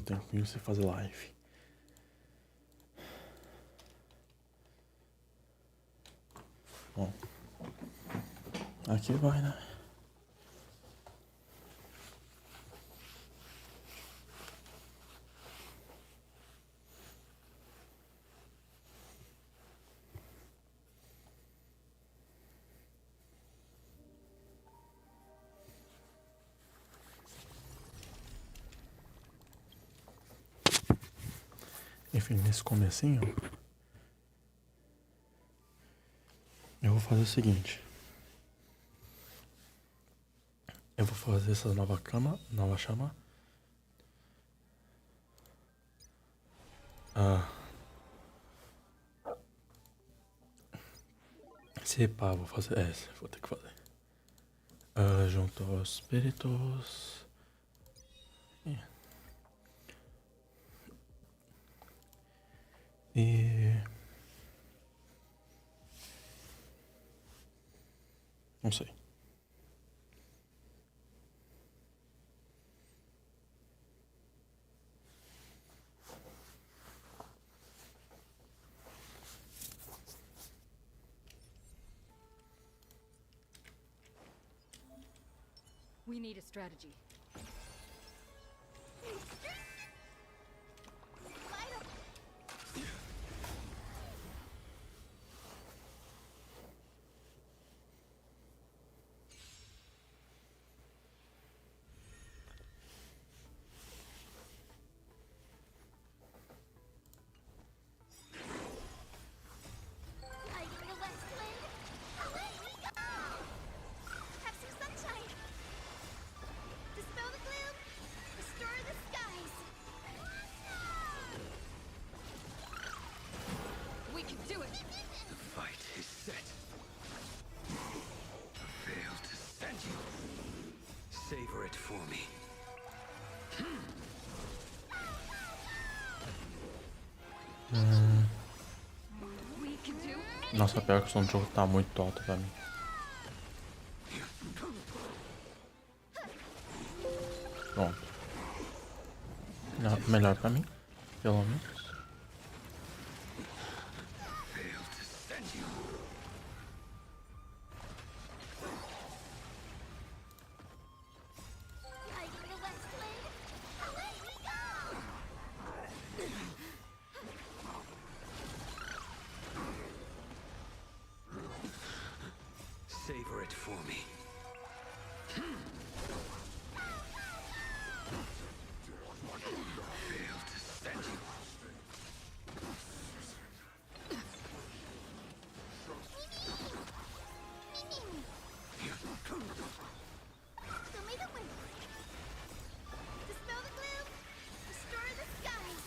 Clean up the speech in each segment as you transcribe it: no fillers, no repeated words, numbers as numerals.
tempinho sem fazer live. Bom, aqui vai, né? Enfim, nesse comecinho, eu vou fazer o seguinte. Eu vou fazer essa nova chama. Se pá, vou fazer essa, vou ter que fazer. Junto aos espíritos. E... não sei. We need a strategy. Savor it for me. Nossa, pior que o som do jogo tá muito alto pra mim. Pronto. Não, melhor pra mim, pelo menos. Savor it for me. Fail to stand you. Show me the way. Dispel the gloom. Restore the skies.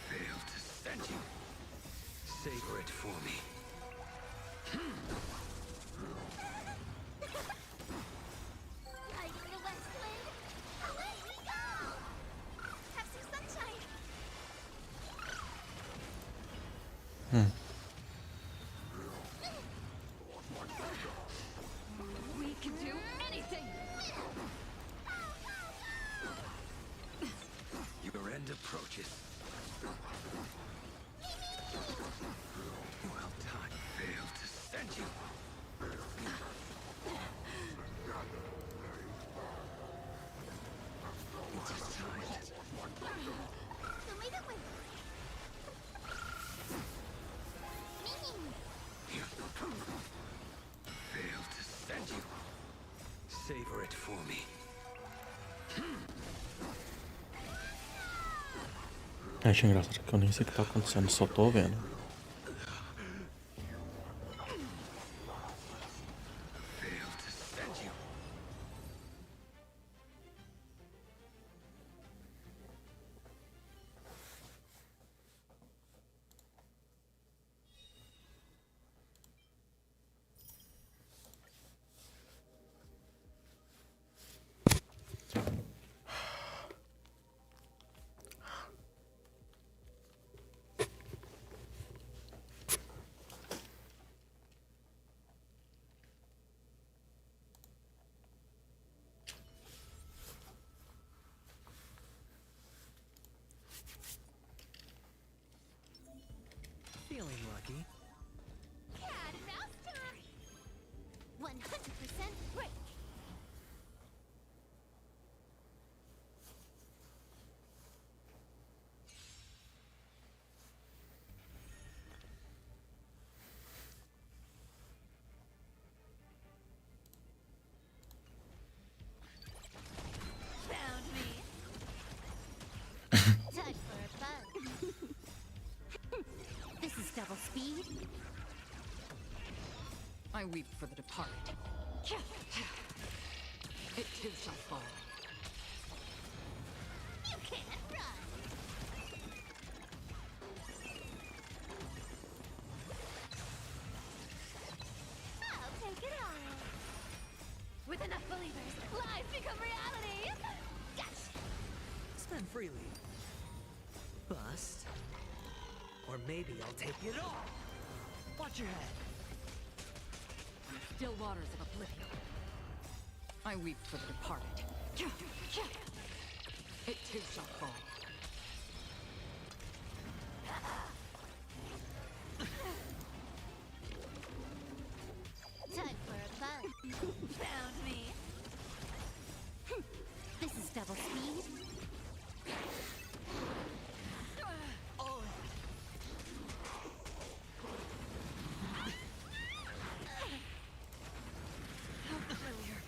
Fail to stand you. Savor it for me. Lighting the west wind. Away we go. Have some sunshine. We can do anything! Your end approaches. Well done. Fail to stand you. It is time. Show me the way. Fail to stand you. Savor it for me. Eu achei engraçado que eu nem sei o que tá acontecendo, só tô vendo. Fail to stand you. I weep for the departed. It too shall fall. You can't run. I'll take it all. With enough believers, lies become reality. Gotcha. Spend freely. Bust. Or maybe I'll take it all. Watch your head. Still waters of oblivion. I weep for the departed. It too shall fall. Time for a fun. Found me. This is double speed. All in.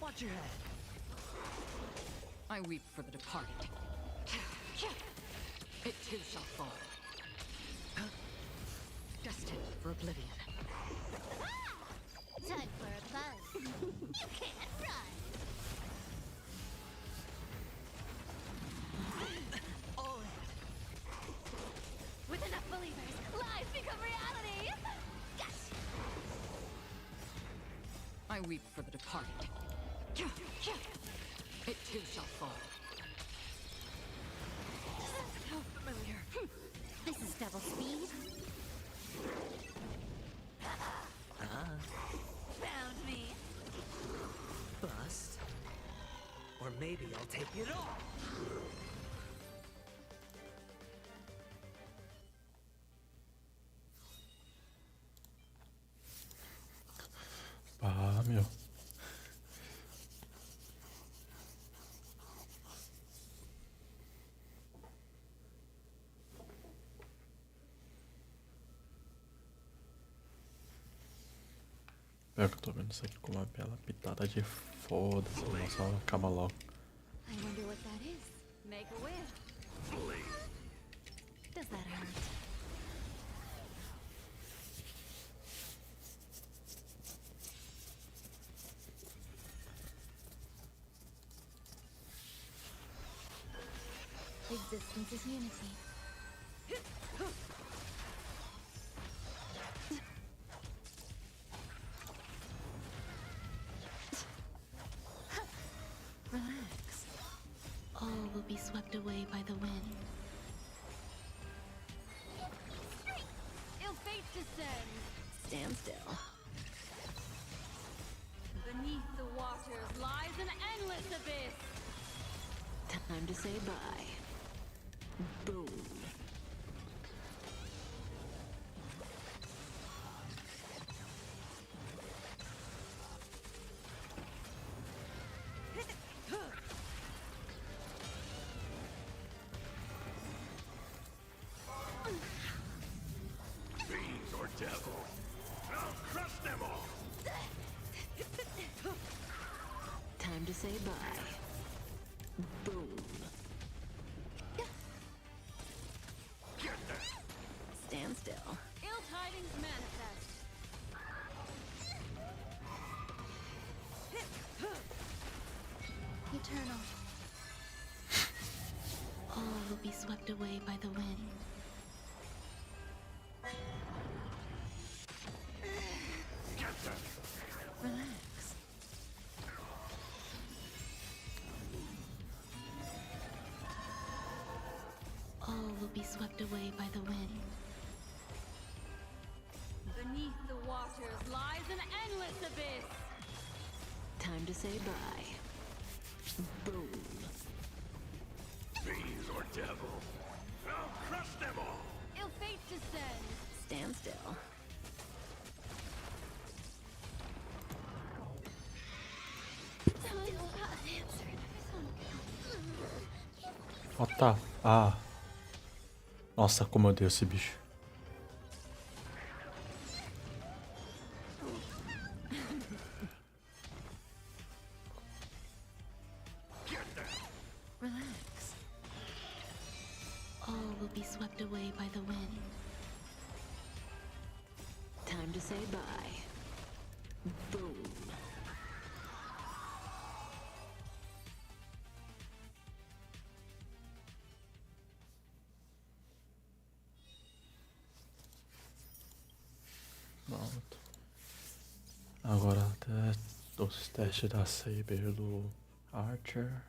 Watch your head. I weep for the departed. It too shall fall. Destined for oblivion. Time for a fun. You can't run. All in. With enough believers, lies become reality. Gotcha. I weep for the departed. It too shall fall. So familiar. This is double speed. Found me. Bust. Or maybe I'll take it all. Ah, meu. Pior que eu tô vendo isso aqui com uma bela pitada de foda-se, mano. Só acaba logo. I wonder what that is. Make a wish. Does that hurt? Existence is unity. Relax. All will be swept away by the wind. Ill fate descends. Stand still. Beneath the waters lies an endless abyss. Time to say bye. Boom. Fiends or devils. I'll crush them all. Time to say bye. Boom. Get them. Stand still. Ill tidings manifest. Eternal. All will be swept away by the wind. Get them. Relax. All will be swept away by the wind. Beneath the waters lies an endless abyss. Time to say bye. Boom. Fiends or devils. I'll crush them all. Ill fate descends. Stand still. Ó, tá. Ah. Nossa, como eu odeio esse bicho. Get them. Relax. All will be swept away by the wind. Time to say bye. Boom. Pronto. Agora até os testes da Saber do Archer.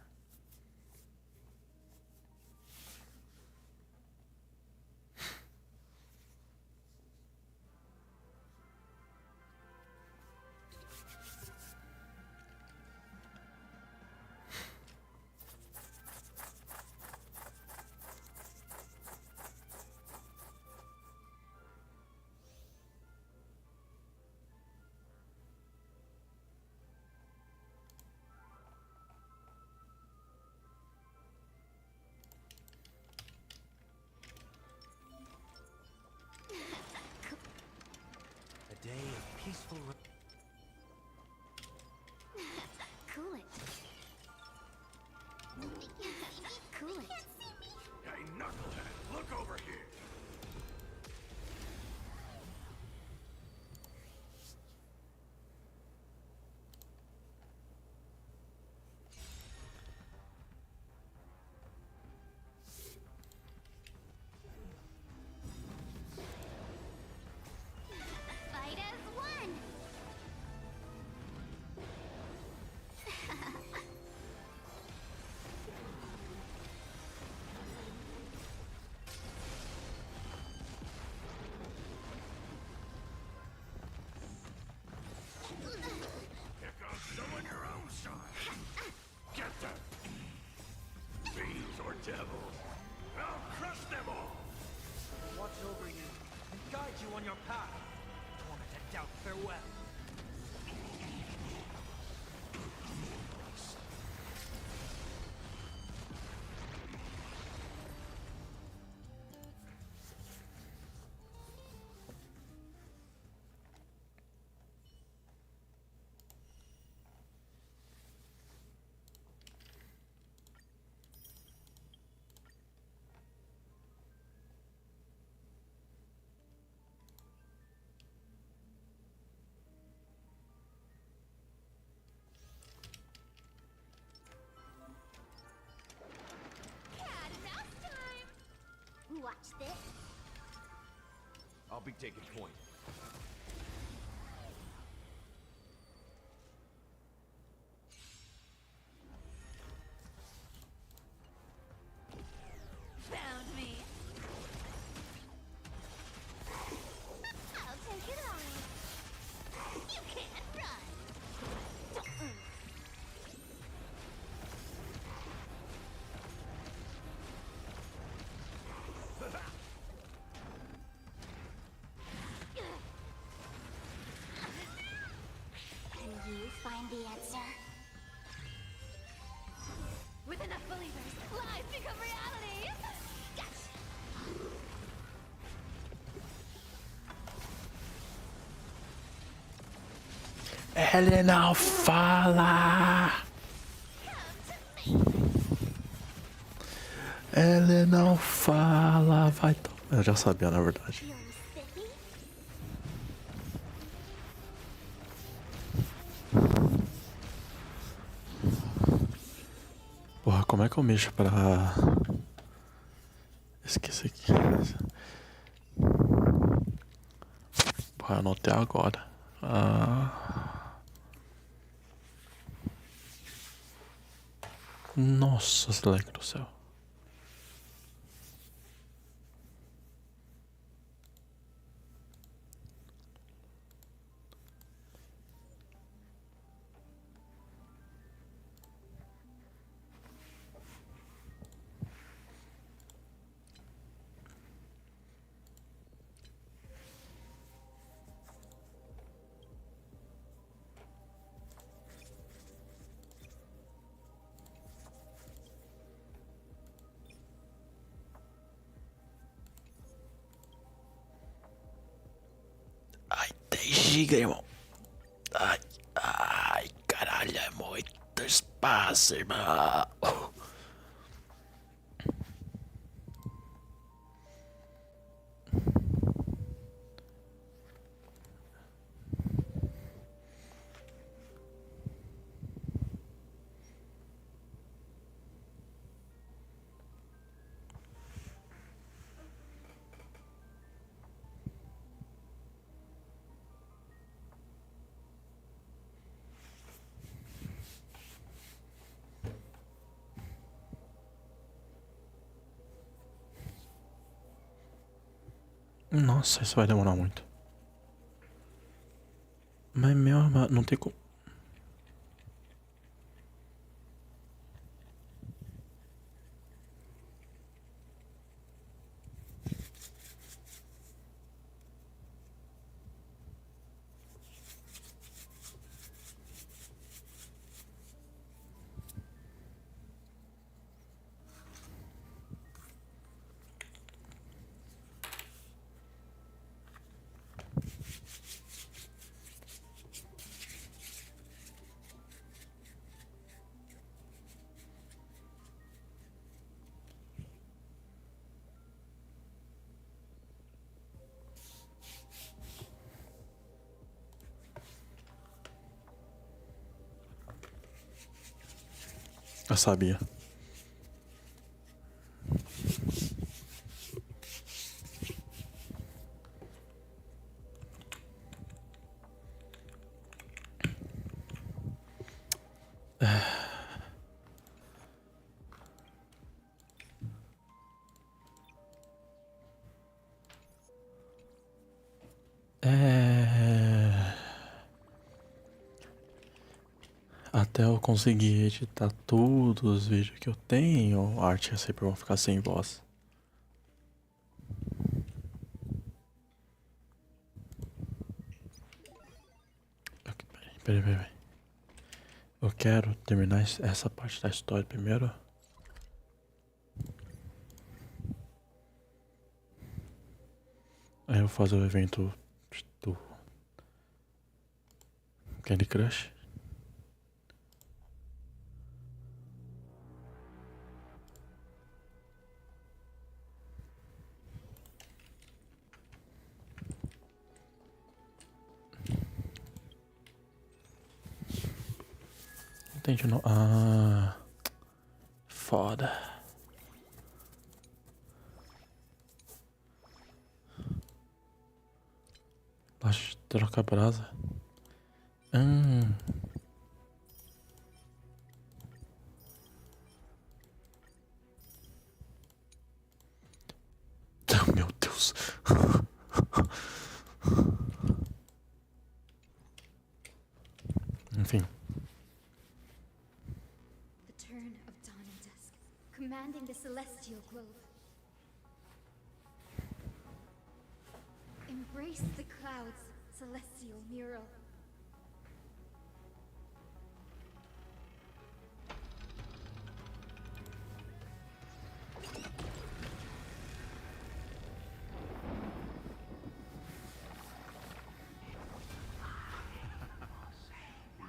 A day of peaceful. Cool it. Cool it. Hey, knucklehead, look over here. Fight as one. Here comes someone your own size. Get them. Fiends or devils. I'll crush them all. Watch over you and guide you on your path. Torment and doubt farewell. Cat and mouse time. Watch this. I'll be taking point. Found me. I'll take it all. You can't run. Can you find the answer? With enough believers, lies become reality. Gotcha. Ele não fala! Ele não fala, vai tomar. Eu já sabia, na verdade. Feeling spiffy? Porra, como é que eu mexo pra... Esqueci aqui. Porra, eu anotei agora. Nossa, moleque do céu. Ai, 10 GB, irmão. Ai, ai, caralho, é muito espaço, irmão. Nossa, isso vai demorar muito. Mas meu amado, não tem como. Eu sabia. Até eu conseguir editar todos os vídeos que eu tenho, a arte sempre vão ficar sem voz. Ok, peraí. Eu quero terminar essa parte da história primeiro. Aí eu vou fazer o evento do Candy Crush. Entendi não. Ah, foda. Laje troca brasa. Meu Deus. Enfim. The turn of dawn and dusk, commanding the celestial globe. Embrace the clouds, celestial mural.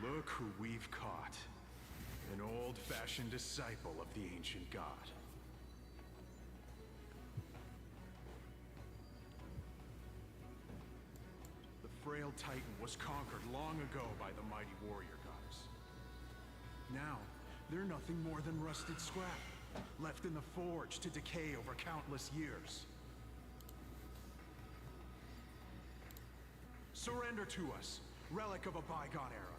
Look who we've caught. An old-fashioned disciple of the ancient god. The frail titan was conquered long ago by the mighty warrior goddess. Now, they're nothing more than rusted scrap, left in the forge to decay over countless years. Surrender to us, relic of a bygone era.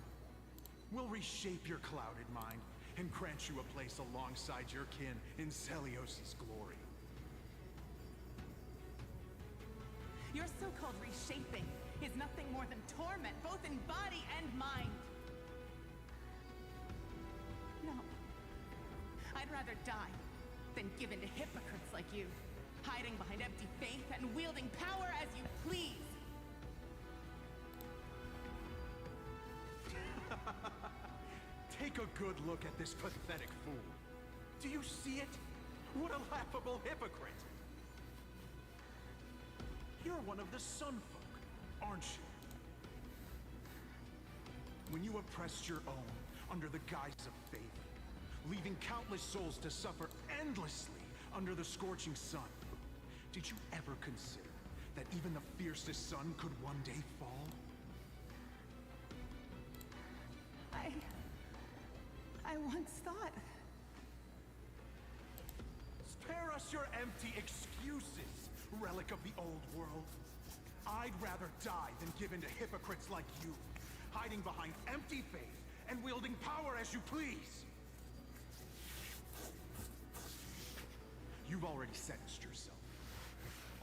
We'll reshape your clouded mind and grant you a place alongside your kin in Celios' glory. Your so-called reshaping is nothing more than torment, both in body and mind. No. I'd rather die than give in to hypocrites like you, hiding behind empty faith and wielding power as you please. Take a good look at this pathetic fool. Do you see it? What a laughable hypocrite! You're one of the Sun Folk, aren't you? When you oppressed your own under the guise of faith, leaving countless souls to suffer endlessly under the scorching sun, did you ever consider that even the fiercest sun could one day fall? I once thought... Spare us your empty excuses, relic of the old world. I'd rather die than give in to hypocrites like you, hiding behind empty faith and wielding power as you please. You've already sentenced yourself.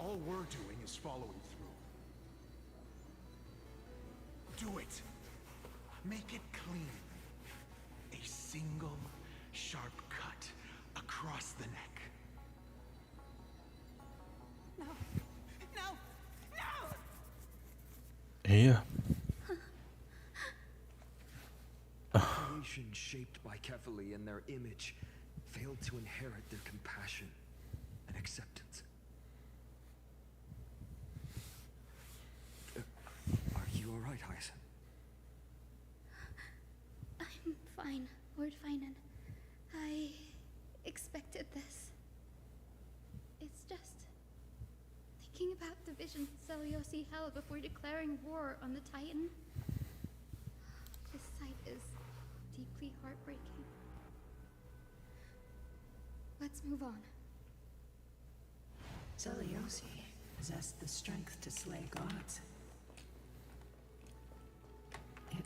All we're doing is following through. Do it. Make it clean. A single sharp cut across the neck. No. No. No! Yeah. Creation shaped by Kefali and their image failed to inherit their compassion and acceptance. Are you alright, Hyacinth? I'm fine, Lord Finan. I expected this. It's just thinking about the vision Seliosi held before declaring war on the Titan. This sight is deeply heartbreaking. Let's move on. Seliosi possessed the strength to slay gods. Yet,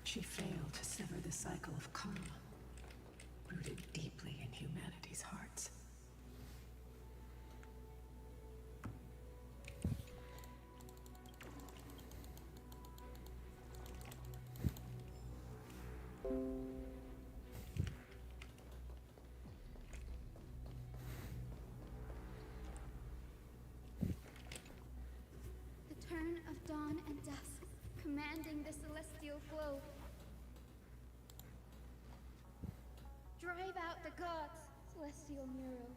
she failed to sever the cycle of karma, rooted deeply in humanity's hearts. The turn of dawn and dusk, commanding the celestial globe. Drive out the gods, celestial Nero.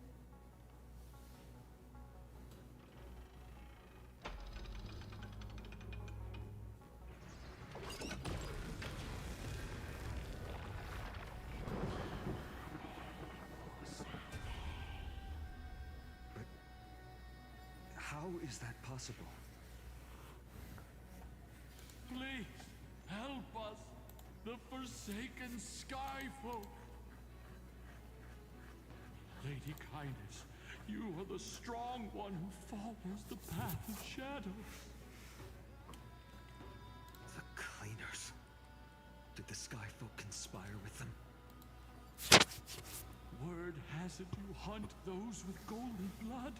How is that possible? Please, help us, the forsaken sky folk. Lady Kindness, you are the strong one who follows the path of shadows. The Cleaners. Did the Sky Folk conspire with them? Word has it you hunt those with golden blood,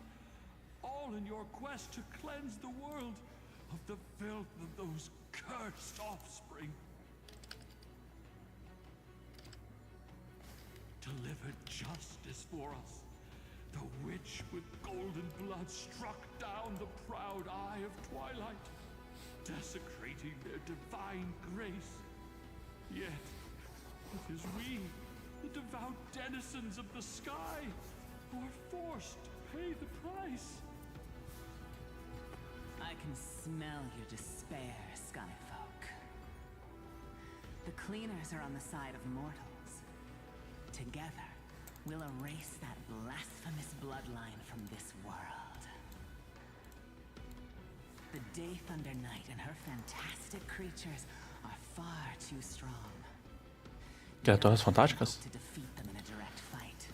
all in your quest to cleanse the world of the filth of those cursed offspring. Delivered justice for us. The witch with golden blood struck down the proud eye of twilight, desecrating their divine grace. Yet, it is we, the devout denizens of the sky, who are forced to pay the price. I can smell your despair, Skyfolk. The Cleaners are on the side of mortals. Together, we'll erase that blasphemous bloodline from this world. The Day Thunder Knight and her fantastic creatures are far too strong. Criaturas fantásticas? To defeat them in a direct fight.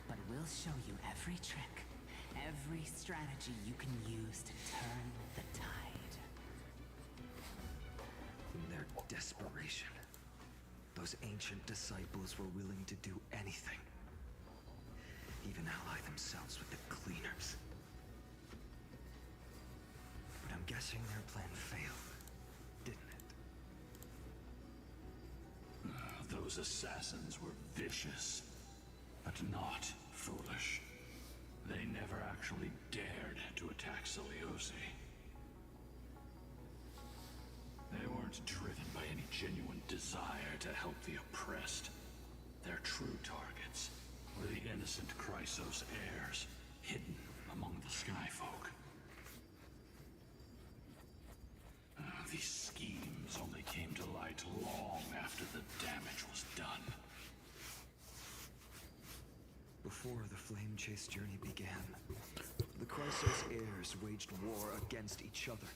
But we'll show you every trick, every strategy you can use to turn the tide. In their desperation, those ancient disciples were willing to do anything. Even ally themselves with the Cleaners. But I'm guessing their plan failed, didn't it? Those assassins were vicious, but not foolish. They never actually dared to attack Seliosi. They weren't driven by any genuine desire to help the oppressed. Their true targets were the innocent Chrysos heirs, hidden among the Skyfolk. These schemes only came to light long after the damage was done. Before the Flame Chase journey began, the Chrysos heirs waged war against each other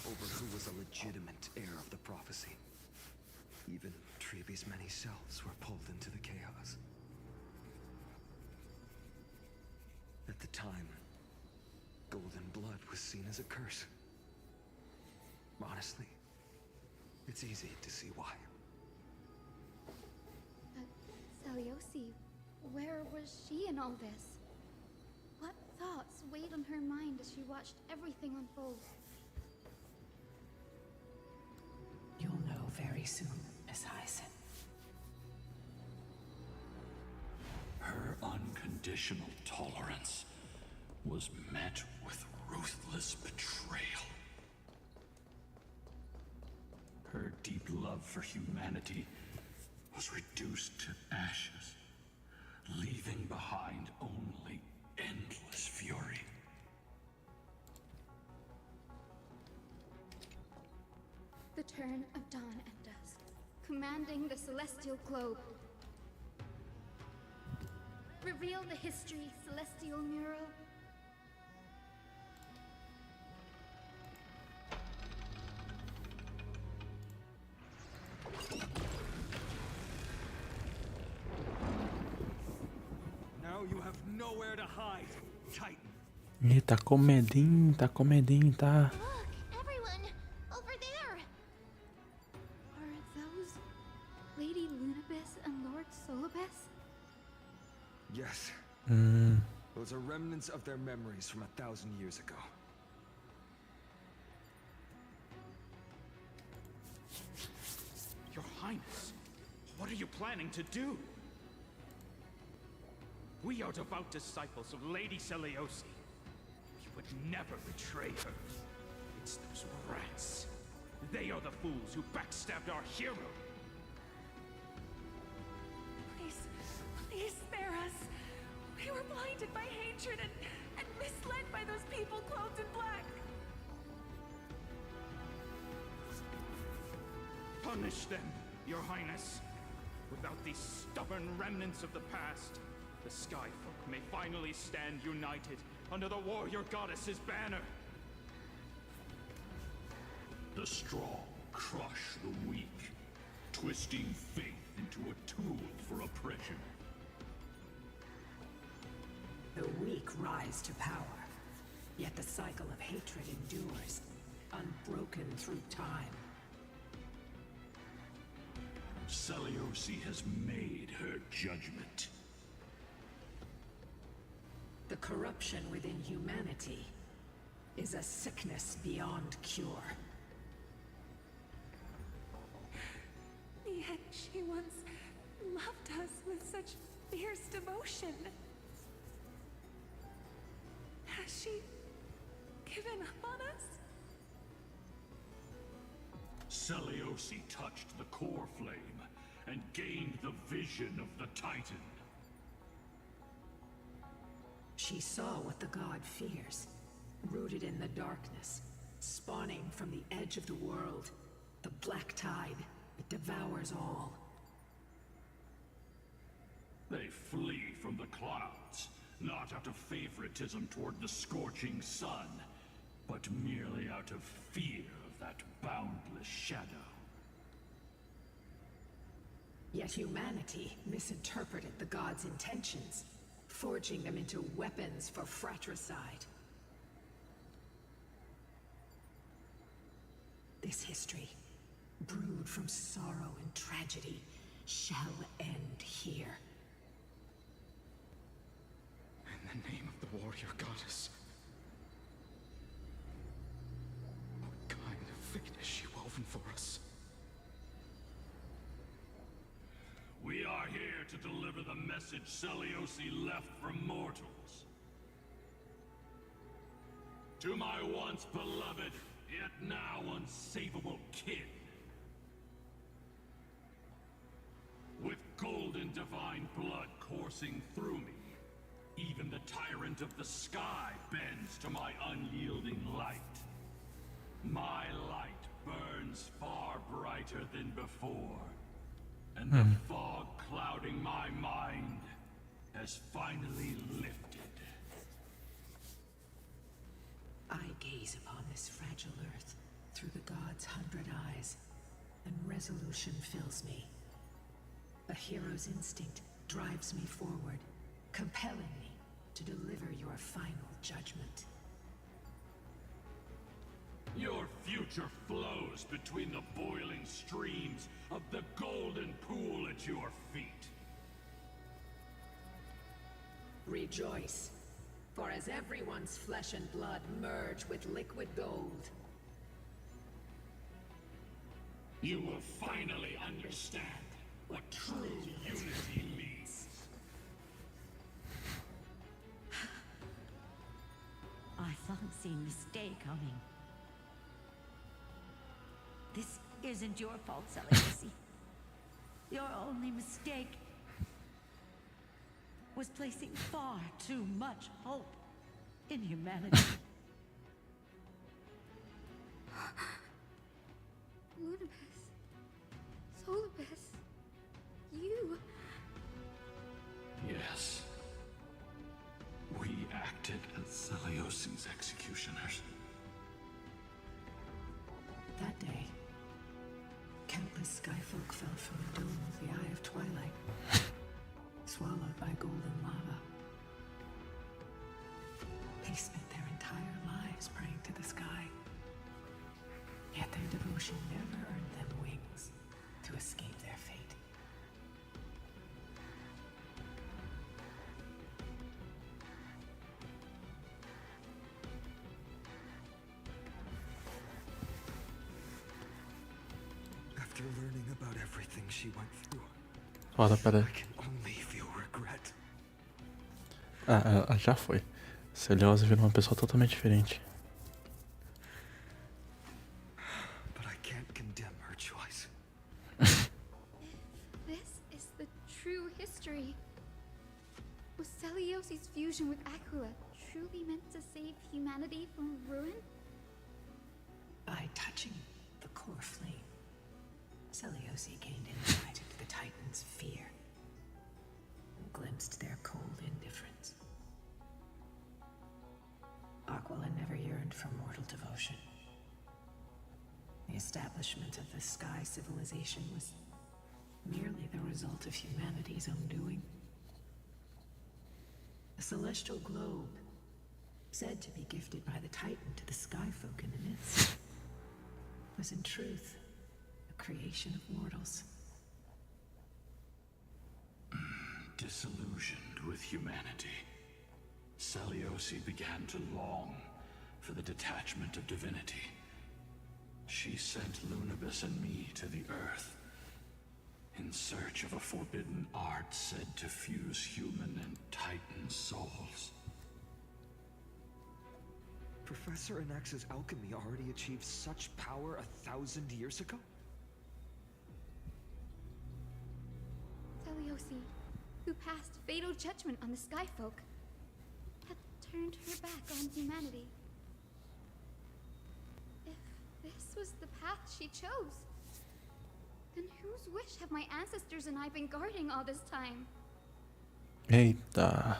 over who was a legitimate heir of the prophecy. Even Trebi's many selves were pulled into the chaos. At the time, golden blood was seen as a curse. Honestly, it's easy to see why. Seliosi, where was she in all this? What thoughts weighed on her mind as she watched everything unfold. You'll know very soon, Miss Hyson. Her unconditional tolerance was met with ruthless betrayal. Her deep love for humanity was reduced to ashes, leaving behind only endless fury. The turn of dawn and dusk, commanding the celestial globe. Reveal the history, celestial mural. Now you have nowhere to hide, Titan. Ih, tá com medinho, tá. Look, everyone, over there. Are those Lady Lunabis and Lord Solibus? Yes. Those are remnants of their memories from 1,000 years ago. Your Highness, what are you planning to do? We are devout disciples of Lady Seliosi. We would never betray her. It's those rats. They are the fools who backstabbed our hero. Please spare us. We were blinded by hatred and misled by those people clothed in black. Punish them, Your Highness. Without these stubborn remnants of the past, the Skyfolk may finally stand united under the warrior goddess's banner. The strong crush the weak, twisting faith into a tool for oppression. The weak rise to power, yet the cycle of hatred endures, unbroken through time. Seliosi has made her judgment. The corruption within humanity is a sickness beyond cure. Yet she once loved us with such fierce devotion. Has she given up on us? Seliosi touched the core flame and gained the vision of the Titan. She saw what the god fears, rooted in the darkness, spawning from the edge of the world, the black tide that devours all. They flee from the clouds, not out of favoritism toward the scorching sun, but merely out of fear of that boundless shadow. Yet humanity misinterpreted the gods' intentions, forging them into weapons for fratricide. This history, brewed from sorrow and tragedy, shall end here. In the name of the warrior goddess. What kind of fate has she woven for us? We are here to deliver the message Seliosi left for mortals. To my once beloved, yet now unsavable kin. With golden divine blood coursing through me, even the tyrant of the sky bends to my unyielding light. My light burns far brighter than before, and the fog clouding my mind has finally lifted. I gaze upon this fragile earth through the gods' 100 eyes, and resolution fills me. A hero's instinct drives me forward, compelling me to deliver your final judgment. Your future flows between the boiling streams of the golden pool at your feet. Rejoice. For as everyone's flesh and blood merge with liquid gold, You will finally understand what true unity means. I thought seeing mistake coming. This isn't your fault, Seleucus. Your only mistake was placing far too much hope in humanity. Lunibus. Solibus. You. Yes. We acted as Seleosi's executioners. that day, countless skyfolk fell from the dome of the Eye of Twilight, swallowed by golden lava. They spent their entire lives praying to the sky, yet their devotion never earned them wings to escape their fate. After learning about everything she went through, Roda, pera I aí. can only feel regret. Já foi. Celiosa virou uma pessoa totalmente diferente. But I can't condemn her choice. This is the true history. Was Seliosi's fusion with Aquila truly meant to save humanity from ruin? By touching the core flame, Seleuci gained insight into the Titans' fear and glimpsed their cold indifference. Aquila never yearned for mortal devotion. The establishment of the Sky Civilization was merely the result of humanity's own doing. The celestial globe, said to be gifted by the Titan to the Skyfolk in the myths, was in truth a creation of mortals. Disillusioned with humanity, Seleuci began to long for the detachment of divinity. She sent Lunibus and me to the Earth in search of a forbidden art said to fuse human and Titan souls. Professor Anax's alchemy already achieved such power 1,000 years ago? Seleuci, who passed fatal judgment on the Skyfolk, had turned her back on humanity. If this was the path she chose, then whose wish have my ancestors and I been guarding all this time? Eita.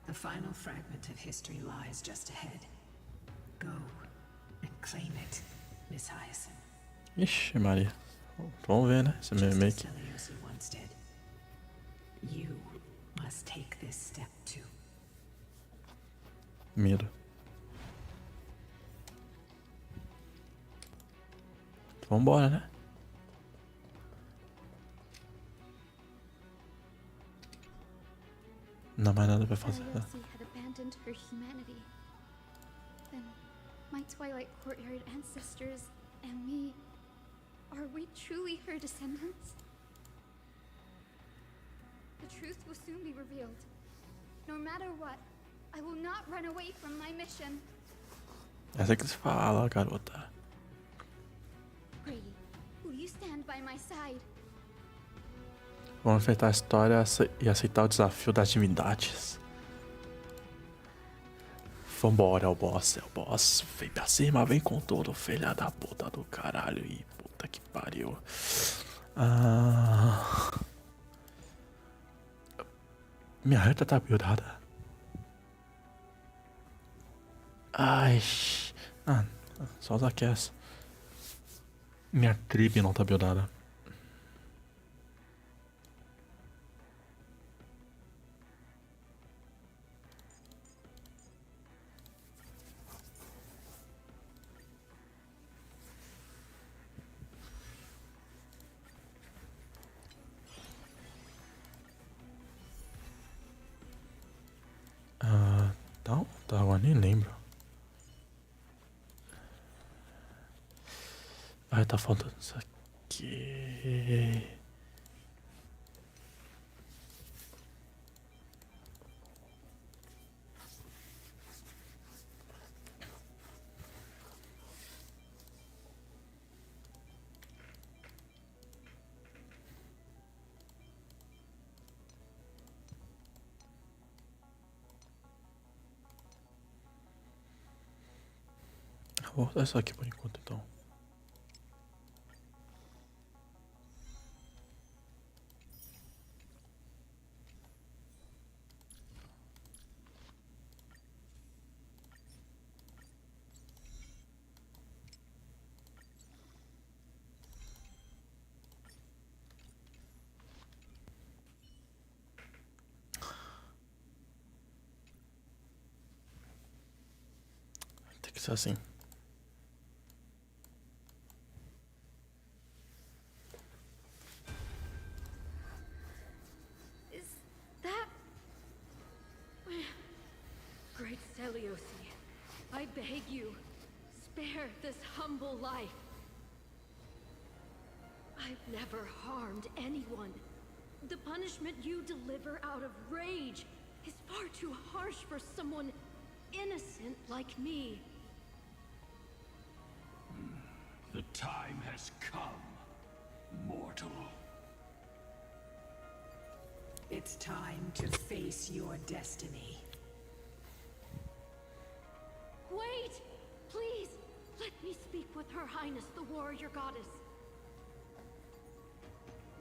The final fragment of history lies just ahead. Go and claim it, Miss Hyacinth. Ixi, Maria. Vamos ver, né? Esse Just meio as que... Seleuci once did. You must take this step too. Medo. Vambora, né? Não há mais nada pra fazer. Seleuci had abandoned her humanity. Then, my Twilight Courtyard ancestors and me, are we truly her descendants? The truth will soon be revealed. No matter what, I will not run away from my mission. Essa que se fala, garota. Grady, will you stand by my side? Vamos enfrentar a história e aceitar o desafio das divindades. Vambora, é o boss, é o boss. Vem pra cima, vem com tudo, filha da puta do caralho. E puta que pariu. Minha reta tá buildada. Ai. Só usar essa. Minha tribo não tá buildada. nem lembro. Ah, tá faltando isso aqui. Vou botar isso aqui por enquanto, então. Tem que ser assim. Great Seliosi, I beg you, spare this humble life. I've never harmed anyone. The punishment you deliver out of rage is far too harsh for someone innocent like me. The time has come, mortal. It's time to face your destiny. Wait! Please, let me speak with Her Highness, the warrior goddess.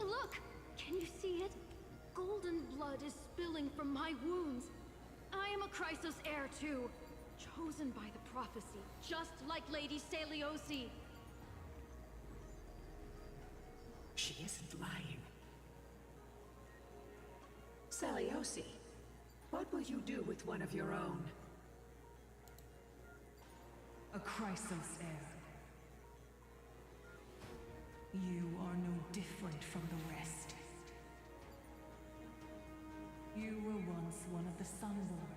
Look! Can you see it? Golden blood is spilling from my wounds. I am a Chrysos heir too, chosen by the prophecy, just like Lady Seliosi. She isn't lying. Seliosi, what will you do with one of your own? A Chrysos heir. You are no different from the rest. You were once one of the Sunborn.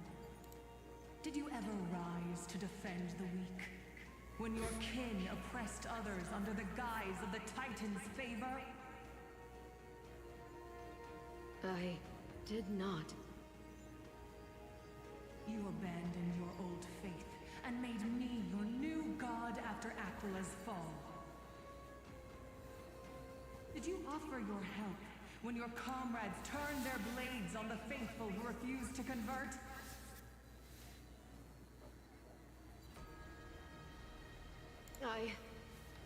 Did you ever rise to defend the weak? When your kin oppressed others under the guise of the Titan's favor? I did not. You abandoned your old faith and made me your new god after Aquila's fall. Did you offer your help when your comrades turned their blades on the faithful who refused to convert? I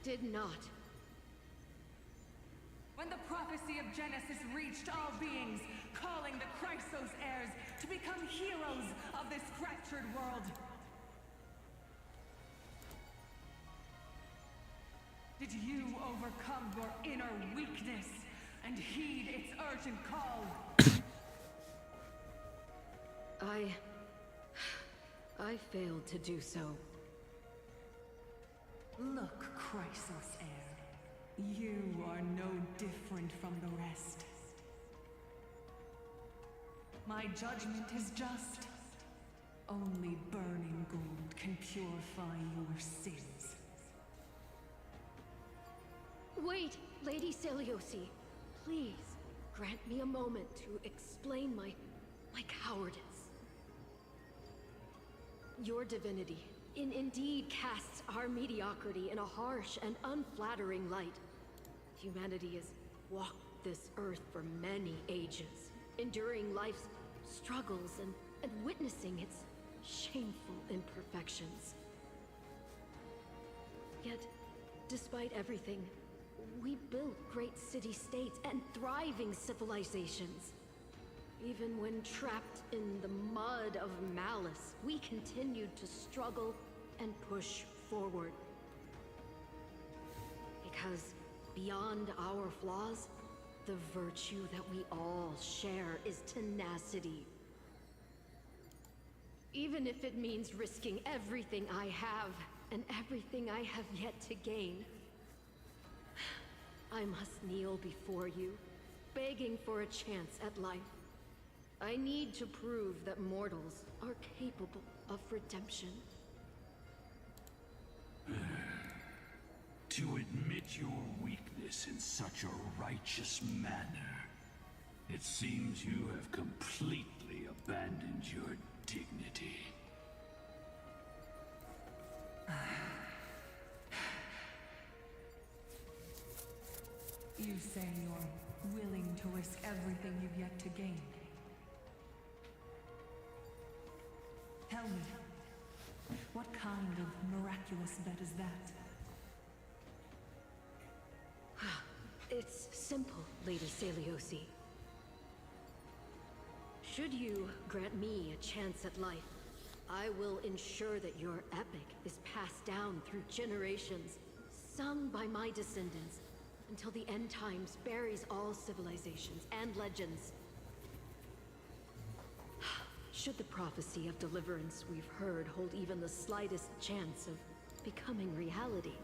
did not. When the prophecy of Genesis reached all beings, calling the Chrysos heirs to become heroes of this fractured world. Did you overcome your inner weakness and heed its urgent call? I failed to do so. Look, Chrysos heir, you are no different from the rest. My judgment is just. Only burning gold can purify your sins. Wait, Lady Seliosi. Please, grant me a moment to explain my cowardice. Your divinity indeed casts our mediocrity in a harsh and unflattering light. Humanity has walked this earth for many ages, enduring life's struggles and witnessing its shameful imperfections. Yet, despite everything, we built great city-states and thriving civilizations. Even when trapped in the mud of malice, we continued to struggle and push forward. Because beyond our flaws, the virtue that we all share is tenacity. Even if it means risking everything I have and everything I have yet to gain. I must kneel before you, begging for a chance at life. I need to prove that mortals are capable of redemption. To admit your weakness in such a righteous manner, it seems you have completely abandoned your dignity. You say you're willing to risk everything you've yet to gain. Tell me, what kind of miraculous bet is that? It's simple, Lady Celiosi. Should you grant me a chance at life, I will ensure that your epic is passed down through generations, sung by my descendants, until the end times buries all civilizations and legends. Should the prophecy of deliverance we've heard hold even the slightest chance of becoming reality,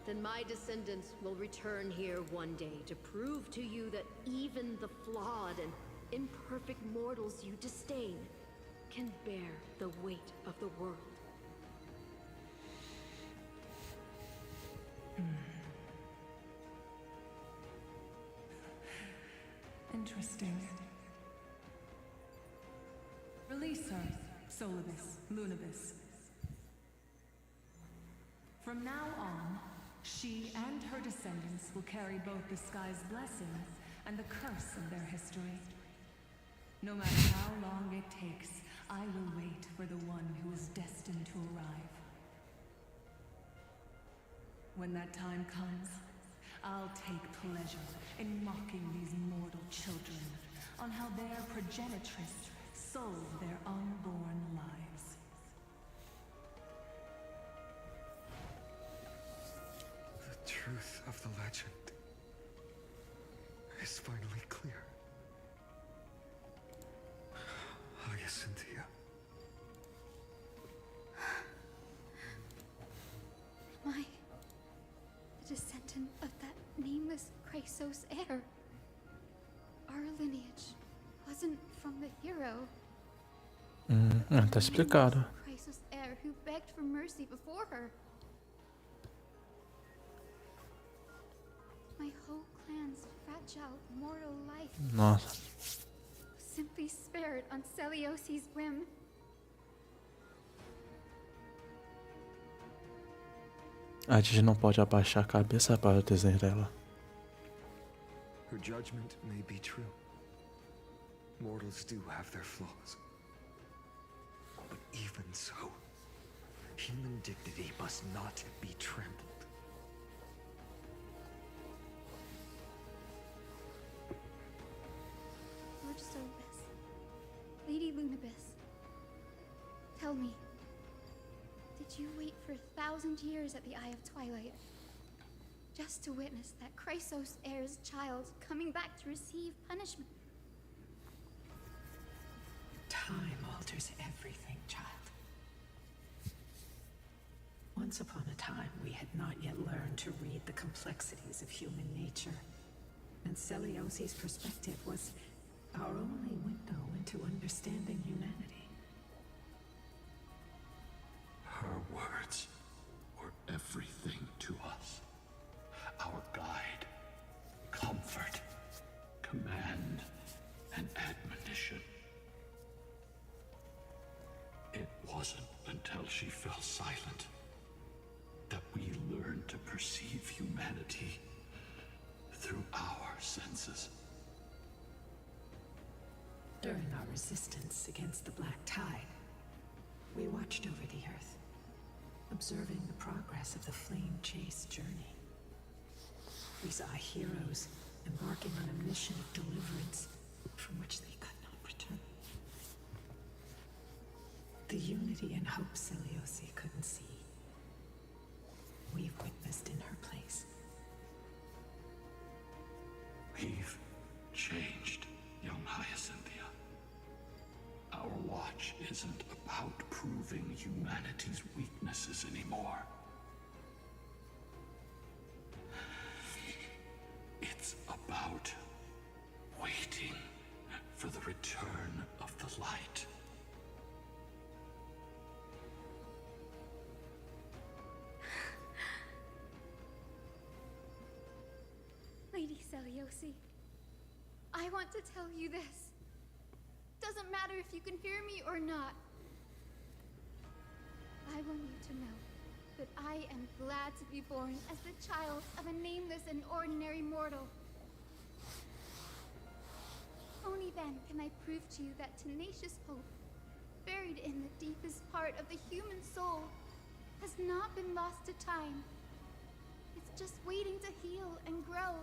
then my descendants will return here one day to prove to you that even the flawed and imperfect mortals you disdain can bear the weight of the world. Interesting. Release her, Solibus, Lunibus. From now on, she and her descendants will carry both the sky's blessing and the curse of their history. No matter how long it takes, I will wait for the one who is destined to arrive. When that time comes, I'll take pleasure in mocking these mortal children on how their progenitress sold their unborn lives. The truth of the legend is finally clear. Hyacinthia. Am I the descendant of that nameless Chrysos heir? Our lineage wasn't from the hero. Tá explicado. Chrysos heir who begged for mercy before her. My whole clan's fragile mortal life Nossa. was simply spared on Celiosi's whim. A gente não pode abaixar a cabeça para o desenho dela. Her judgment may be true. Mortals do have their flaws. But even so, human dignity must not be trampled. Lord Solibus, Lady Lunibus, tell me, did you wait for 1,000 years at the Eye of Twilight just to witness that Chrysos heir's child coming back to receive punishment? Time alters everything, child. Once upon a time, we had not yet learned to read the complexities of human nature. And Celiosi's perspective was our only window into understanding humanity. Her words were everything to us. Our guide, comfort, command, and admonition. It wasn't until she fell silent that we learned to perceive humanity through our senses. During our resistance against the Black Tide, we watched over the Earth, observing the progress of the Flame Chase journey. We saw heroes embarking on a mission of deliverance from which they could not return. The unity and hope Celiosi couldn't see, we've witnessed in her place. We've changed, young Hyacinthia. Our watch isn't about proving humanity's weaknesses anymore. It's about the return of the light. Lady Seliosi, I want to tell you this. Doesn't matter if you can hear me or not. I want you to know that I am glad to be born as the child of a nameless and ordinary mortal. Only then can I prove to you that tenacious hope, buried in the deepest part of the human soul, has not been lost to time. It's just waiting to heal and grow,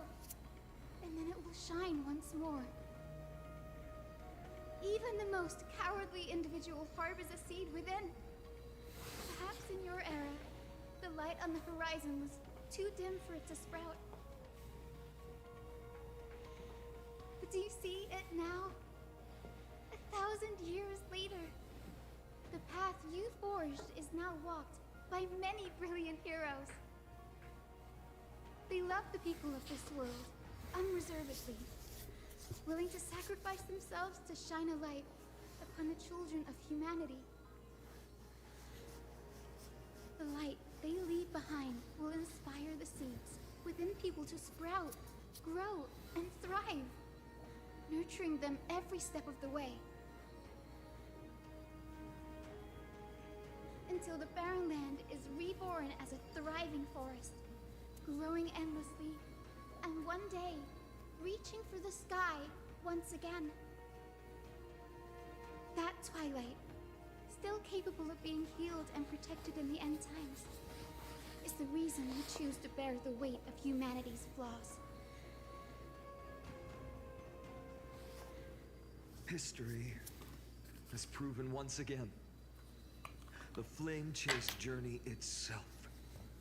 and then it will shine once more. Even the most cowardly individual harbors a seed within. Perhaps in your era, the light on the horizon was too dim for it to sprout. But do you see it now? 1,000 years later, the path you forged is now walked by many brilliant heroes. They love the people of this world unreservedly, willing to sacrifice themselves to shine a light upon the children of humanity. The light they leave behind will inspire the seeds within people to sprout, grow, and thrive, nurturing them every step of the way. Until the barren land is reborn as a thriving forest, growing endlessly, and one day, reaching for the sky once again. That twilight, still capable of being healed and protected in the end times, is the reason we choose to bear the weight of humanity's flaws. History has proven once again, the flame-chased journey itself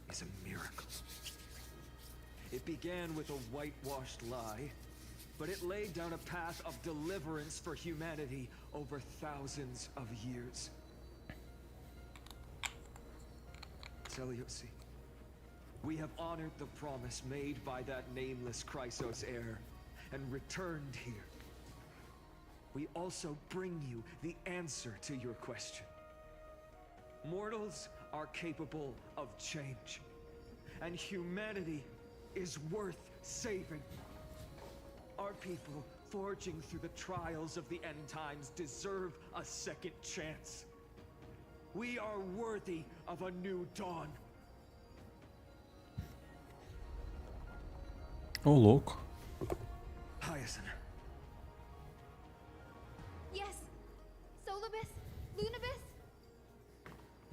is a miracle. It began with a whitewashed lie, but it laid down a path of deliverance for humanity over thousands of years. Seliosi, we have honored the promise made by that nameless Chrysos heir and returned here. We also bring you the answer to your question. Mortals are capable of change, and humanity is worth saving. Our people, forging through the trials of the end times, deserve a second chance. We are worthy of a new dawn. Ô, louco. Hyacinth. Yes, Solibus, Lunibus.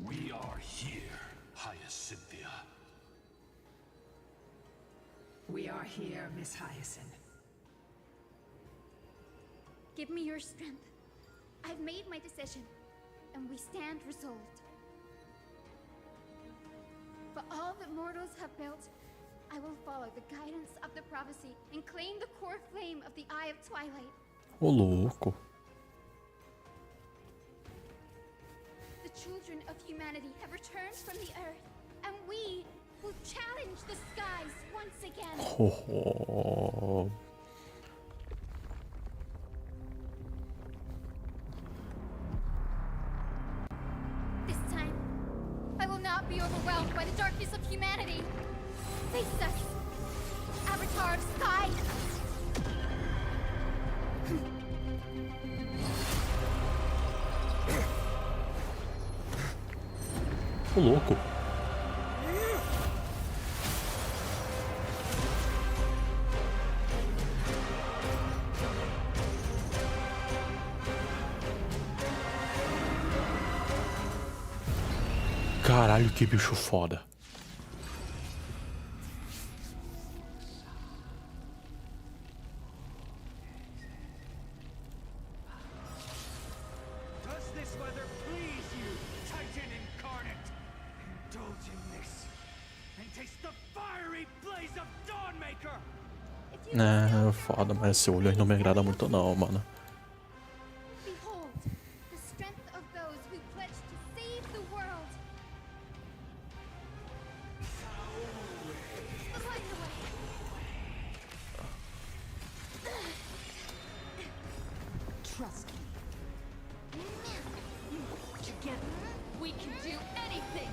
We are here, Hyacinthia. We are here, Miss Hyacinth. Give me your strength. I've made my decision, and we stand resolved. For all that mortals have built, I will follow the guidance of the prophecy and claim the core flame of the Eye of Twilight. Ô, louco. The children of humanity have returned from the earth, and we will challenge the skies once again. Oh. This time, I will not be overwhelmed by the darkness of humanity. Face us, Avatar of Sky. Ô, louco. Caralho, que bicho foda. Does this weather please you, Titan incarnate? Indulge in this and taste the fiery blaze of Dawnmaker. É, foda, mas esse olho aí não me agrada muito não, mano. Behold, the strength of those who pledge to save the world. Light the way. Trust me. Together, we can do anything!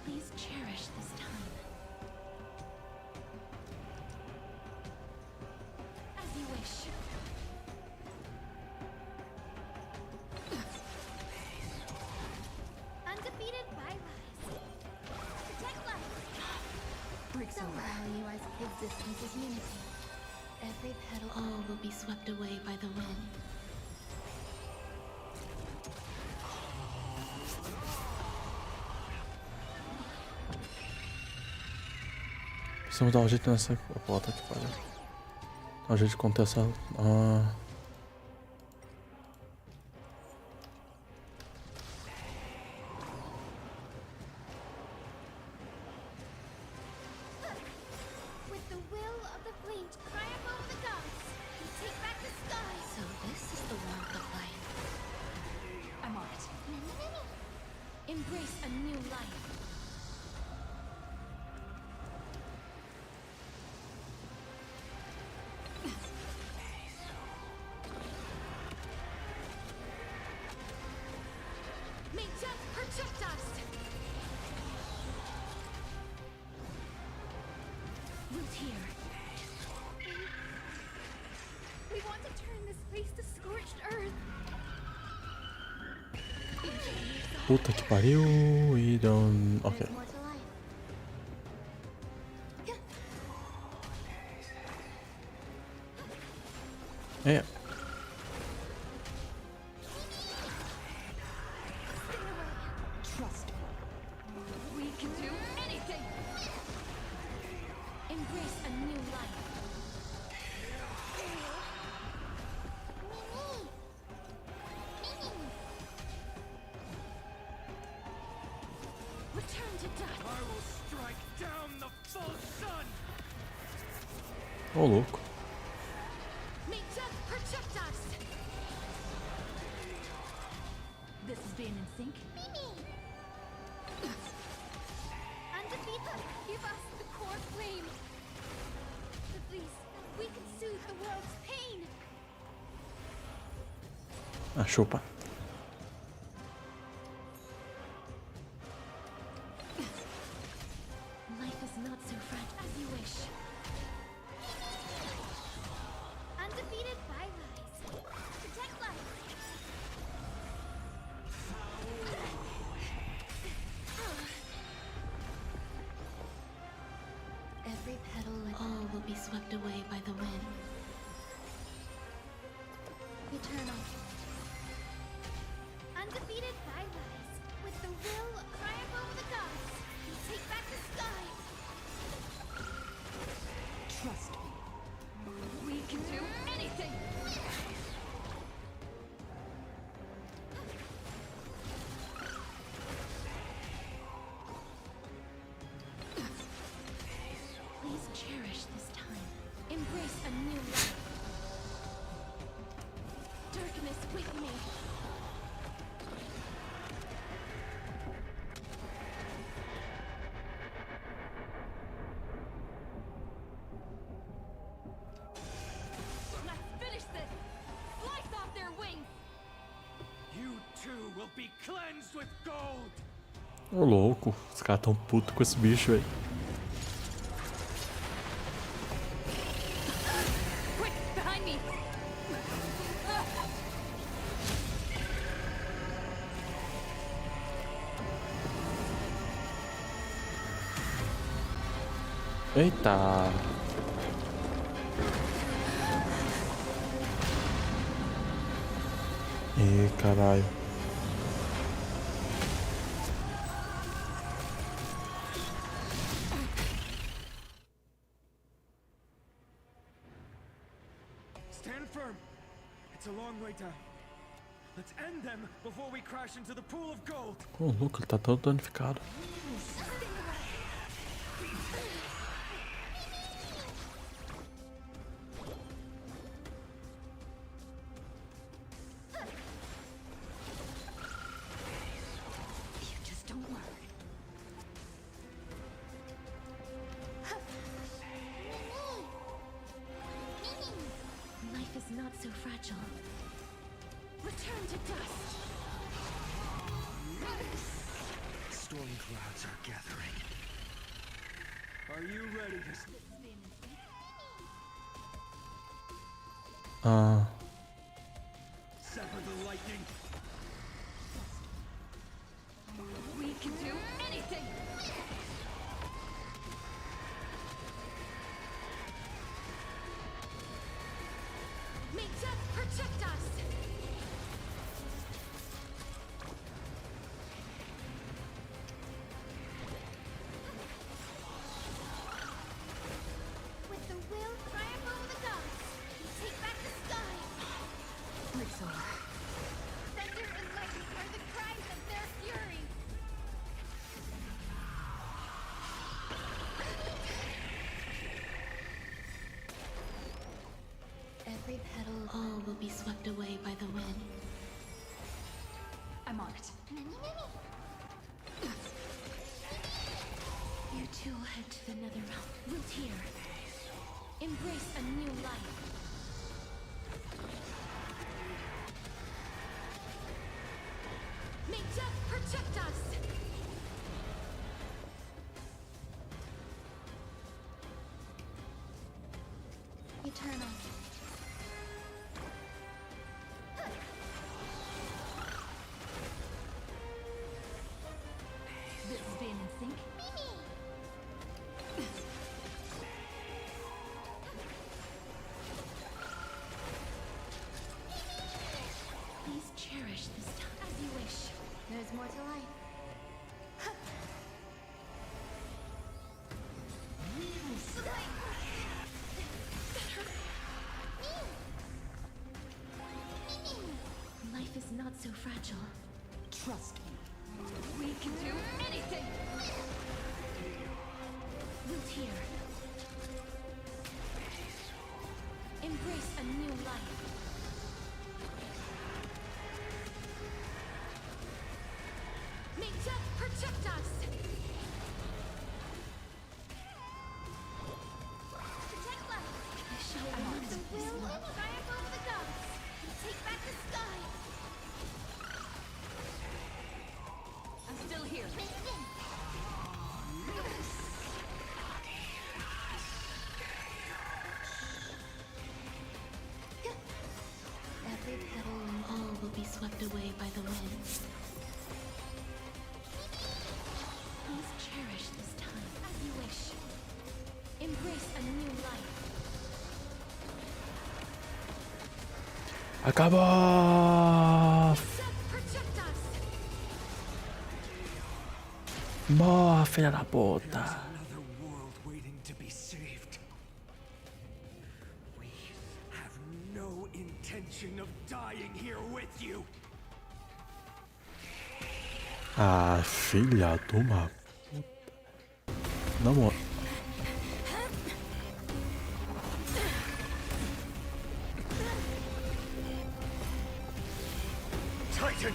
Please cherish this time. As you wish. Undefeated bylaws. Protect life. Somehow you guys' existence is unity. Every petal all will be swept away by the wind. Precisamos dar um jeito nessa porta aqui, para. Dar um jeito de conter essa. With the will of the flame to triumph over the gods, we take back the sky. So this is the warmth of life. I'm on it. Embrace a new life. May death protect us. Root here. We want to turn this place to scorched earth. Puta que pariu. E don't. Ok. There's more to life. É. Trust me. We can do anything. Embrace a new life. Return to dust. I will strike down the full sun! Ô, louco. May death protect us. This is being in sync. Undefeated, give us the core flame. At least we can soothe the world's pain. Ah, chupa. Life is not so fragile. As you wish. Undefeated by lies. Protect life. Every petal and all will be swept away by the wind. Eternal. Undefeated by lies. With the will triumph over the gods, we take back the sky. Trust me. We can do anything. Please cherish this time. Embrace a new life. Darkness with me. Let's finish this. Slice off their wings. You too will be cleansed with gold! Ô, louco. Os caras tão putos com esse bicho, velho. Quick, behind me. Eita. Ih, caralho. Stand firm! It's a long way down. Let's end them before we crash into the pool of gold! Ô, louco, ele tá todo danificado. You just don't work. dust. Storm clouds are gathering. Are you ready to sever the lightning? We can do anything. May death protect us. With the will triumph over the gods, we take back the sky. Thunder and lightning are the cries of their fury. Every petal, all will be swept away by the wind. I'm on it. You two will head to the nether realm. Root here. Embrace a new life. May death protect us. Eternal. This spin in sync. Please cherish this time as you wish. There's more to life. Life is not so fragile. Trust me. We can do anything. Root here. Embrace a new life. May death protect us. Protect life. I shall remove the will triumph over the gods. Take back the sky. I'm still here. Every petal and all will be swept away by the wind. Please cherish this time as you wish. Embrace a new life. Acabou! Protect us. Morre, filha da puta! Another world waiting to be saved. We have no intention of dying here with you. Ah, filha de uma puta. Não morre. Titan!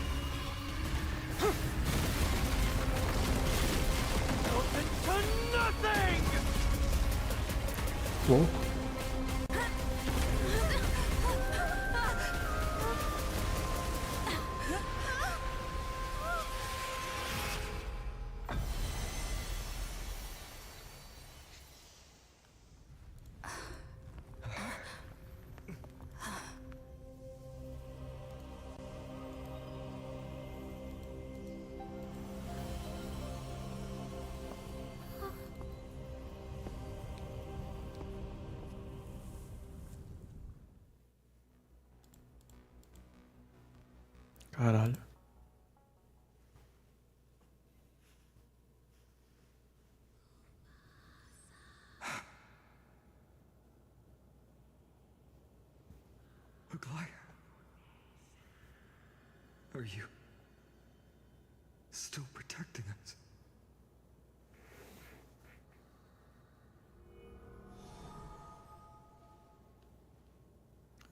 Louco. Caralho. Aglaia? Are you still protecting us?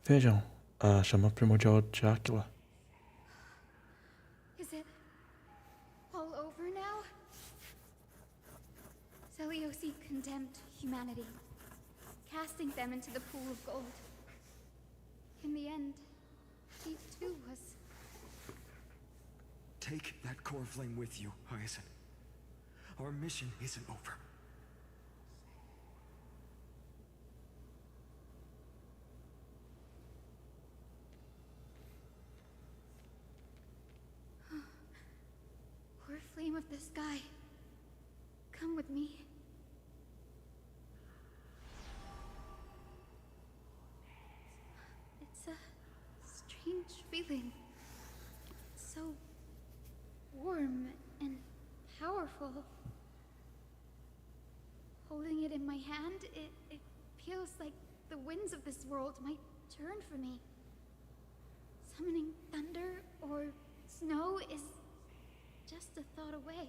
Vejam, a chama primordial de Aquila. Is it all over now? Zeliosi condemned humanity, casting them into the pool of gold. In the end, he too was Take that core flame with you, Hyacinth. Our mission isn't over. Core flame of the sky, come with me. It's a strange feeling. So warm and powerful. Holding it in my hand, it feels like the winds of this world might turn for me. Summoning thunder or snow is just a thought away.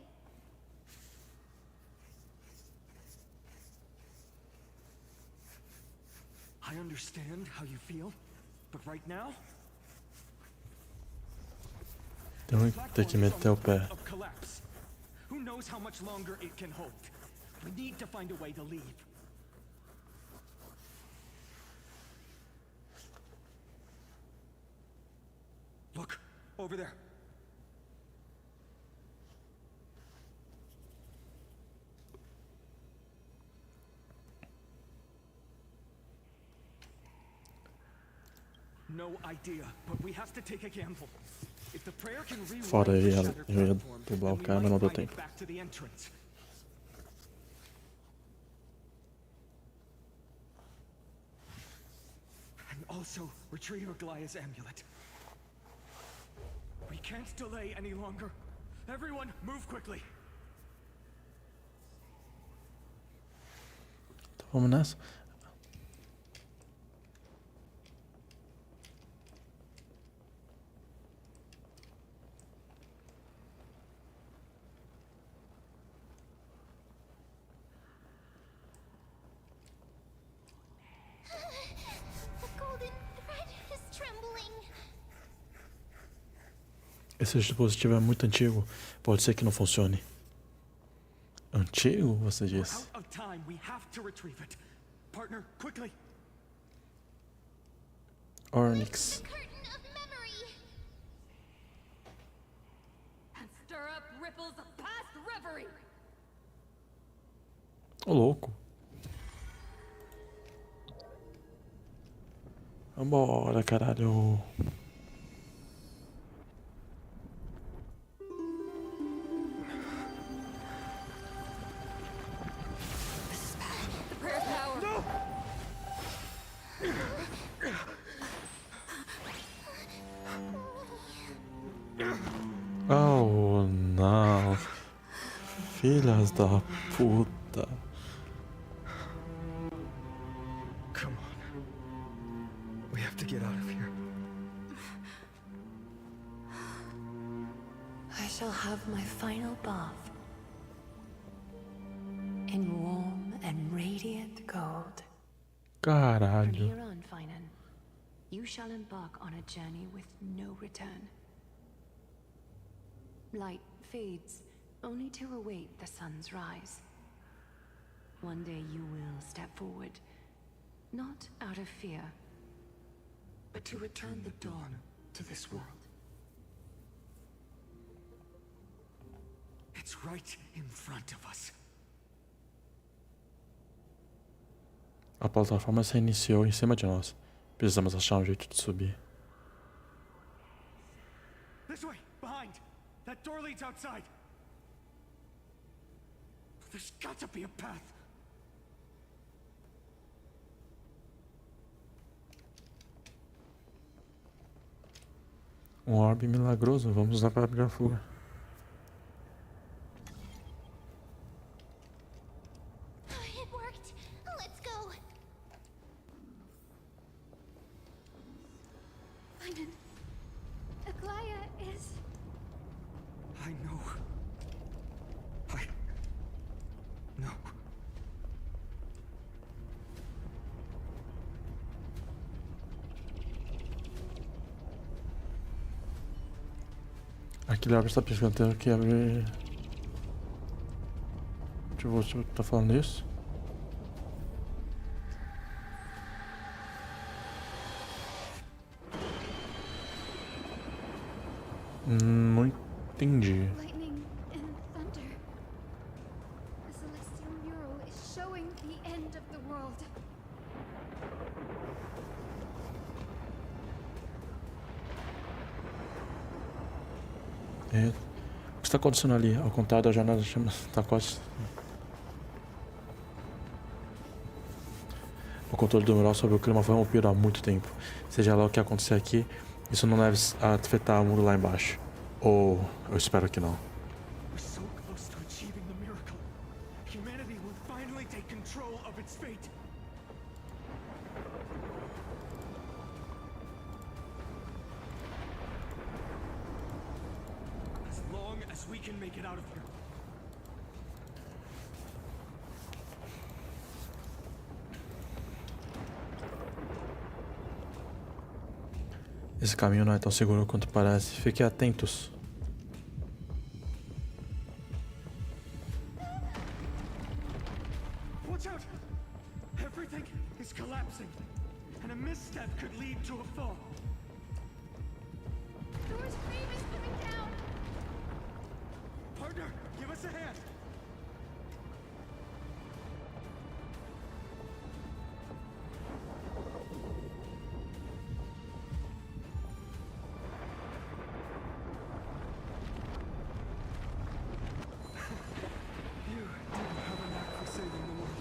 I understand how you feel, but right now, Tenho que ter que meter o pé. of collapse. Who knows how much longer it can hold? We need to find a way to leave. Look, over there. No idea, but we have to take a gamble. If the prayer can rewrite Fora the aí, shattered eu ia platform, dublar o then we cara, mas might não deu find it tempo. back to the entrance. And also retrieve Aglaya's amulet. We can't delay any longer. Everyone, move quickly. Então vamos nessa. The golden thread is trembling. Esse dispositivo é muito antigo. Pode ser que não funcione. Antigo, você We're disse? out of time. We have to retrieve it. Partner, quickly. Onyx. Curtain of memory. And stir up ripples of past reverie. Ô, louco. Vambora, caralho. The prayer's power. Oh, não. Filhas da puta. Come on. We have to get out of here. I shall have my final bath in warm and radiant gold. From Caralho. here on, Finan, you shall embark on a journey with no return. Light fades, only to await the sun's rise. One day you will step forward, not out of fear, but to return the dawn to this world. It's right in front of us. A plataforma se iniciou em cima de nós. Precisamos achar um jeito de subir. This way, behind. That door leads outside. There's got to be a path. Um orbe milagroso. Vamos usar para abrir a fuga. It worked. Let's go. Finan, Aglaya is... I know. No. Aquele orbe está piscando. Tenho que abrir. Deixa eu tá falando isso? Entendi. Lightning and thunder. The celestial mural is showing the end of the world. É. O que está acontecendo ali? Ao contrário da jornada está quase. O controle do mural sobre o clima foi rompido há muito tempo. Seja lá o que acontecer aqui, isso não deve afetar o mundo lá embaixo. Ou eu espero que não. We're so close to achieving the miracle. Humanity will finally take control of its fate. As long as we can make it out of here. Esse caminho não é tão seguro quanto parece. Fiquem atentos. Watch out! Everything is collapsing, and a misstep could lead to a fall. Thor's flame is coming down. Partner, give us a hand. You do have a knack for saving the world.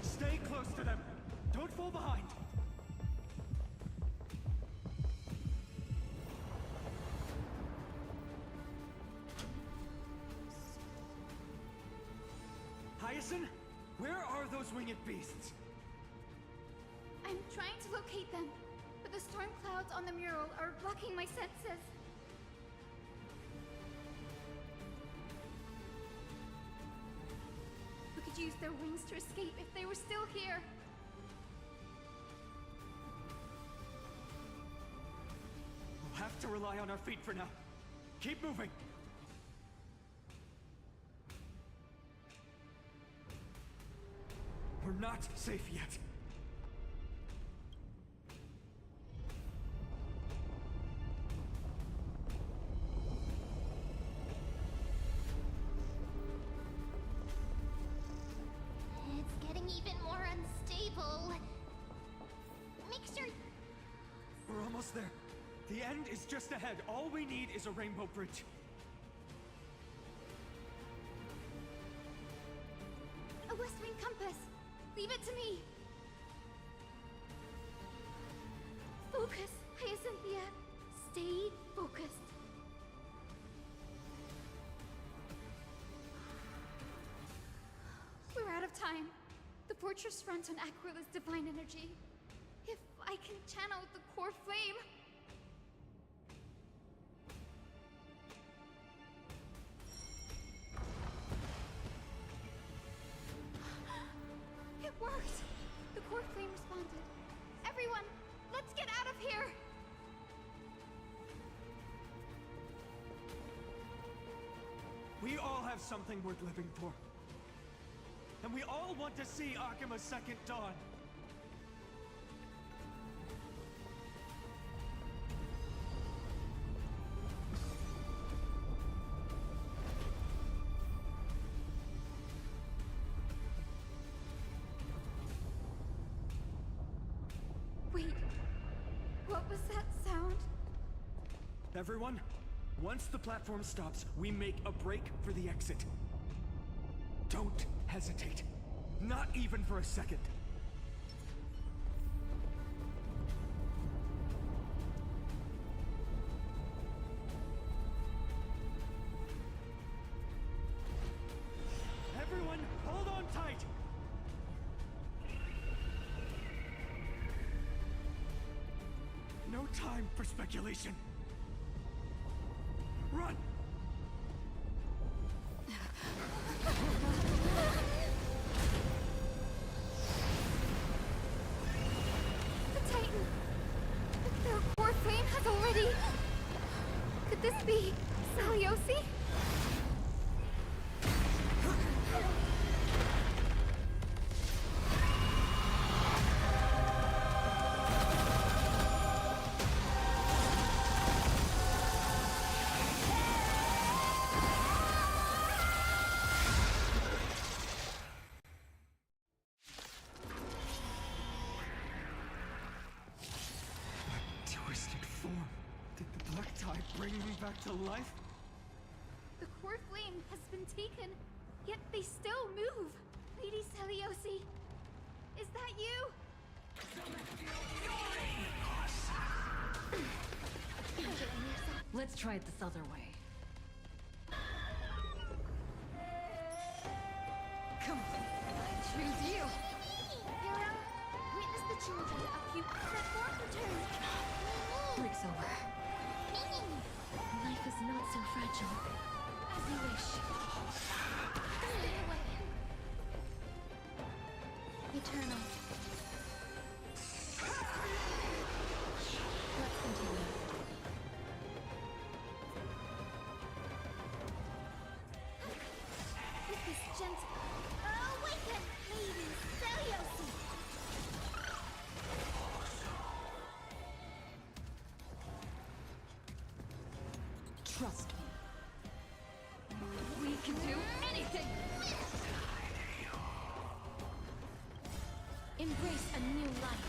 Stay close to them. Don't fall behind. Hyacinth, where are those winged beasts? I'm trying to locate them, but the storm clouds on the mural are blocking my senses. We could use their wings to escape if they were still here. We'll have to rely on our feet for now. Keep moving. We're not safe yet. It's getting even more unstable. Make sure. We're almost there. The end is just ahead. All we need is a rainbow bridge. A West Wing compass. Leave it to me. Focus, Hyacinthia. Stay focused. We're out of time. The fortress runs on Aquila's divine energy. If I can channel the core flame. It worked! The core flame responded. Everyone, let's get out of here! We all have something worth living for. And we all want to see Akima's second dawn. Wait, what was that sound? Everyone, once the platform stops, we make a break for the exit. Don't hesitate. Not even for a second. Everyone, hold on tight! No time for speculation. Run! The Titan! Their core flame has already... Could this be Saliosi? black tide bring me back to life? The core flame has been taken, yet they still move. Lady Seliosi, is that you? Let's try it this other way. Come on, I choose you. Hero, witness the children of you that form return. Breaks over. Life is not so fragile. As you wish. Stay away. Eternal. Let's continue. With this gentle... Awaken, Lady Seliosi! Trust me. We can do anything! Embrace a new life.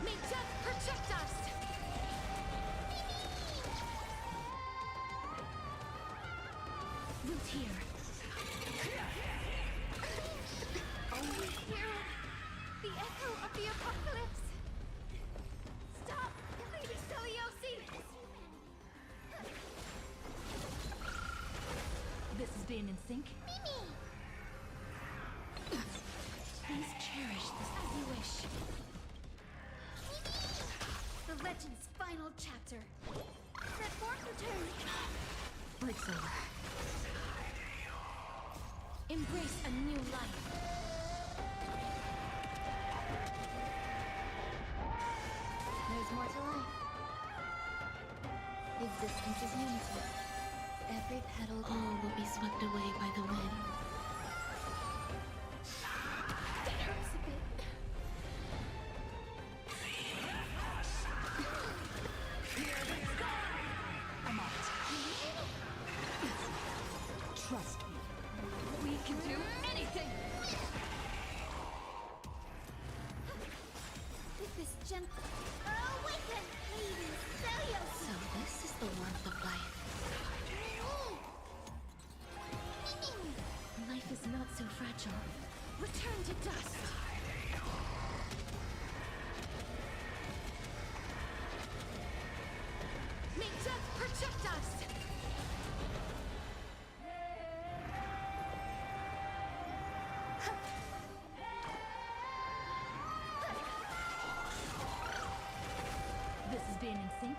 May death protect us! Root here. Only hero. The echo of the apocalypse. Stop, Lady Seliosi! This is being in sync? Please cherish this as you wish. The legend's final chapter. Set forth return. Breaks over. Embrace a new life. There's more to life. Existence is unity. Every petal all will be swept away by the wind. Trust me. We can do anything! With this gentle... Awaken, Lady Seliosi! So this is the warmth of life. Life is not so fragile. Return to dust! May death protect us! This is being in sync?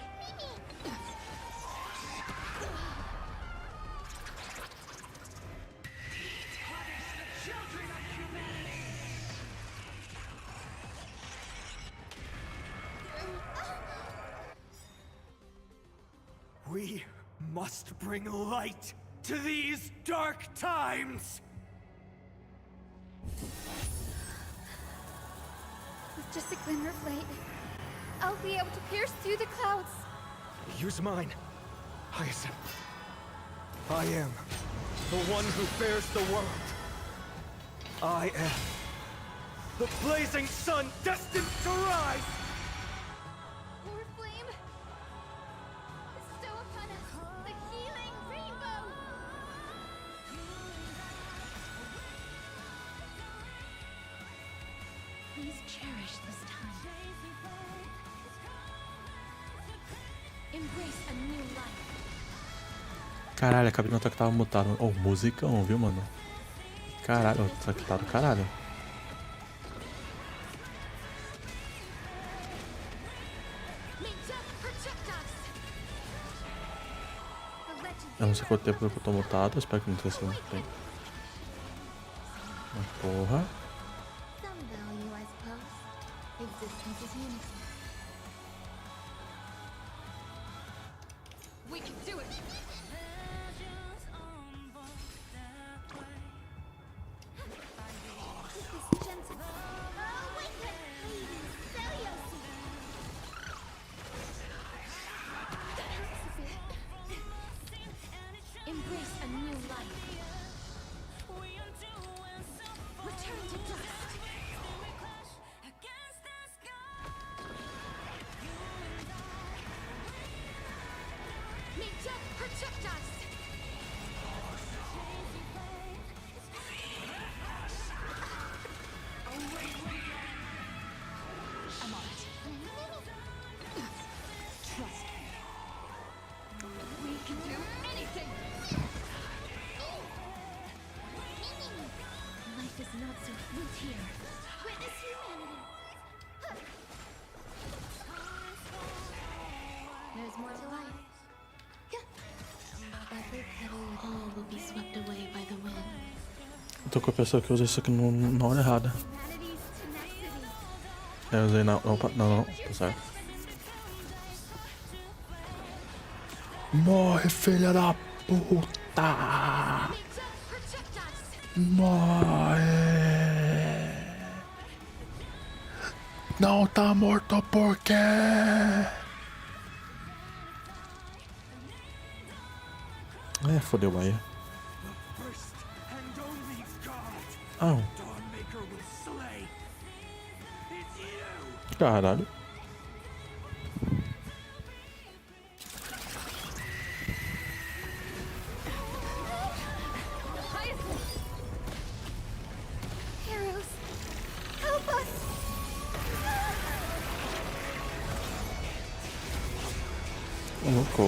We must bring light to these dark times! With just a glimmer of light, I'll be able to pierce through the clouds. Use mine, Hyacinth. I am the one who bears the world. I am the blazing sun destined to rise! Core flame, bestow upon us the healing rainbow. Please cherish this time. Embrace a new life. Caralho, acabei de notar que tava mutado. Oh, musicão, viu, mano? Caralho, isso aqui tá do caralho. May death protect us. The legend... Eu não sei quanto tempo que eu tô mutado, espero que não tenha sido muito tempo. Mas porra. Some value, I suppose. Existence is unity. We can do it! With this gentle... Awaken, Lady Seliosi! I'm on it. Trust me. We can do anything! Life is not so smooth here. Witness humanity. There's more to life. Every petal and all will be swept away by the wind. Eu tô com a pessoa que usa isso aqui na hora errada. Humanity's tenacity. Eu usei na. Opa, não, tá certo. Morre, filha da puta! Morre! Não tá morto por quê? É, fodeu, Bahia. Ah. Caralho. Heroes, help us! Louco.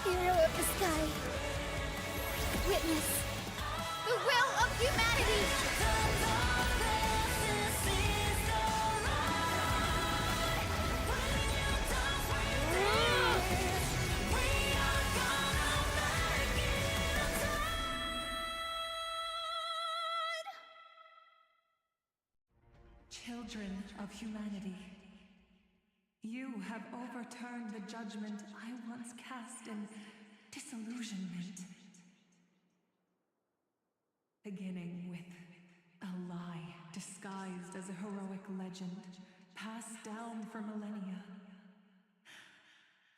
Hero of the sky. Witness the will of humanity. Children of humanity, you have overturned the judgment I once cast in disillusionment. Beginning with a lie disguised as a heroic legend, passed down for millennia.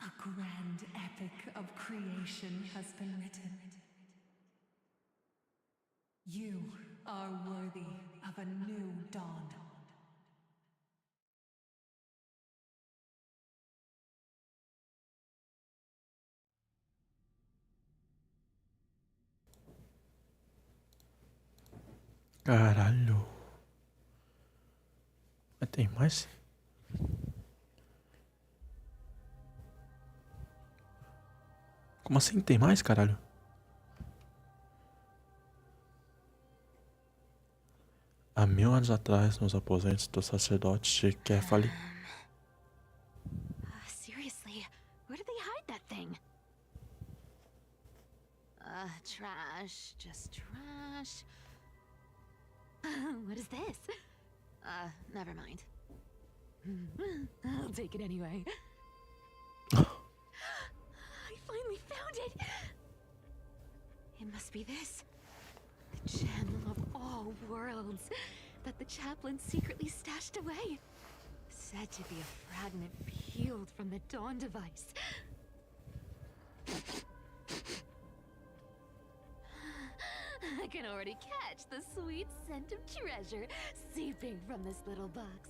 A grand epic of creation has been written. You are worthy of a new dawn. Caralho. Mas tem mais? Como assim tem mais, caralho? Há 1000 anos atrás, nos aposentos do sacerdote de Kefali. Seriously, where did they hide that thing? Trash, just trash. What is this? Never mind. I'll take it anyway. I finally found it! It must be this. The gem of all worlds that the chaplain secretly stashed away. Said to be a fragment peeled from the Dawn device. I can already catch the sweet scent of treasure seeping from this little box.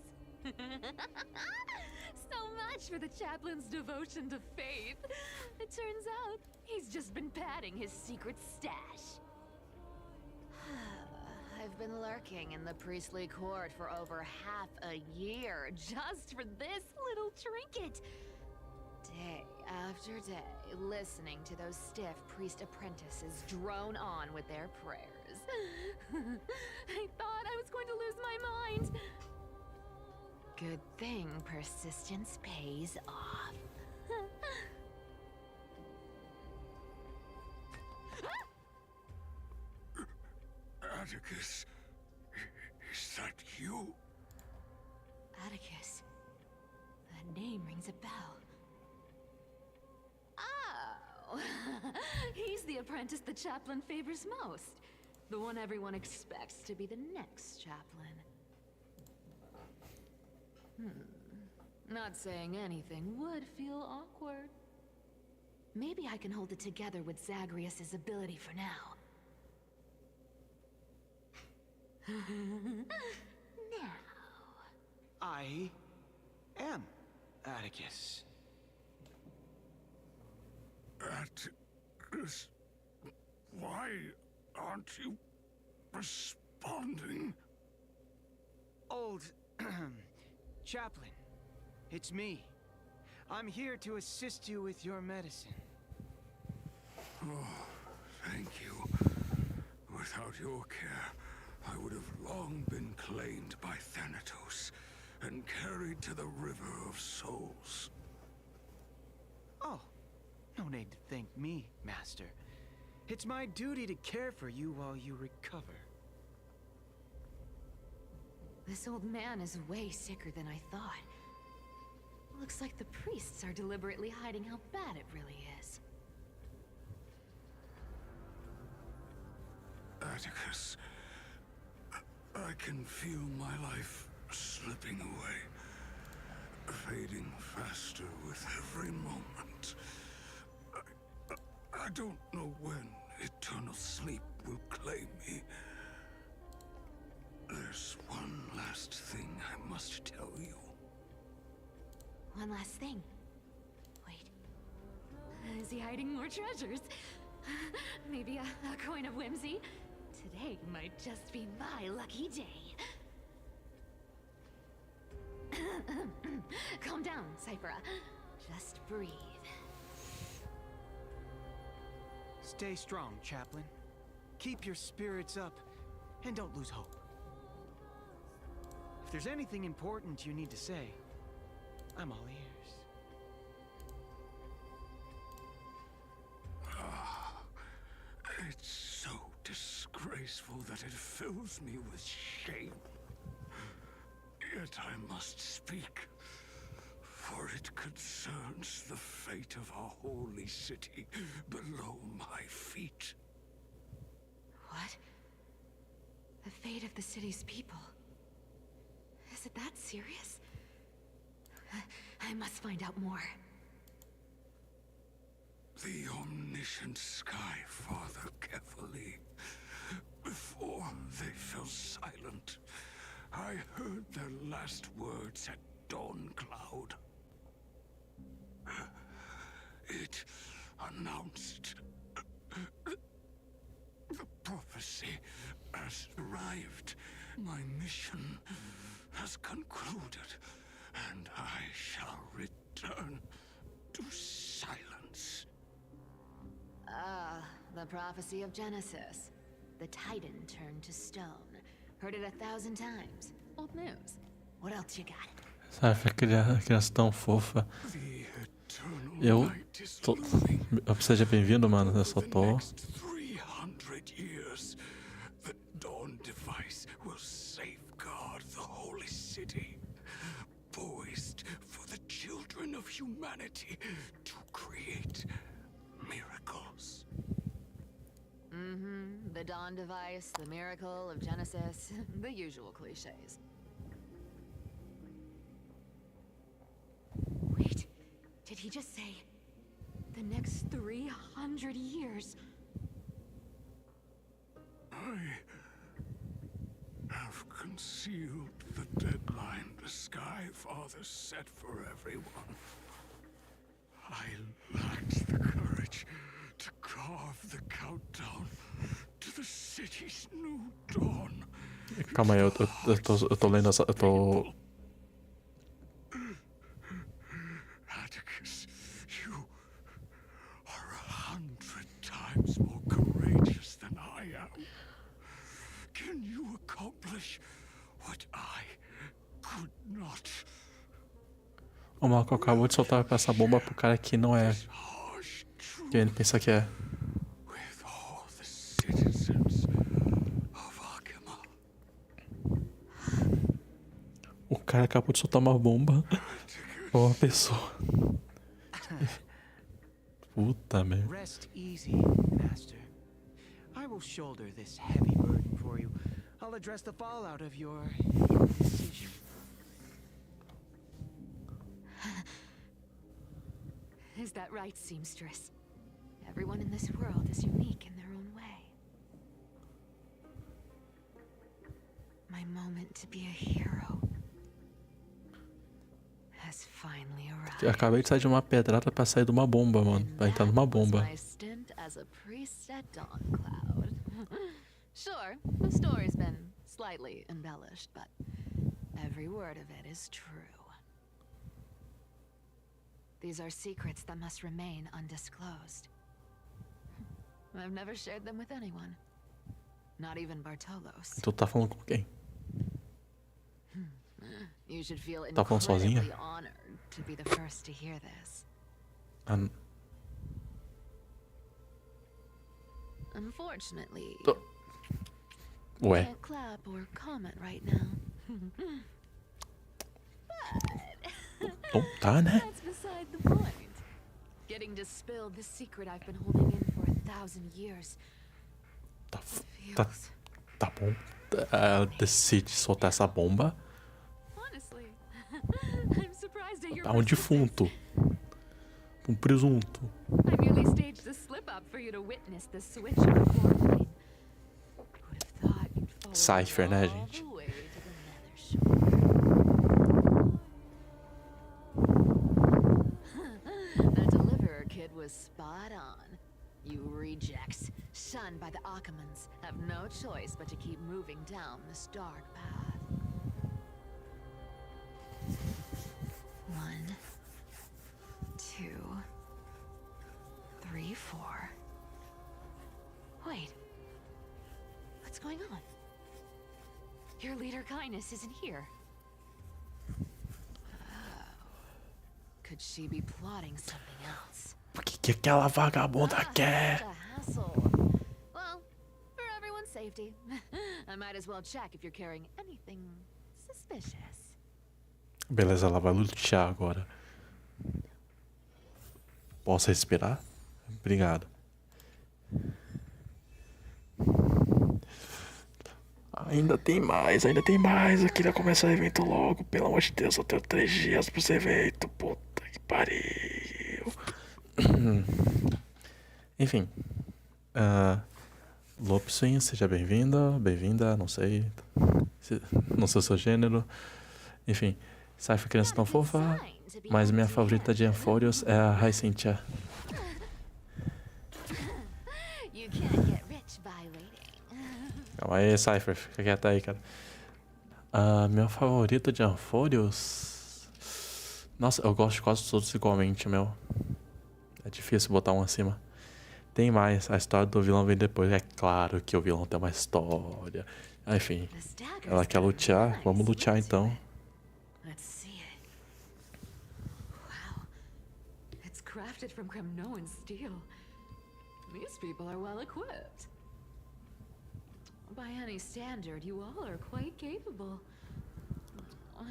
So much for the chaplain's devotion to faith. It turns out he's just been padding his secret stash. I've been lurking in the priestly court for over half a year just for this little trinket. Day after day, listening to those stiff priest apprentices drone on with their prayers. I thought I was going to lose my mind. Good thing persistence pays off. Atticus, is that you? Atticus. That name rings a bell. Oh! He's the apprentice the chaplain favors most. The one everyone expects to be the next chaplain. Not saying anything would feel awkward. Maybe I can hold it together with Zagreus's ability for now. Now. I am Atticus. Atticus, why aren't you responding? Old Chaplain, it's me. I'm here to assist you with your medicine. Oh, thank you. Without your care, I would have long been claimed by Thanatos and carried to the River of Souls. Oh, no need to thank me, Master. It's my duty to care for you while you recover. This old man is way sicker than I thought. Looks like the priests are deliberately hiding how bad it really is. Atticus, I can feel my life slipping away, fading faster with every moment. I don't know when eternal sleep will claim me. There's one last thing I must tell you. One last thing. Wait. Is he hiding more treasures? Maybe a coin of whimsy? Today might just be my lucky day. Calm down, Cyphera. Just breathe. Stay strong, Chaplain. Keep your spirits up, and don't lose hope. If there's anything important you need to say, I'm all ears. It's so disgraceful that it fills me with shame. Yet I must speak, for it concerns the fate of our holy city below my feet. What? The fate of the city's people? Is it that serious? I must find out more. The omniscient Sky Father carefully. Before they fell silent, I heard their last words at Dawn Cloud. It announced the prophecy has arrived. My mission has concluded, and I shall return to silence. Ah, the prophecy of Genesis. The Titan turned to stone. Heard it 1,000 times. Old news. What else you got? Sabe, criança tão fofa. Seja bem-vindo, mano. Eu só tô. 300 years, the Dawn device will safeguard the holy city, poised for the children of humanity to create miracles. The Dawn device, the miracle of Genesis, the usual cliches. Wait, did he just say the next 300 years? I have concealed the deadline the Sky Father set for everyone. I lacked the courage to carve the countdown to the city's new dawn. Calma aí, eu tô lendo essa. Eu tô. Atticus, you are 100 times more courageous than I am. Can you accomplish what I could not? O Malcolm acabou de soltar essa bomba pro cara que não é. Que ele pensa que é. With all the citizens of Akima. O cara acabou de soltar uma bomba pra uma pessoa. Puta merda. Rest easy, Master. I will shoulder this heavy burden for you. I'll address the fallout of your indecision. Is that right, seamstress? Everyone in this world is unique in their own way. My moment to be a hero has finally arrived. Eu acabei de sair de uma pedrada pra sair de uma bomba, mano. Pra entrar numa bomba. My stint as a priest at Dawncloud. Sure, the story's been slightly embellished, but every word of it is true. These are secrets that must remain undisclosed. I've never shared them with anyone. Not even Bartolos. Tu tá falando com quem? You should feel Tá falando sozinha? incredibly honored to be the first to hear this. Unfortunately, Ué. can't clap or comment right now. Não tá, né? That's beside the point. Getting to spill the secret I've been holding in for 1,000 years. Tá bom. Ela decide soltar essa bomba. Honestly, I'm surprised at your Tá um defunto. Um presunto. I merely staged the slip up for you to witness the switch of the form. Would have thought you'd follow Cypher, né, all gente? the way to the nether shore. The deliverer kid was spot on. You rejects, shunned by the Akamans, have no choice but to keep moving down this dark path. 1, 2, 3, 4. Wait. What's going on? Your leader Kindness isn't here. Oh. Could she be plotting something else? O que aquela vagabunda quer? Such a hassle. Well, for everyone's safety, I might as well check if you're carrying anything suspicious. Beleza, ela vai lutear agora. Posso respirar? Obrigado. Ainda tem mais, ainda tem mais. Eu queria começar o evento logo. Pelo amor de Deus, eu tenho 3 dias pro esse evento. Puta que pariu. Enfim. Lopsin, seja bem-vinda, bem-vinda, não sei. Não sei o seu gênero. Enfim. Cypher criança tão fofa. Mas minha favorita de Amphorios é a Hyacinthia. Calma aí, Cypher. Fica quieto aí, cara. Meu favorito de Amphorios... Nossa, eu gosto de quase todos igualmente, meu. É difícil botar um acima. Tem mais. A história do vilão vem depois. É claro que o vilão tem uma história. Enfim. Ela quer lutear? Vamos lutear então. Crafted from Kremnoan steel. These people are well equipped. By any standard, you all are quite capable.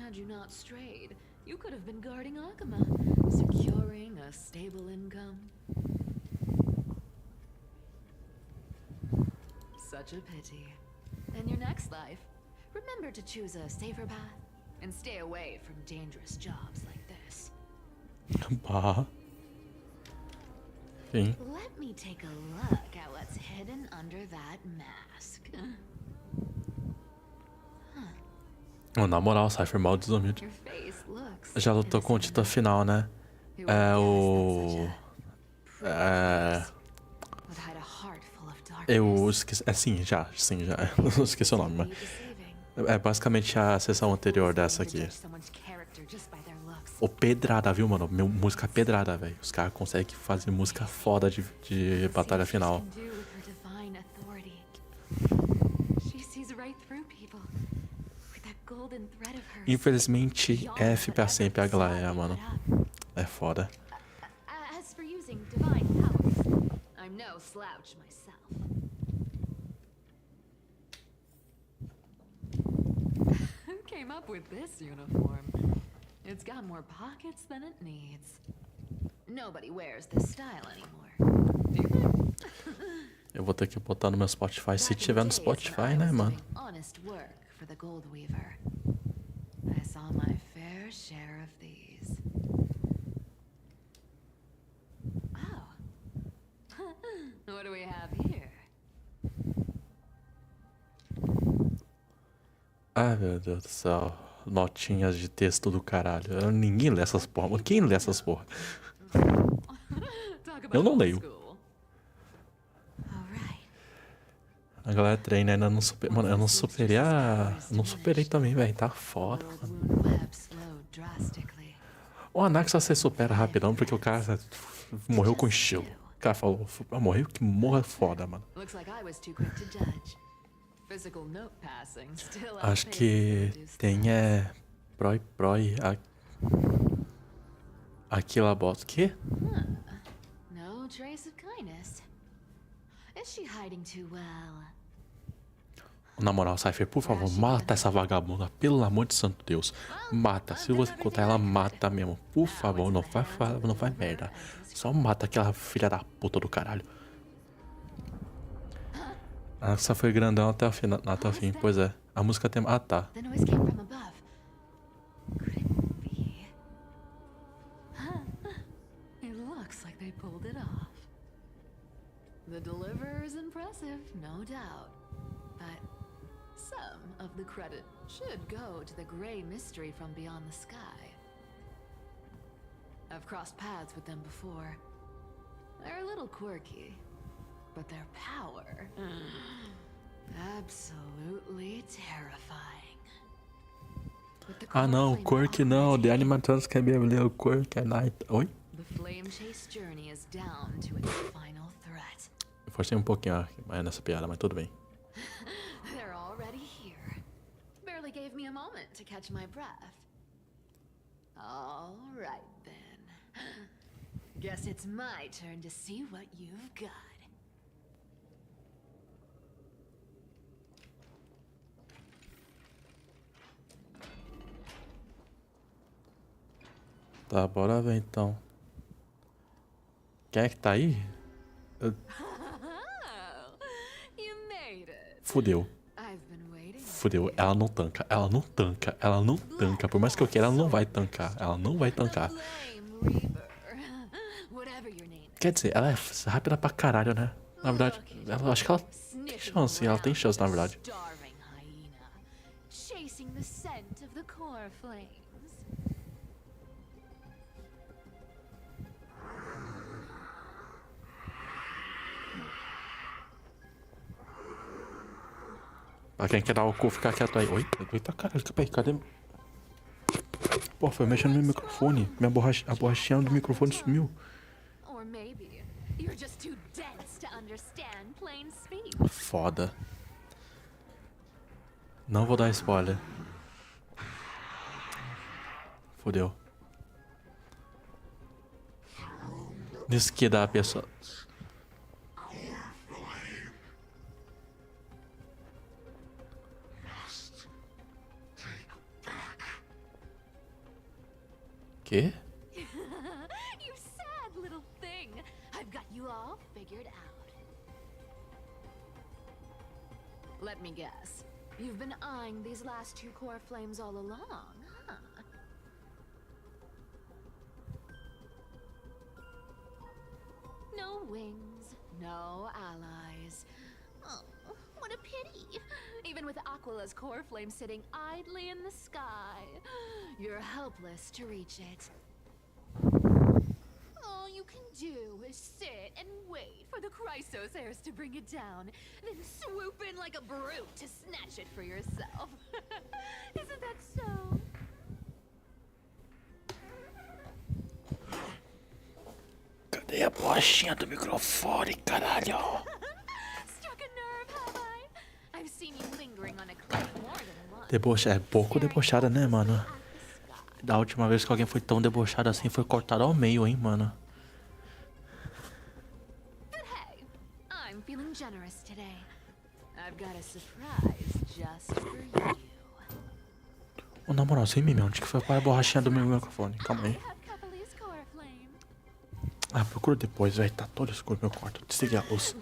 Had you not strayed, you could have been guarding Akama, securing a stable income. Such a pity. In your next life, remember to choose a safer path and stay away from dangerous jobs like this. Bah. Sim. Let me take a look at what's hidden under that mask. Na moral, o Cypher mal desumilde. Já lutou com o Tita final, né? É o... Eu esqueci... Sim, já. Eu esqueci o nome, mas... É basicamente a sessão anterior dessa aqui. Ô, pedrada, viu, mano? Música pedrada, velho. Os caras conseguem fazer música foda de batalha final. Infelizmente, F pra sempre a Glaia, mano. É foda. Who came up with this uniform? It's got more pockets than it needs. Nobody wears this style anymore. Eu vou ter que botar no meu Spotify, se tiver no Spotify, né, mano? Honest work for the Gold Weaver. I saw my fair share of these. Oh. Ai, meu Deus do céu. Notinhas de texto do caralho. Ninguém lê essas porra. Mano, quem lê essas porra? Eu não leio. A galera treina ainda não superei. Mano, eu não superei a... Não superei também, velho. Tá foda, mano. O Anaxa você supera rapidão porque o cara morreu com estilo. O cara falou, morreu que morra foda, mano. Acho que tem Proi. Aquilo a bota. Que? No trace of kindness. Is she hiding too well? Na moral, Cypher, por favor, mata essa vagabunda. Pelo amor de santo Deus. Mata. Se você encontrar ela, mata mesmo. Por favor, não faz merda. Só mata aquela filha da puta do caralho. Essa foi grandão até o final, até o fim. Pois é. A música tem... Ah, tá. The noise came from above. Couldn't be. It looks like they pulled it off. The deliverer is impressive, no doubt. But some of the credit should go to the gray mystery from beyond the sky. I've crossed paths with them before. They're a little quirky, but their power... absolutely terrifying. Ah não, Quirk não. The animatronics can be a little quirk at night. Oi? The flame chase journey is down to its final threat. Eu forcei um pouquinho nessa piada, mas tudo bem. They're already here. Barely gave me a moment to catch my breath. All right then. Guess it's my turn to see what you've got. Tá, bora ver então. Quem é que tá aí? Fudeu. Fudeu. Ela não tanca. Ela não tanca. Ela não tanca. Por mais que eu queira, ela não vai tancar. Ela não vai tancar. Quer dizer, ela é rápida pra caralho, né? Na verdade, eu acho que ela tem chance. Ela tem chance, na verdade. Pra quem quer dar o cu, ficar quieto aí. Oi? Eita caralho, cadê? Pô, foi mexendo no meu microfone. A borrachinha do microfone sumiu. Foda. Não vou dar spoiler. Fudeu. Diz que dá a pessoa... Que? You sad little thing. I've got you all figured out. Let me guess. You've been eyeing these last two core flames all along, huh? No wings, no allies. Oh, what a pity. Even with Aquila's core flame sitting idly in the sky, you're helpless to reach it. All you can do is sit and wait for the Chrysos heirs to bring it down, then swoop in like a brute to snatch it for yourself. Isn't that so? Cadê a borrachinha do microfone, caralho? É pouco debochada, né, mano? Da última vez que alguém foi tão debochado assim, foi cortado ao meio, hein, mano? Oh, na moral, sem mimimi, onde que foi a borrachinha do meu microfone? Calma aí. Ah, procura depois, velho. Tá todo escuro meu quarto. Desliga a luz.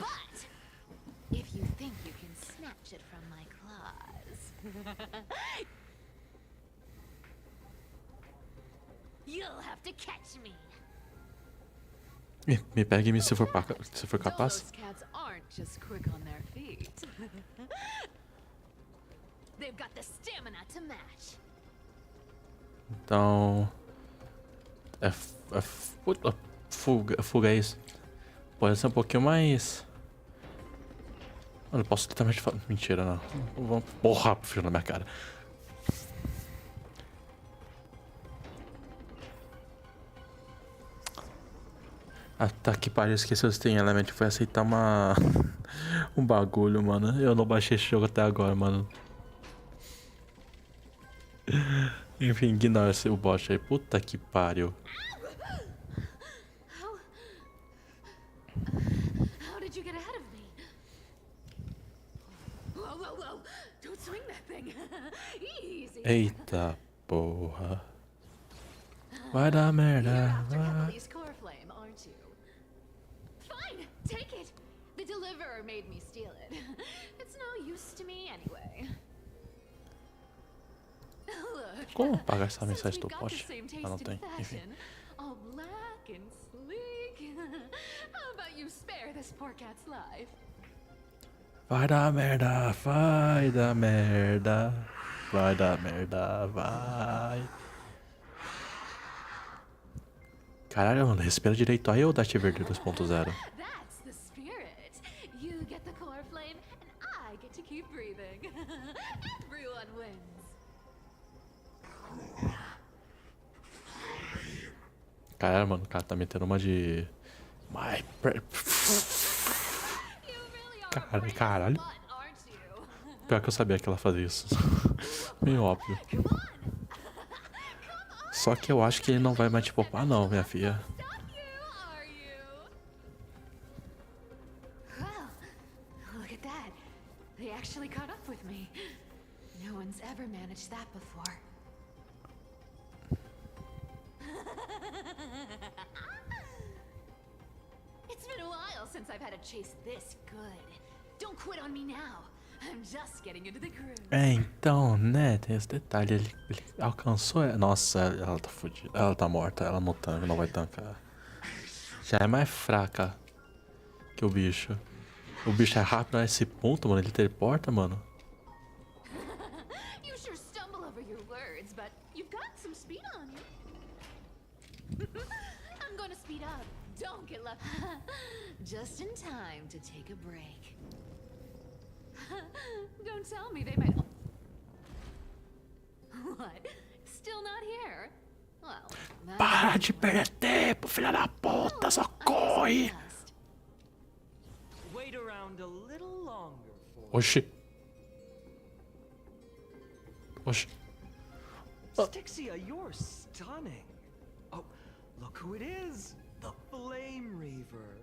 Me pegue me se for capaz. They've got the stamina to match. Então... Fuga é isso. Pode ser um pouquinho mais... Mano, eu posso literalmente falar... Mentira, não. Vamos porra pro filho na minha cara. Ah, tá que pariu, esqueci se tem elemento. Foi aceitar um bagulho, mano. Eu não baixei esse jogo até agora, mano. Enfim, ignora o bot aí. Puta que pariu. How did you get ahead of me? Whoa. Don't swing that thing. Easy. Eita porra. Vai dar merda. Vai. Core flame, aren't you? Fine, take it. The deliverer made me steal it. It's no use to me anyway. Look, Como pagar essa mensagem do got bot? the same taste Ah, não in tem. Enfim. fashion, all black and sleek. How about you spare this poor cat's life? Vai dar merda, vai dar merda. Vai dar merda, vai. Caralho, mano, respira direito aí ou Deixe Verde 2.0? That's the spirit. You get the core flame, and I get to keep breathing. Everyone wins. Caralho, mano, o cara tá metendo uma de... Caralho. Pior que eu sabia que ela fazia isso. Meio óbvio. Só que eu acho que ele não vai mais te poupar não, minha filha. Well, look at that. They actually caught up with me. No one's ever managed that before. It's been a while since I've had a chase this good. Don't quit on me now. I'm just getting into the groove. É, então, né, tem esse detalhe, ele alcançou... Nossa, ela tá fodida, ela tá morta, ela não tanca, não vai tancar. Já é mais fraca que o bicho. O bicho é rápido a esse ponto, mano, ele teleporta, mano. You sure stumble over your words, but you've got some speed on you. I'm going to speed up. Don't get left. Just in time to take a break. Don't tell me they might... What? Still not here? Well, Para de perder tempo, filha da puta, só corre! Wait around a little longer for... Oxi. Oxi. Stixia, you're stunning. Oh, look who it is. The Flame Reaver.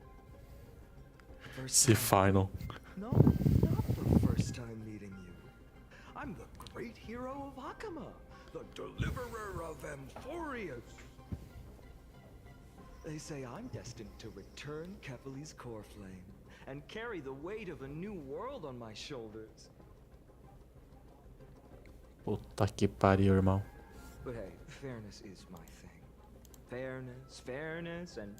Se final. No, not the first time meeting you. I'm the great hero of Hakama, the deliverer of Amphorius. They say I'm destined to return Kepali's core flame and carry the weight of a new world on my shoulders. Puta que pariu, irmão. But hey, fairness is my thing. Fairness, and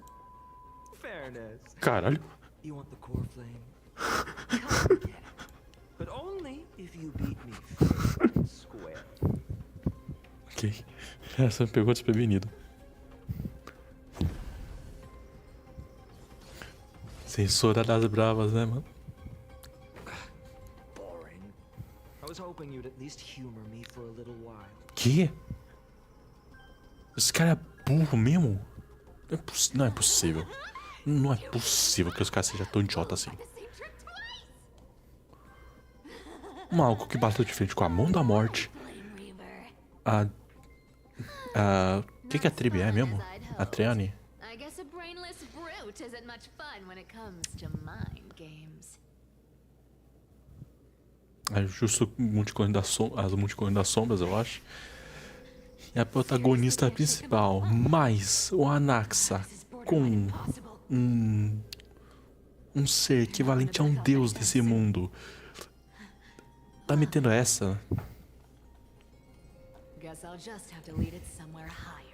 fairness. Caralho. You want the core flame? Come and get it. But only if you beat me fair and square. Ok. Essa me pegou desprevenido. Censura das bravas, né, mano? Boring. I was hoping you'd at least humor me for a little while. Que? Esse cara é burro mesmo? Não é possível. Não é possível que os caras sejam tão idiota assim. Um maluco que bateu de frente com a mão da morte. Que a tribo é mesmo? A Triane? I guess a brainless brute isn't much fun when it comes to mind games. É justo as multicorrentes das sombras, eu acho. E a protagonista principal, mais o Anaxa com um ser equivalente a um deus desse mundo. Tá metendo essa? Guess I'll just have to lead it somewhere higher.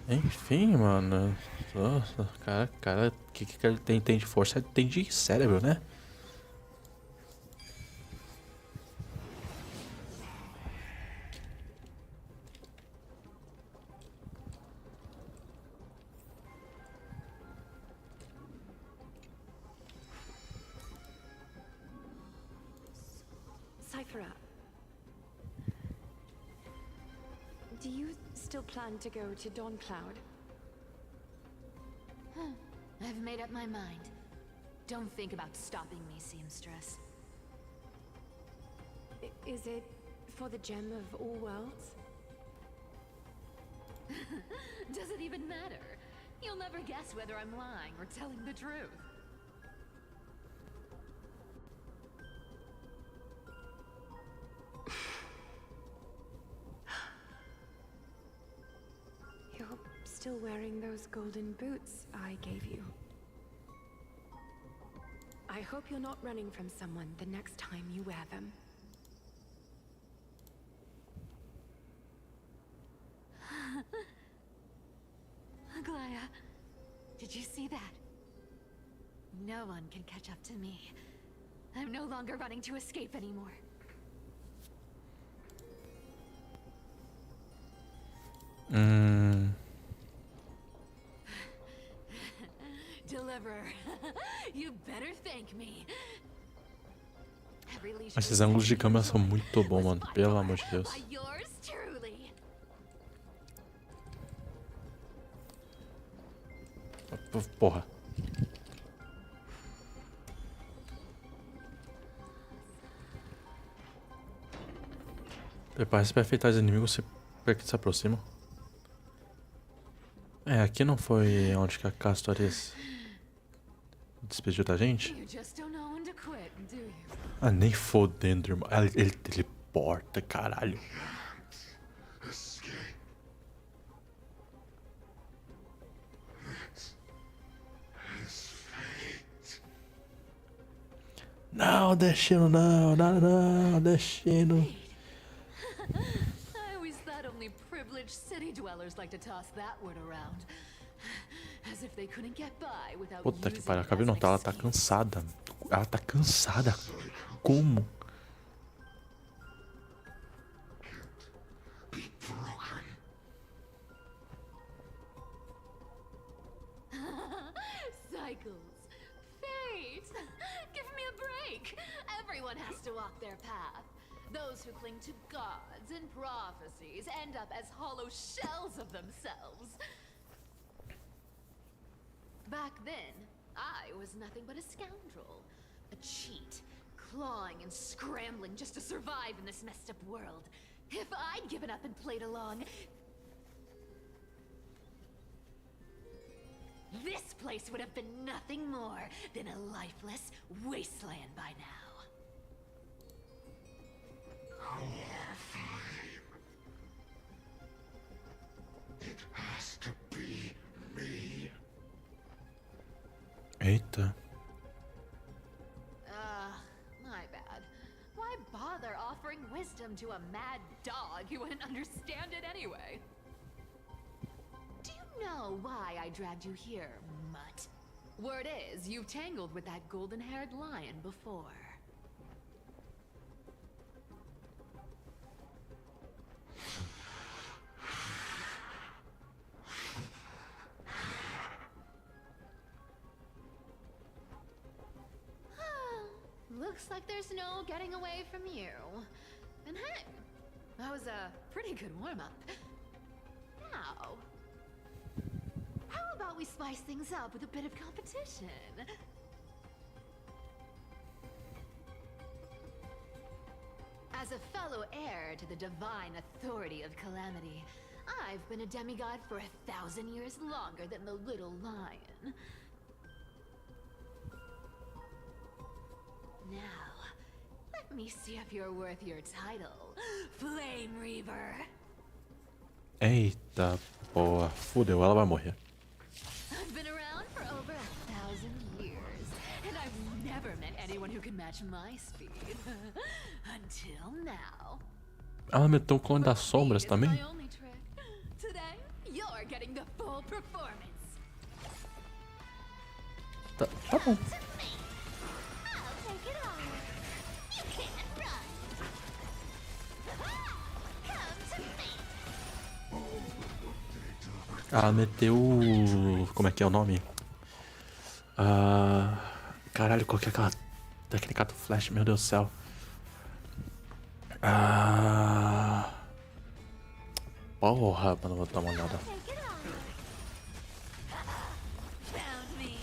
Enfim, mano. Nossa, cara, o que ele tem de força? Tem de cérebro, né? Cyphera, do you still plan to go to Dawncloud? I've made up my mind. Don't think about stopping me, seamstress. Is it for the gem of all worlds? Does it even matter? You'll never guess whether I'm lying or telling the truth. You're still wearing those golden boots I gave you. I hope you're not running from someone the next time you wear them. Aglaya, did you see that? No one can catch up to me. I'm no longer running to escape anymore. Deliverer, you better thank me. Esses ângulos de câmera são muito bons, mano. Pelo amor de Deus. Yours truly. Porra. Prepare-se para enfrentar os inimigos que se aproximam. É, aqui não foi onde que a História despediu da gente? Ah, nem fodendo, irmão. Ele teleporta, caralho. Não, Deixe, não, Deixe. I always thought only privileged city dwellers like to toss that word around. As if they couldn't get by without Puta que using pariu, it acabei de as an notar, ela tá excuse. cansada. Ela tá cansada. Como? Cycles. Fate. Give me a break. Everyone has to walk their path. Those who cling to gods and prophecies end up as hollow shells of themselves. Back then, I was nothing but a scoundrel. A cheat, clawing and scrambling just to survive in this messed up world. If I'd given up and played along, this place would have been nothing more than a lifeless wasteland by now. It has to be me. Eita. My bad. Why bother offering wisdom to a mad dog who wouldn't understand it anyway? Do you know why I dragged you here, mutt? Word is, you've tangled with that golden-haired lion before. Looks like there's no getting away from you. And hey, that was a pretty good warm-up. Now, how about we spice things up with a bit of competition? As a fellow heir to the divine authority of Calamity, I've been a demigod for 1,000 years longer than the little lion. Now, let me see if you're worth your title, Flame Reaver. Eita porra, fudeu, ela vai morrer. I've been around for over 1,000 years, and I've never met anyone who can match my speed. Until now. Ela meteu o clone das sombras também? My only trick. Today, You're getting the full performance. Tá bom. To me. I'll take it all. You can't run. Come to me. Ah, meteu. Como é que é o nome? Caralho, qual que é aquela técnica do Flash? Meu Deus do céu. Porra, mano, vou dar uma olhada. Take it all. Found me.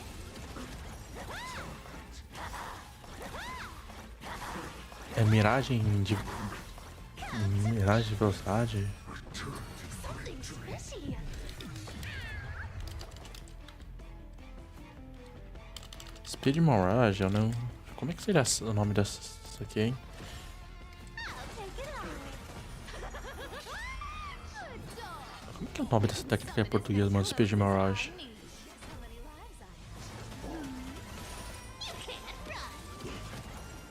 É miragem de. Miragem de velocidade? Something fishy. Speed Mirage, eu não. Como é que seria o nome dessa aqui, hein? Como é que é o nome dessa técnica em português, mano? Speed Mirage.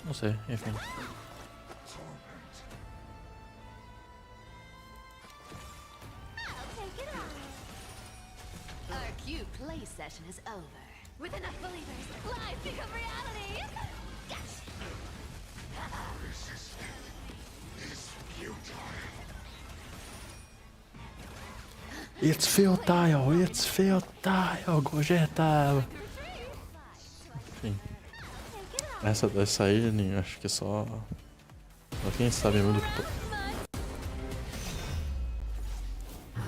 Não sei, enfim. Our cute play session is over. With enough believers, lies become reality. It's futile, it's futile, Gogeta. Enfim. Essa aí, Ninho, acho que só quem sabe muito.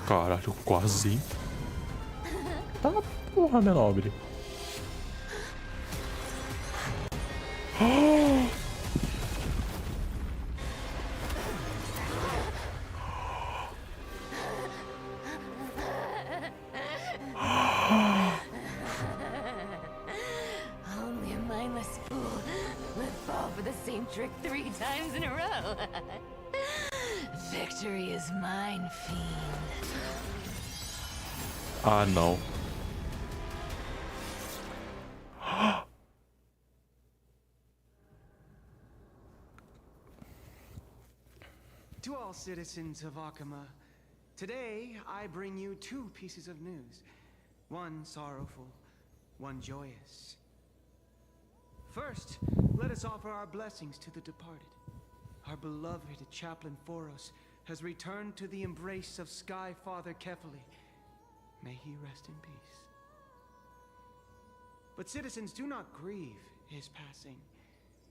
Caralho, quase. Tá porra, meu nobre. Only a mindless fool would fall for the same trick 3 times in a row. Victory is mine, fiend. Ah, não. To all citizens of Akama, today I bring you 2 pieces of news. One sorrowful, one joyous. First, let us offer our blessings to the departed. Our beloved Chaplain Foros has returned to the embrace of Sky Father Kefali. May he rest in peace. But citizens, do not grieve his passing.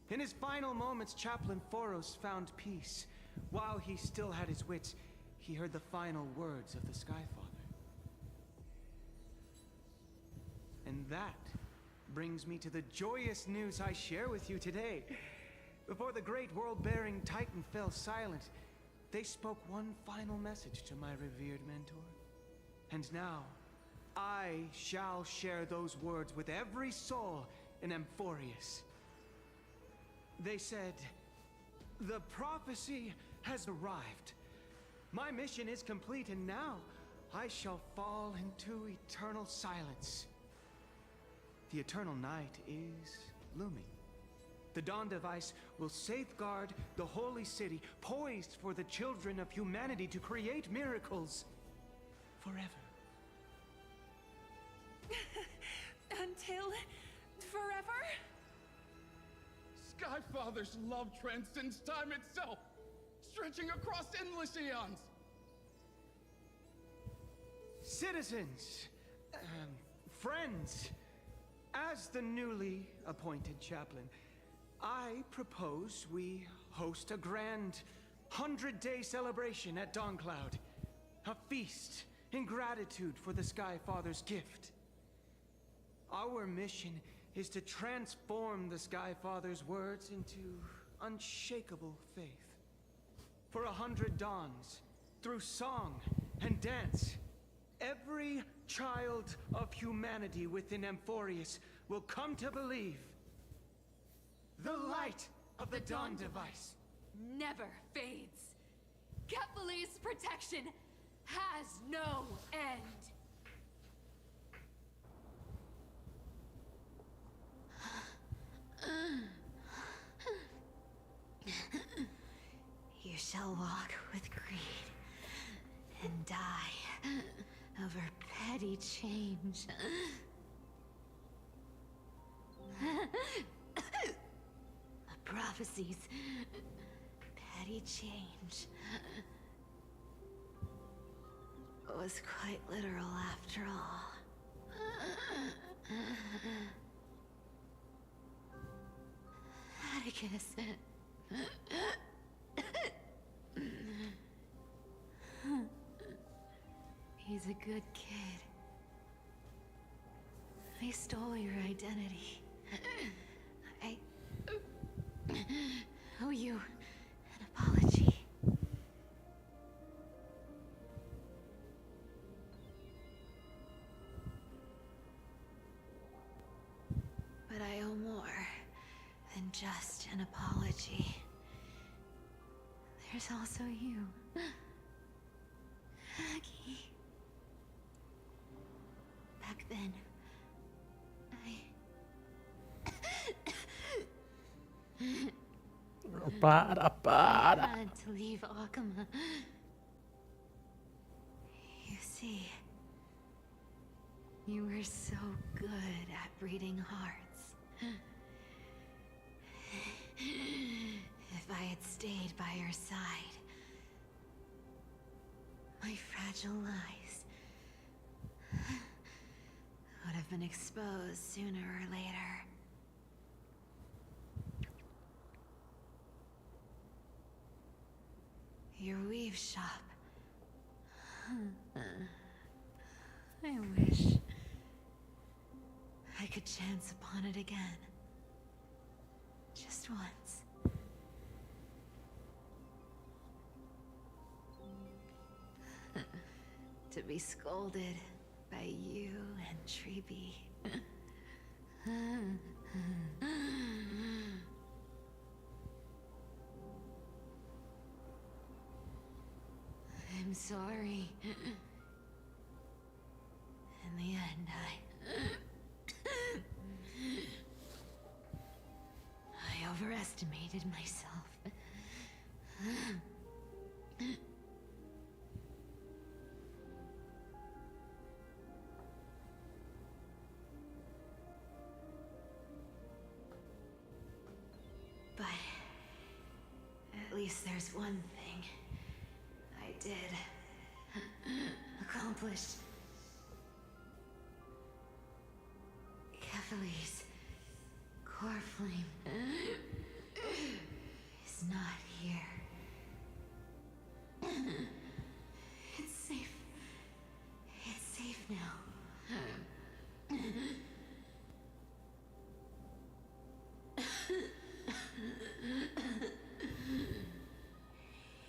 In his final moments, Chaplain Foros found peace. While he still had his wits, he heard the final words of the Sky Father. And that brings me to the joyous news I share with you today. Before the great world-bearing Titan fell silent, they spoke one final message to my revered mentor. And now, I shall share those words with every soul in Amphorius. They said, "The prophecy has arrived. My mission is complete, and now I shall fall into eternal silence." The eternal night is looming. The dawn device will safeguard the holy city, poised for the children of humanity to create miracles forever. Until forever? Skyfather's love transcends time itself, stretching across endless eons. Citizens, friends, as the newly appointed chaplain, I propose we host a grand 100-day celebration at Dawncloud. A feast in gratitude for the Sky Father's gift. Our mission is to transform the Sky Father's words into unshakable faith. For 100 dawns, through song and dance, every child of humanity within Amphorius will come to believe the light of the dawn device Never fades. Kefali's protection has no end. You shall walk with greed and die petty change. The prophecies. Petty change. Was quite literal after all. Atticus. He's a good kid. I stole your identity. I owe you an apology. But I owe more than just an apology. There's also you, Aggie. Back then, Para. I had to leave Akama. You see, you were so good at reading hearts. If I had stayed by your side, my fragile lies would have been exposed sooner or later. Your weave shop. I wish I could chance upon it again. Just once. To be scolded by you and Treeby. I'm sorry. In the end, I overestimated myself. But at least there's one thing I did accomplish. Kephalie's core flame is not here. It's safe. It's safe now.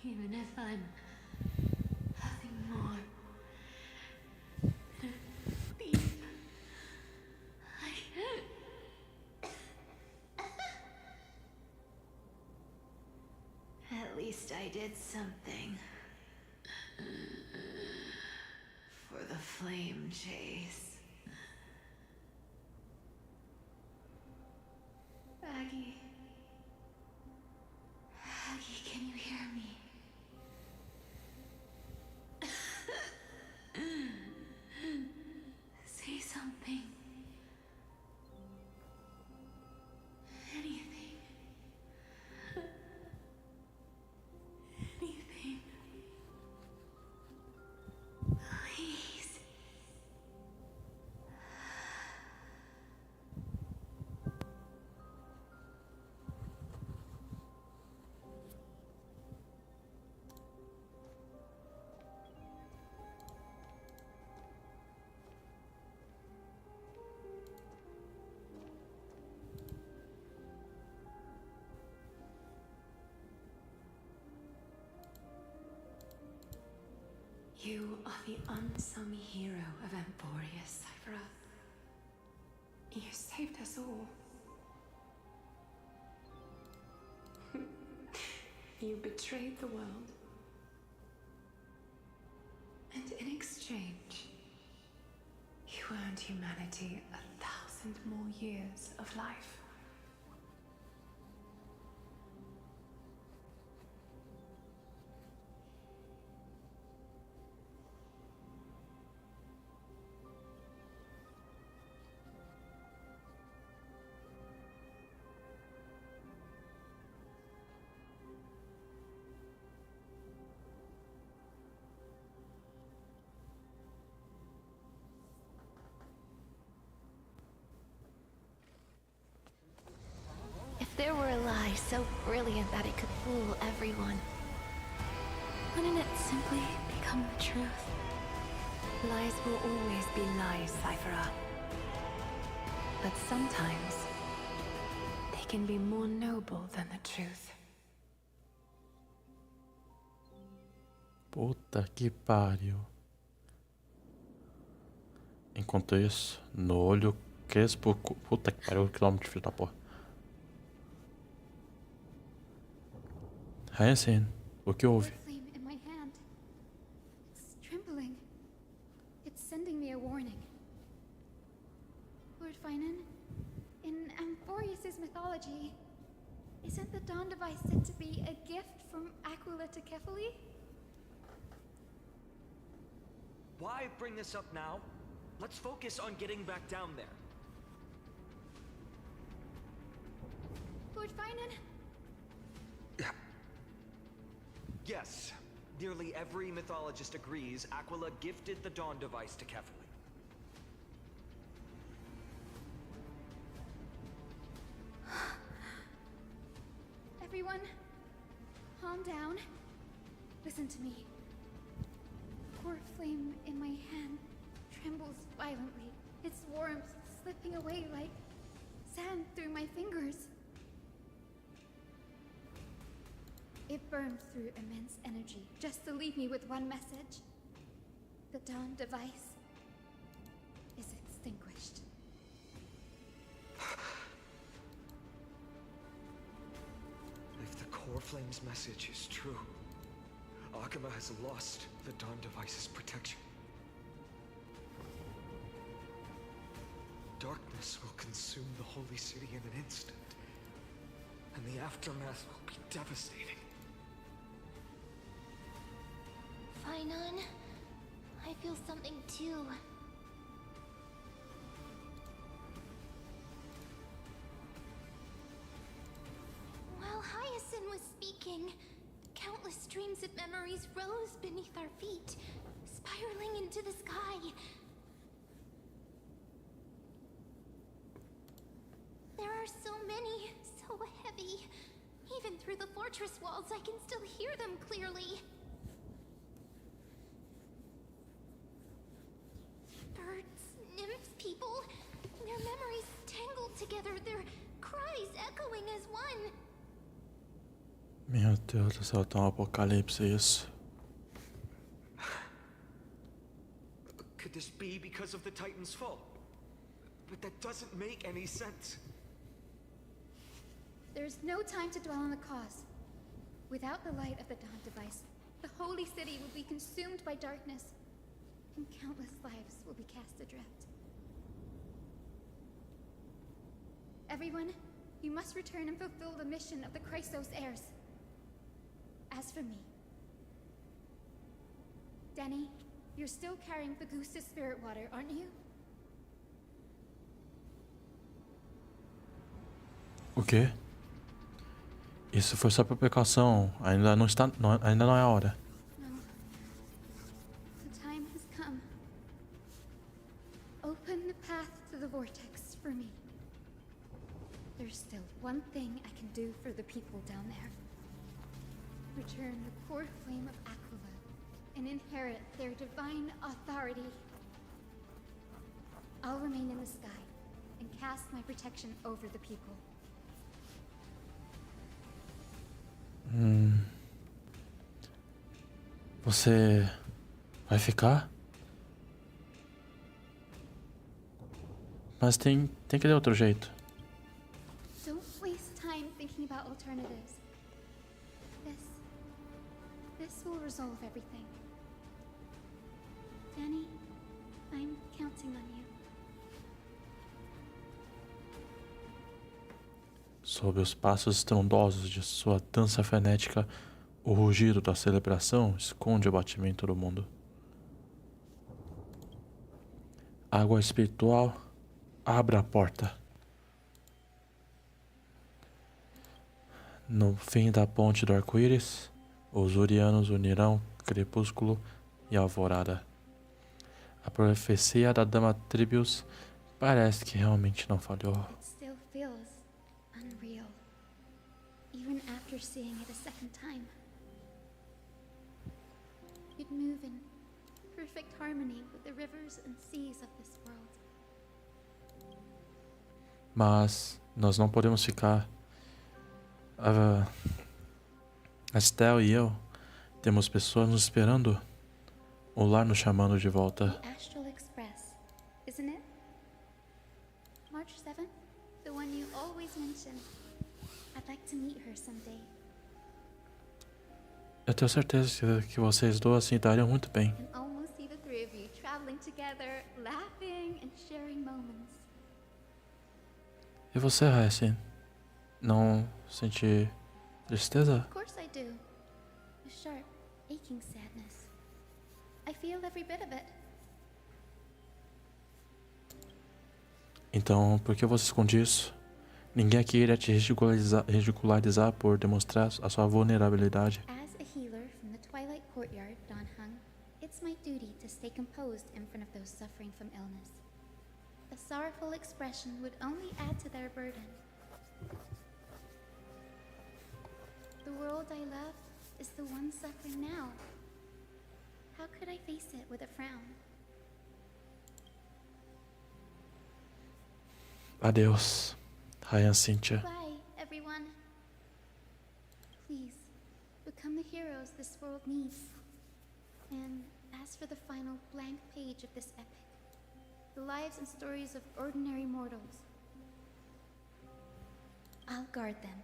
Even if I'm nothing more than a thief, at least I did something for the flame chase. Aggie. Aggie, can you hear me? Say something. Anything. Anything. Please. You are the unsung hero of Emporia, Cypher. You saved us all. You betrayed the world. And in exchange, you earned humanity 1,000 more years of life. so brilliant that it could fool everyone. Wouldn't it simply become the truth? Lies will always be lies, Cyphera. But sometimes, they can be more noble than the truth. Puta que pariu. Enquanto isso, no olho crespo... Puta que pariu, quilômetro, filho da porra. Hyacinth, o que houve? Flame in my hand. It's trembling. It's sending me a warning. Lord Finan, in Amphorius's mythology, isn't the Dawn device said to be a gift from Aquila to Kefali? Why bring this up now? Let's focus on getting back down there. Lord Finan? Yes, nearly every mythologist agrees Aquila gifted the Dawn device to Kefali. Everyone, calm down. Listen to me. The core flame in my hand trembles violently, its warmth slipping away like sand through my fingers. It burns through immense energy just to leave me with one message. The Dawn device is extinguished. If the core flame's message is true, Akama has lost the Dawn device's protection. Darkness will consume the holy city in an instant, and the aftermath will be devastating. Finan, I feel something too. While Hyacinth was speaking, countless streams of memories rose beneath our feet, spiraling into the sky. There are so many, so heavy. Even through the fortress walls, I can still hear them clearly. Birds, nymphs, people, their memories tangled together, their cries echoing as one. Meu Deus do céu, tá um apocalipse isso. Could this be because of the Titan's fall? But that doesn't make any sense. There's no time to dwell on the cause. Without the light of the Dawn device, the holy city will be consumed by darkness, and countless lives will be cast adrift. Everyone, you must return and fulfill the mission of the Chrysos heirs. As for me, Denny, you're still carrying the Goose's spirit water, aren't you? O quê? Isso foi só por precaução. Ainda não está, ainda não é a hora. No. The time has come. Open the path to the vortex for me. There's still one thing I can do for the people down there. Return the core flame of Aquila and inherit their divine authority. I'll remain in the sky and cast my protection over the people. Você vai ficar? Mas tem que ter outro jeito. Don't waste time thinking about alternatives. This will resolve everything. Danny, I'm counting on you. Sob os passos estrondosos de sua dança frenética, o rugido da celebração esconde o batimento do mundo. Água espiritual, abra a porta. No fim da ponte do arco-íris, os Urianos unirão crepúsculo e alvorada. A profecia da Dama Tribius parece que realmente não falhou. It still feels unreal. after seeing it a second time. You'd move in perfect harmony with the rivers and seas of this world. Mas nós não podemos ficar. A Estelle e eu temos pessoas nos esperando. O lar nos chamando de volta. The Astral Express, isn't it? March 7th, the one you always mention. I'd like to meet her someday. Eu tenho certeza que vocês duas se dariam muito bem. And almost see the three of you traveling together, laughing and sharing moments. E você, Hyacinth? Não sente tristeza? Of course I do. A sharp, aching sadness. I feel every bit of it. Então, por que você esconde isso? Ninguém aqui irá te ridicularizar por demonstrar a sua vulnerabilidade. As a healer from the Twilight Courtyard, Donhung, it's my duty to stay composed in front of those suffering from illness. A sorrowful expression would only add to their burden. The world I love is the one suffering now. How could I face it with a frown? Adeus, Hyacinthia. Bye, everyone. Please, become the heroes this world needs. And as for the final blank page of this epic, the lives and stories of ordinary mortals, I'll guard them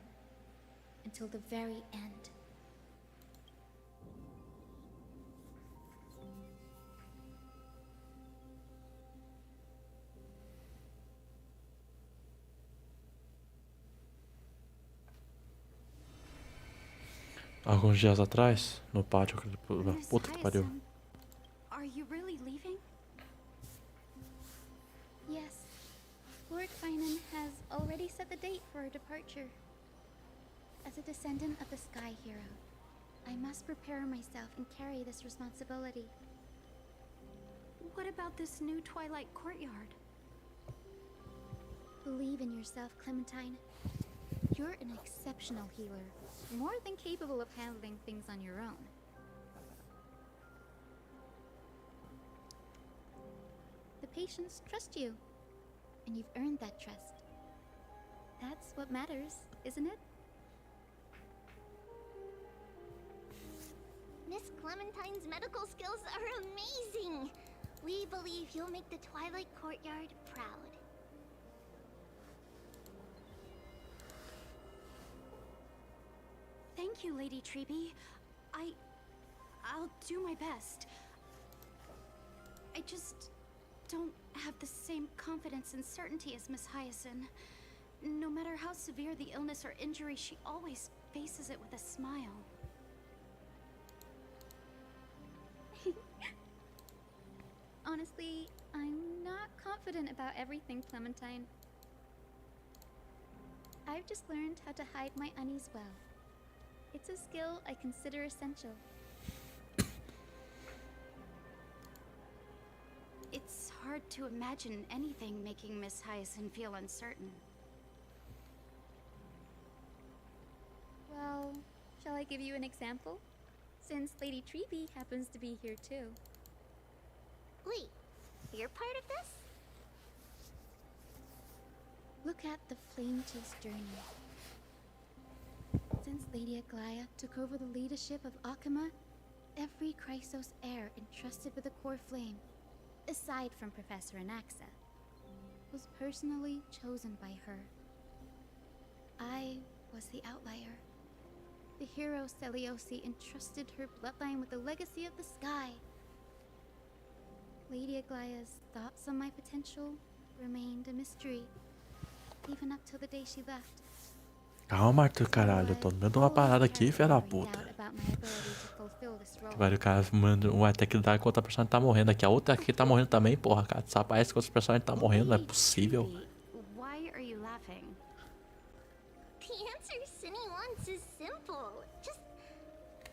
until the very end. Alguns dias atrás, no pátio, puta que pariu. Are you really leaving? Yes, Lord Finan has already set the date for our departure. As a descendant of the Sky Hero, I must prepare myself and carry this responsibility. What about this new Twilight Courtyard? Believe in yourself, Clementine. You're an exceptional healer, more than capable of handling things on your own. The patients trust you, and you've earned that trust. That's what matters, isn't it? Miss Clementine's medical skills are amazing! We believe you'll make the Twilight Courtyard proud. Thank you, Lady Treby. I'll do my best. I just don't have the same confidence and certainty as Miss Hyacinth. No matter how severe the illness or injury, she always faces it with a smile. Honestly, I'm not confident about everything, Clementine. I've just learned how to hide my unease well. It's a skill I consider essential. It's hard to imagine anything making Miss Hyacinth feel uncertain. Well, shall I give you an example? Since Lady Treby happens to be here too. Wait, you're part of this? Look at the Flame Chase journey. Since Lady Aglaya took over the leadership of Akama, every Chrysos heir entrusted with the core flame, aside from Professor Anaxa, was personally chosen by her. I was the outlier. The hero Celiosi entrusted her bloodline with the legacy of the sky. Lady Aglaya's thoughts on my potential remained a mystery, even up till the day she left. Calma, Arthur, caralho. Eu tô no meio de uma parada aqui, filha da puta. Que vai o cara manda um ataque da que outra personagem tá morrendo aqui. A outra aqui tá morrendo também, porra, cara. Só parece que outra personagem tá morrendo, não é possível. Why are you laughing? The answer Cindy wants is simple. Just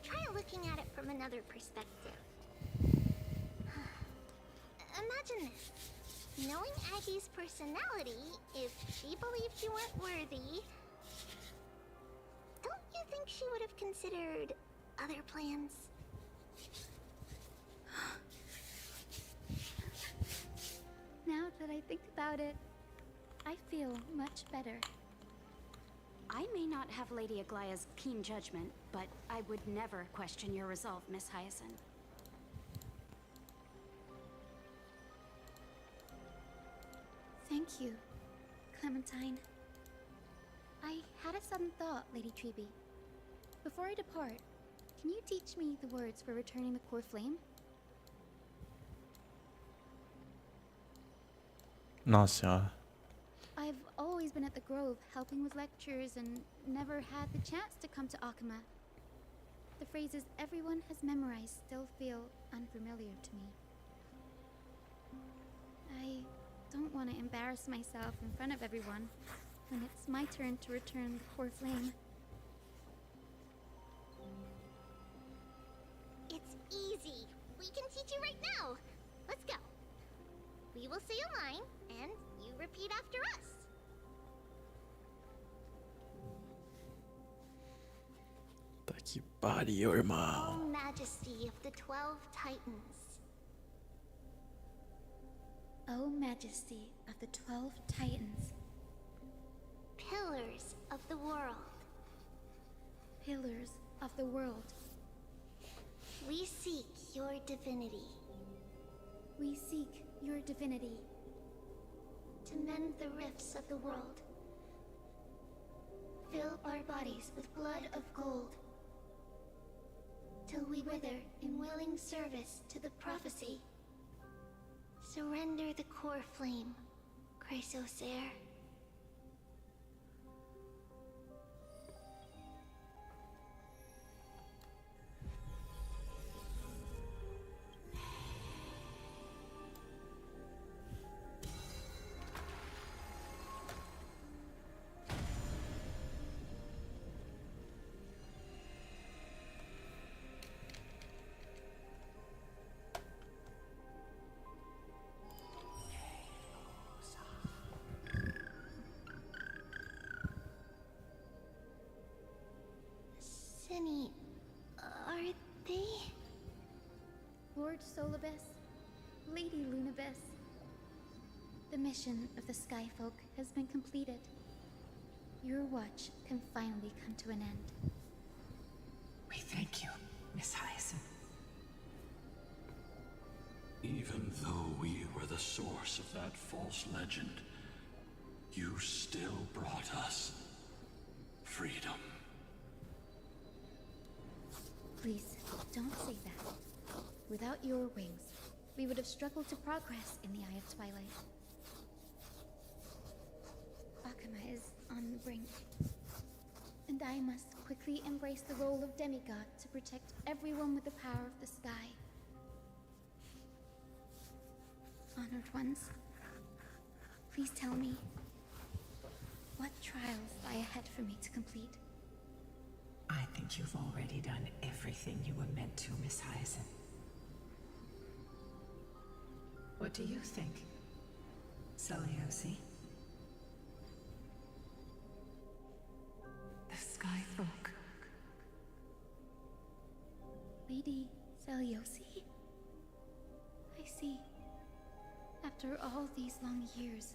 try looking at it from another perspective. Imagine this. Knowing Aggie's personality, if she believed you weren't worthy, don't you she would have considered other plans. Now that I think about it, I feel much better. I may not have Lady Aglaya's keen judgment, but I would never question your resolve, Miss Hyacinth. Thank you, Clementine. I had a sudden thought, Lady Treby. Before I depart, can you teach me the words for returning the core flame? Nossa senhora. I've always been at the Grove helping with lectures and never had the chance to come to Akama. The phrases everyone has memorized still feel unfamiliar to me. I don't want to embarrass myself in front of everyone when it's my turn to return the core flame. It's easy. We can teach you right now. Let's go. We will say a line, and you repeat after us. Tá que pariu, irmão. O Majesty of the 12 Titans. O Majesty of the 12 Titans. Pillars of the world. Pillars of the world. We seek your divinity. We seek your divinity. To mend the rifts of the world. Fill our bodies with blood of gold. Till we wither in willing service to the prophecy. Surrender the core flame, HSR. Cinny, are they? Lord Solibus, Lady Lunabis, the mission of the Skyfolk has been completed. Your watch can finally come to an end. We thank you, Miss Hyacinth. Even though we were the source of that false legend, you still brought us freedom. Please, don't say that. Without your wings, we would have struggled to progress in the Eye of Twilight. Akama is on the brink, and I must quickly embrace the role of demigod to protect everyone with the power of the sky. Honored ones, please tell me, what trials lie ahead for me to complete? I think you've already done everything you were meant to, Miss Hyacinth. What do you think, Seliosi? The Skyfolk. Lady Seliosi? I see. After all these long years,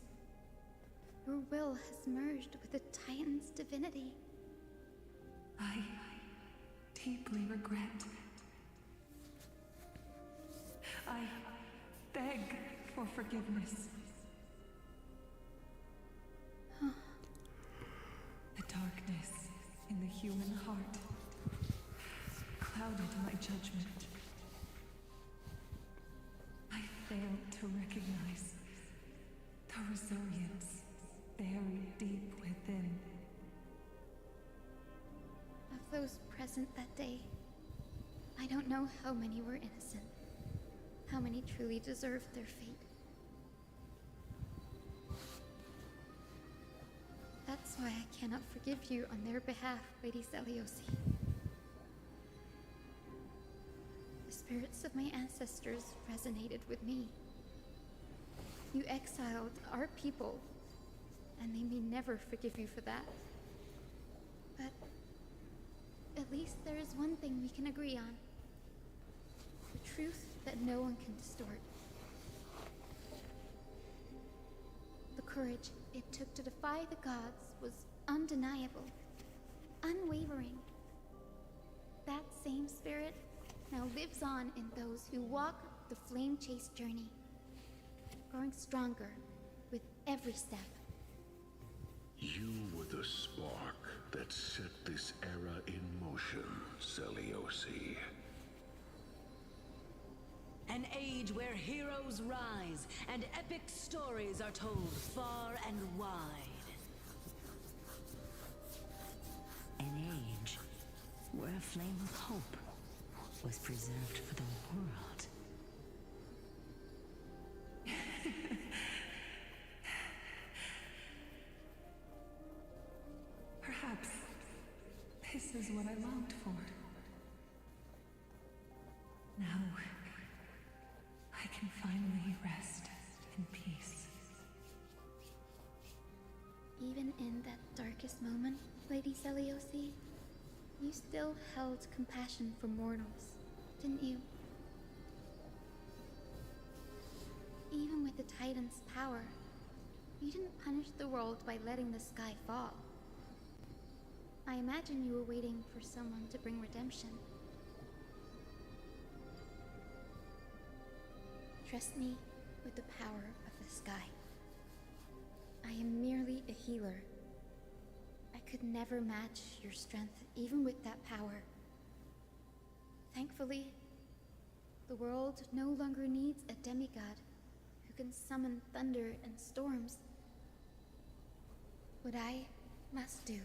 your will has merged with the Titan's divinity. I deeply regret. I beg for forgiveness. The darkness in the human heart clouded my judgment. I failed to recognize the resilience buried deep within. Of those present that day, I don't know how many were innocent, how many truly deserved their fate. That's why I cannot forgive you on their behalf, Lady Seliosi. The spirits of my ancestors resonated with me. You exiled our people, and they may never forgive you for that. But At least there is one thing we can agree on. The truth that no one can distort. The courage it took to defy the gods was undeniable, unwavering. That same spirit now lives on in those who walk the flame-chased journey, growing stronger with every step. You were the spark that set this era in motion, Seliosi. An age where heroes rise and epic stories are told far and wide. An age where a flame of hope was preserved for the world. Perhaps this is what I longed for. Now, I can finally rest in peace. Even in that darkest moment, Lady Seliosi, you still held compassion for mortals, didn't you? Even with the Titan's power, you didn't punish the world by letting the sky fall. I imagine you were waiting for someone to bring redemption. Trust me with the power of the sky. I am merely a healer. I could never match your strength, even with that power. Thankfully, the world no longer needs a demigod who can summon thunder and storms. What I must do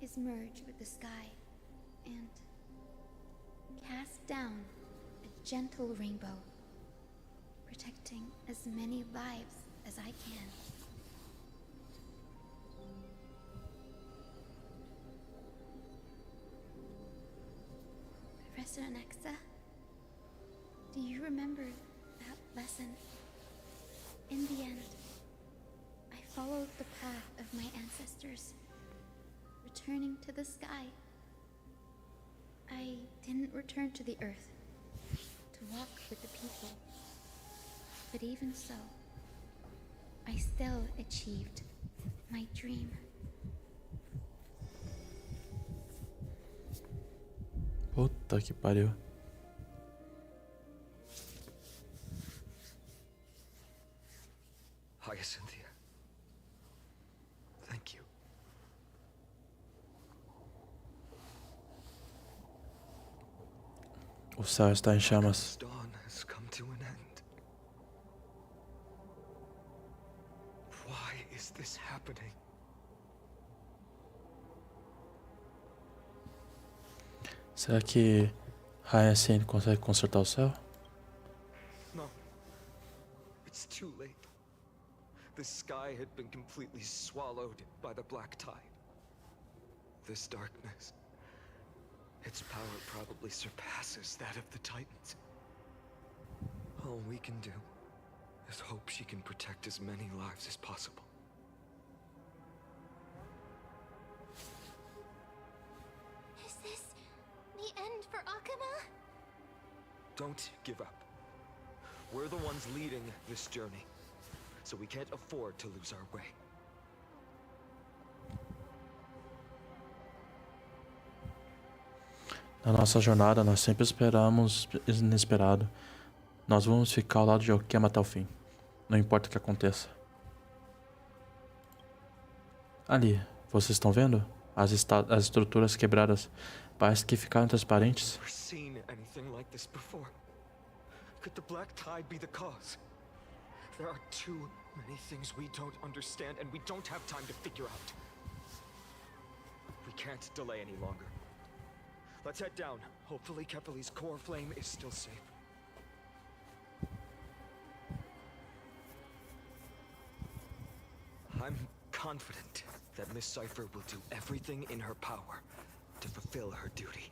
is merge with the sky and cast down a gentle rainbow, protecting as many lives as I can. Professor Nexa, do you remember that lesson? In the end, I followed the path of my ancestors, returning to the sky. I didn't return to the earth to walk with the people, but even so, I still achieved my dream. Puta que pariu. Hyacinthia. Thank you. O céu está em chamas. Dawn has come to an end. Why is this happening? Será que HSR consegue consertar o céu? No. It's too late. The sky had been completely swallowed by the black tide. This darkness, its power probably surpasses that of the Titans. All we can do is hope she can protect as many lives as possible. Is this the end for Akama? Don't give up. We're the ones leading this journey, so we can't afford to lose our way. Na nossa jornada, nós sempre esperamos inesperado. Nós vamos ficar ao lado de Okema até o fim. Não importa o que aconteça. Ali, vocês estão vendo? As estruturas quebradas. Parece que ficaram transparentes. Never seen anything like this before. Could the black tide be the cause? There are too many things we don't understand, and we don't have time to figure out. We can't delay any longer. Let's head down. Hopefully Kepali's core flame is still safe. I'm confident that Miss Cipher will do everything in her power to fulfill her duty.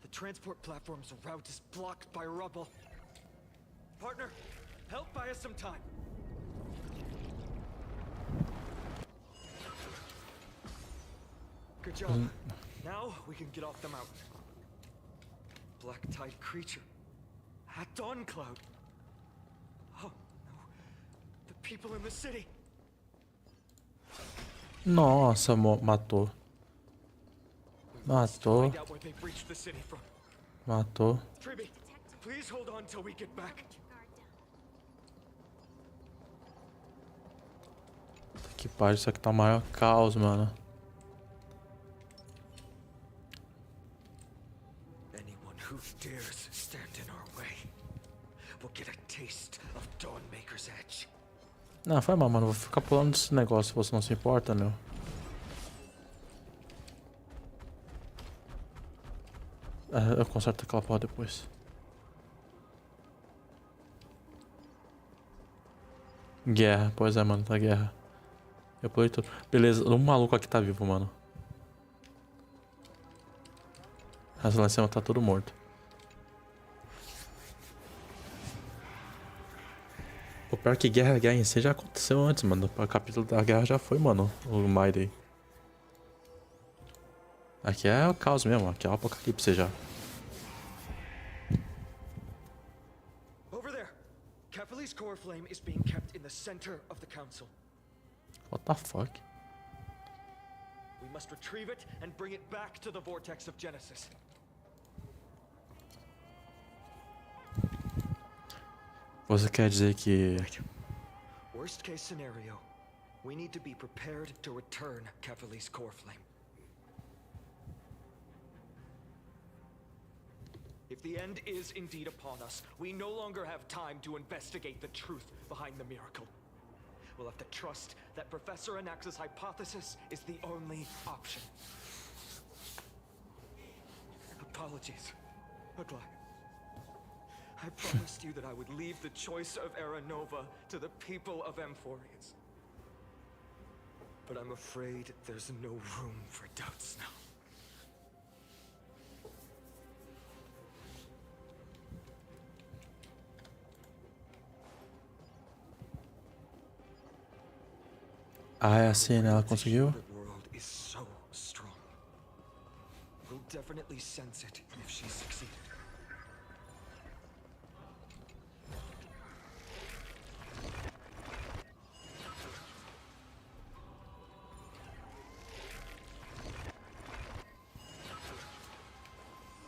The transport platform's route is blocked by rubble. Partner, help buy us some time. Good job. Now we can get off the mountain. Black tide creature. At dawn cloud. Oh no. The people in the city. Nossa, matou. Matou. Find out where they've reached the city from. Matou. Triby, please hold on till we get back. Que pariu, isso aqui tá o maior caos, mano. Anyone who dares stand in our way will get a taste of Dawnmaker's edge. Não, foi mal, mano. Vou ficar pulando desse negócio se você não se importa, meu. Eu conserto aquela porra depois. Guerra, pois é, mano, tá guerra. Eu pulei tudo. Beleza, um maluco aqui tá vivo, mano. Essa lá em cima tá todo morto. O pior que guerra em si já aconteceu antes, mano. O capítulo da guerra já foi, mano. O Mayday. Aqui é o caos mesmo, aqui é o apocalipse já. Over there. Capital's core flame is being kept in the center of the council. What the fuck? We must retrieve it and bring it back to the vortex of Genesis. Você quer dizer que... Worst case scenario, we need to be prepared to return Capital's core flame. If the end is indeed upon us, we no longer have time to investigate the truth behind the miracle. We'll have to trust that Professor Anax's hypothesis is the only option. Apologies, Aglaia. I promised you that I would leave the choice of Era Nova to the people of Amphorius. But I'm afraid there's no room for doubts now. Ah, é assim, né? Ela conseguiu? The world is so strong. We'll definitely sense it if she succeeded.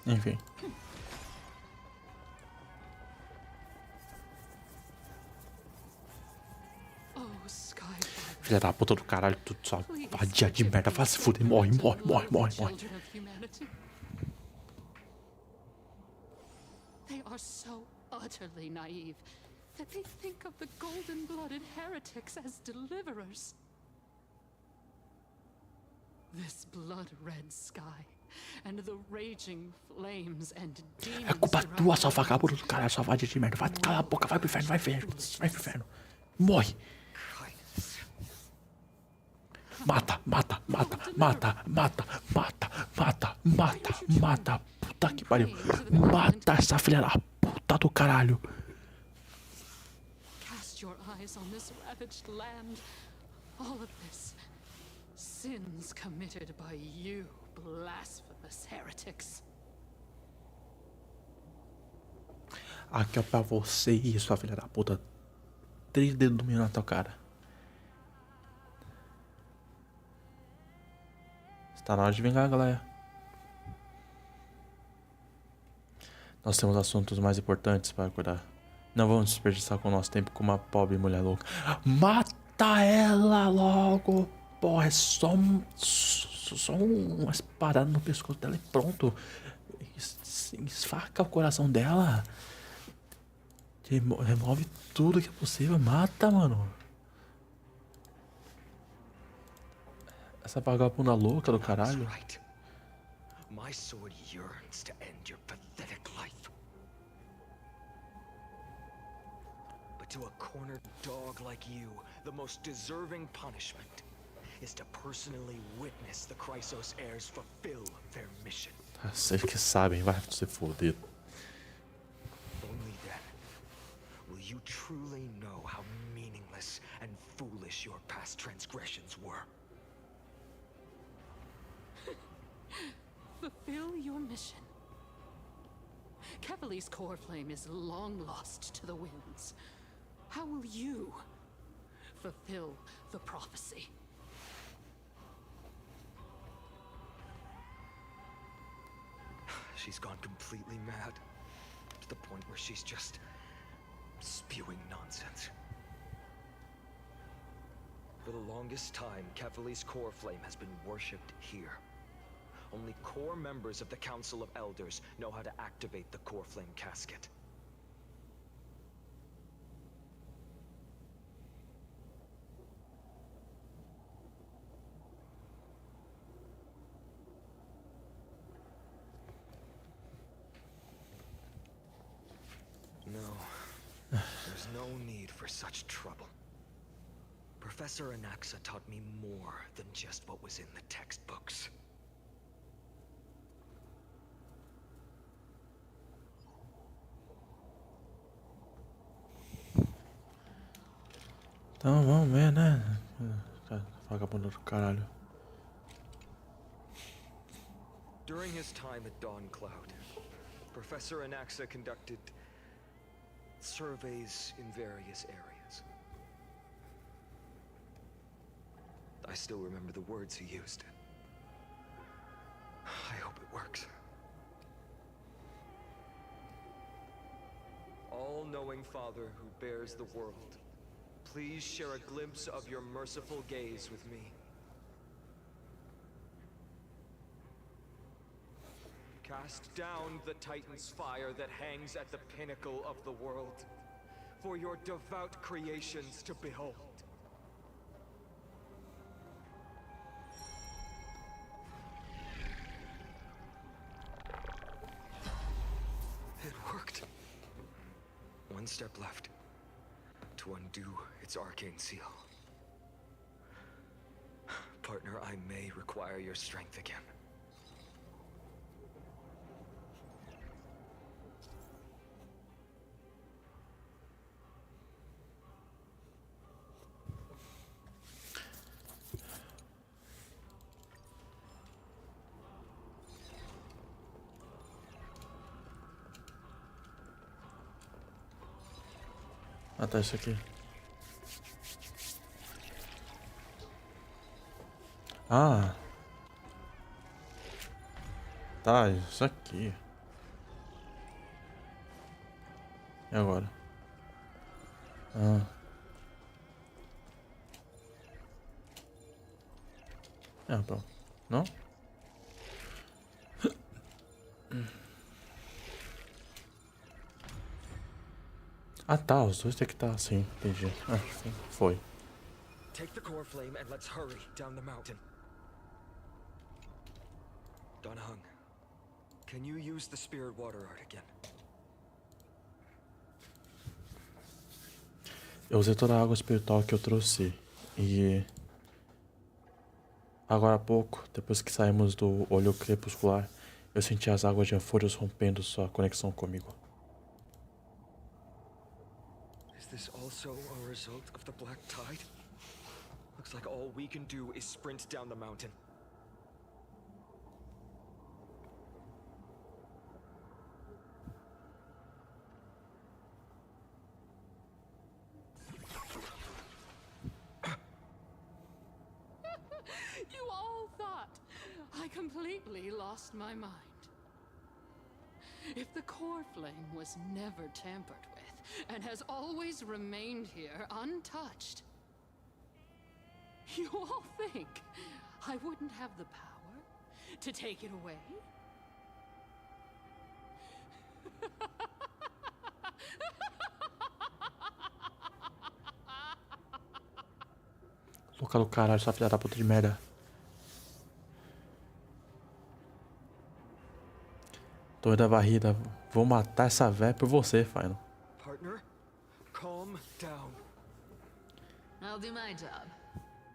Enfim. Filha da puta do caralho, tudo só vadia de merda, vai se fuder, morre. They are so utterly naive that they think of the golden-blooded heretics as deliverers. This blood-red sky and the raging flames and demons. É culpa tua, sua vagabunda do caralho, sua vadia de merda. Vai, cala a boca, vai pro inferno, vai pro inferno. Morre. Mata. Puta que pariu. Mata essa filha da puta do caralho. Cast your eyes on this ravaged land. All of this. Sins committed by you, blasphemous heretics. Aqui é pra você e sua filha da puta. 3 dedos do menino na tua cara. Tá na hora de vingar, galera. Nós temos assuntos mais importantes para cuidar. Não vamos desperdiçar com o nosso tempo com uma pobre mulher louca. Mata ela logo! Porra, é só umas paradas no pescoço dela e pronto. Esfaca o coração dela. Remove tudo que é possível. Mata, mano. Essa vagabunda louca do caralho. My sword yearns to end your pathetic life. But to a cornered dog like you, the most deserving punishment is to personally witness the Chrysos heirs fulfill their mission. Vocês que sabem, vai se foder. Only then will you truly know how meaningless and foolish your past transgressions were. Fulfill your mission. Kevali's core flame is long lost to the winds. How will you fulfill the prophecy? She's gone completely mad, to the point where she's just spewing nonsense. For the longest time, Kefali's core flame has been worshipped here. Only core members of the Council of Elders know how to activate the core flame casket. No, there's no need for such trouble. Professor Anaxa taught me more than just what was in the textbooks. Então vamos ver, né? Vagabundo do caralho. During his time at Dawn Cloud, Professor Anaxa conducted surveys in various areas. I still remember the words he used. I hope it works. All-knowing Father who bears the world, please share a glimpse of your merciful gaze with me. Cast down the Titan's fire that hangs at the pinnacle of the world, for your devout creations to behold. It worked. One step left to undo its arcane seal. Partner, I may require your strength again. Ah, tá isso aqui. Ah. Tá, isso aqui. E agora? Ah. É, pronto. Não? Ah tá, os dois tem que estar assim, entendi. Ah, foi. Take the core flame and let's hurry down the mountain. Donhung, can you use the spirit water art again? Eu usei toda a água espiritual que eu trouxe. E agora há pouco, depois que saímos do olho crepuscular, eu senti as águas de Anfúrios rompendo sua conexão comigo. Is this also a result of the black tide? Looks like all we can do is sprint down the mountain. You all thought I completely lost my mind. If the core flame was never tampered with and has always remained here untouched, you all think I wouldn't have the power to take it away? Louca do caralho, essa filha da puta de merda. Doida varrida. Vou matar essa véia por você, Final. Partner, calm down. I'll do my job.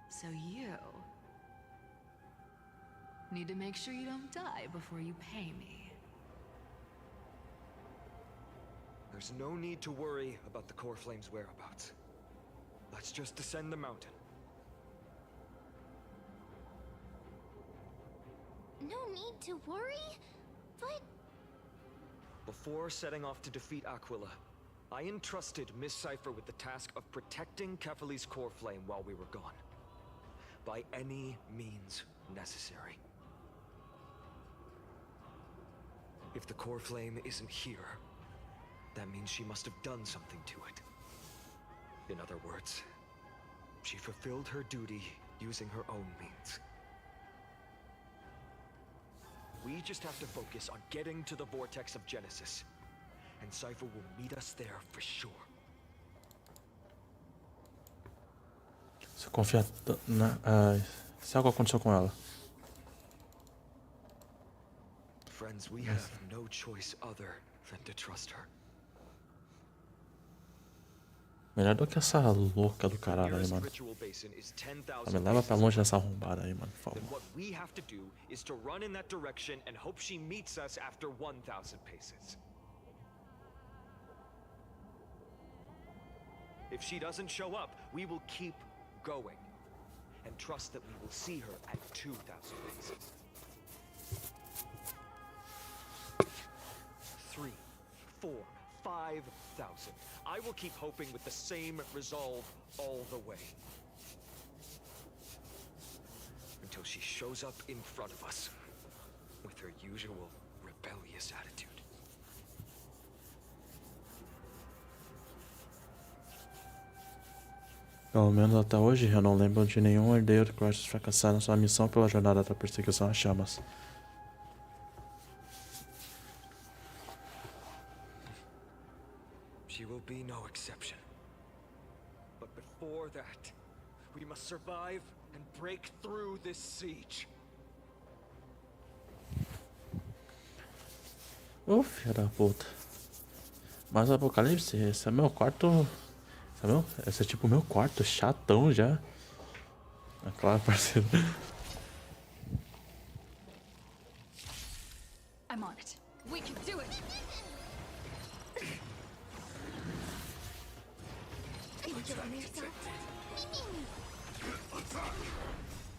So you Need to make sure you don't die before you pay me. There's no need to worry about the core flame's whereabouts. Let's just descend the mountain. No need to worry, but... Before setting off to defeat Aquila, I entrusted Miss Cipher with the task of protecting Kefali's core flame while we were gone. By any means necessary. If the core flame isn't here, that means she must have done something to it. In other words, she fulfilled her duty using her own means. We just have to focus on getting to the vortex of Genesis, and Cipher will meet us there for sure. Se eu confiar se algo aconteceu com ela. Friends, we have no choice other than to trust her. Melhor do que essa louca do caralho aí, mano. Me leva pra longe dessa arrombada aí, mano, por favor. What we have to do is to run in that direction and hope she meets us after 1,000 paces. If she doesn't show up, we will keep going and trust that we will see her at 2,000 paces. 3, 4, 5,000. I will keep hoping with the same resolve all the way. Until she shows up in front of us with her usual rebellious attitude. Pelo menos até hoje, eu não lembro de nenhum herdeiro que acha fracassar na sua missão pela jornada da perseguição às chamas. She will be no exception. But before that, we must survive and break through this siege. Filha da puta. Mas Apocalipse, esse é meu quarto. Esse é tipo meu quarto, chatão já. É claro, parceiro. I'm on it. We can do it.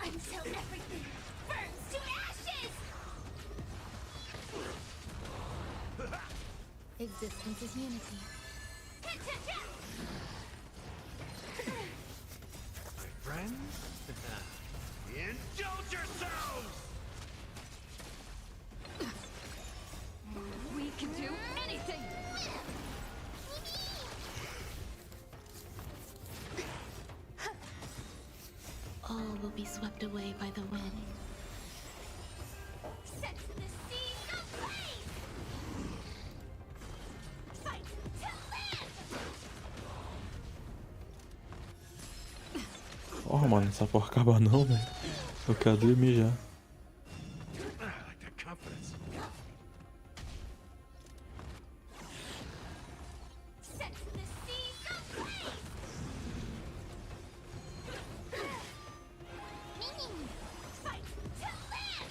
Until everything burns to ashes! Existence is unity. My friends, indulge yourselves! We can do anything! All will be swept away by the wind. Set the seas ablaze! Fight to live! Porra, mano, essa porra acaba não, velho. Eu quero dormir já. I like that confidence. Set the seas ablaze! Fight to live!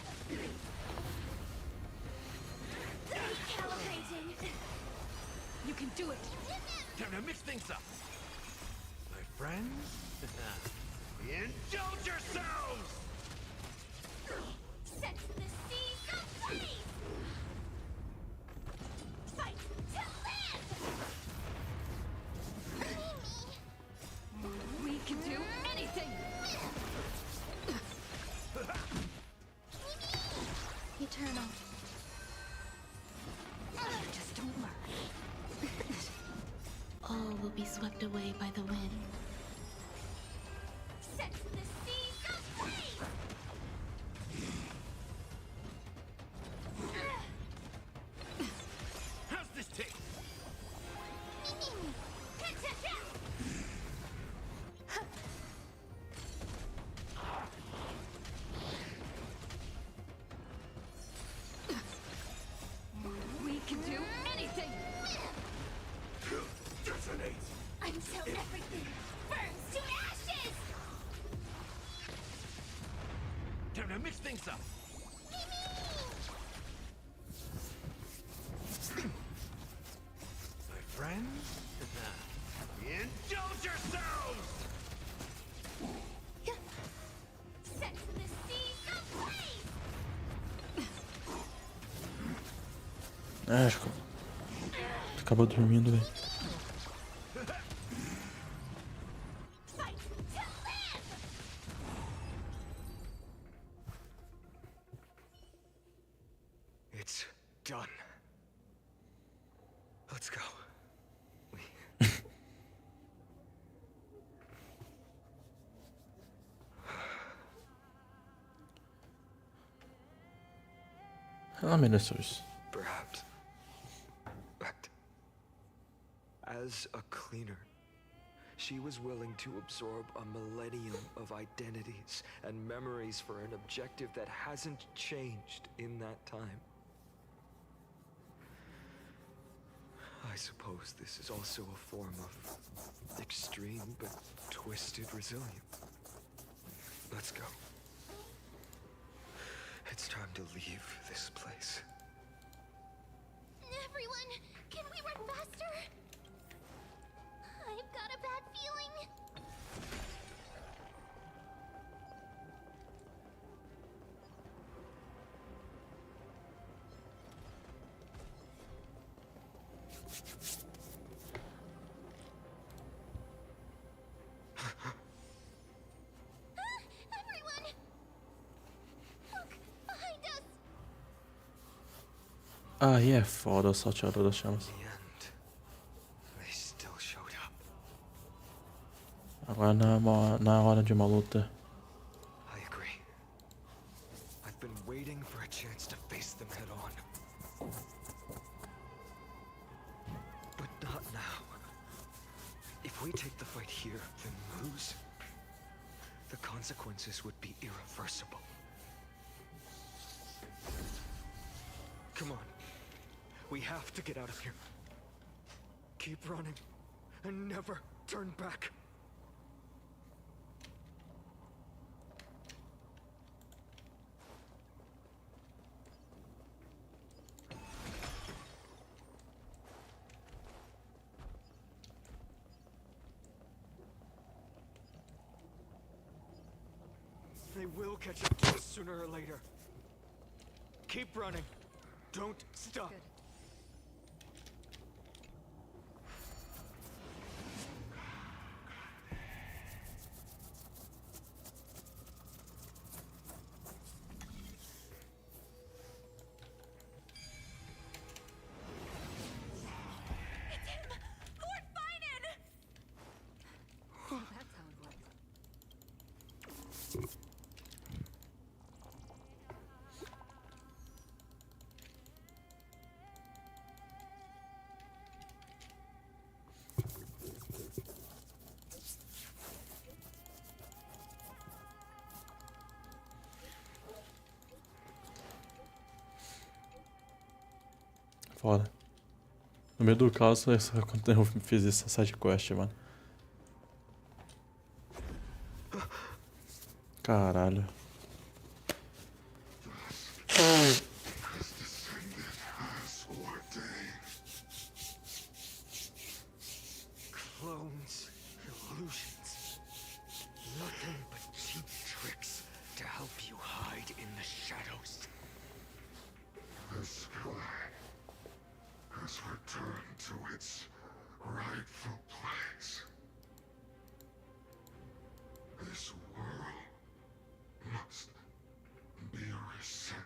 Recalibrating! You can do it! Time to mix things up. My friends, indulge yourselves! Set the seas ablaze! Fight to live! We can do anything! Eternal. You just don't learn. All will be swept away by the wind. Set the seas ablaze! How's this taste? We can do anything! Detonate! Until everything burns to ashes! Time to mix things up. friends? Indulge yourselves! Set the seas ablaze! Acho que acabou dormindo, velho. It's done. Let's go. Ela mereceu isso. Perhaps. But as a cleaner, she was willing to absorb a millennium of identities and memories for an objective that hasn't changed in that time. I suppose this is also a form of extreme but twisted resilience. Let's go. It's time to leave this place. Everyone, can we run faster? I've got a bad feeling. Everyone! Look, behind us! Aí é foda o salteador das chamas. They still showed up. Agora na hora de uma luta. I agree. I've been waiting for a chance to face them head on. But not now. If we take the fight here, then lose, the consequences would be irreversible. Come on. We have to get out of here. Keep running and never turn back. They will catch up to us sooner or later. Keep running. Don't stop. Foda. No meio do caos, eu fiz essa side quest, mano. Caralho. Clones, illusions, nothing but cheap tricks to help you hide in the shadows. The sky has returned to its rightful place. This world must be reset.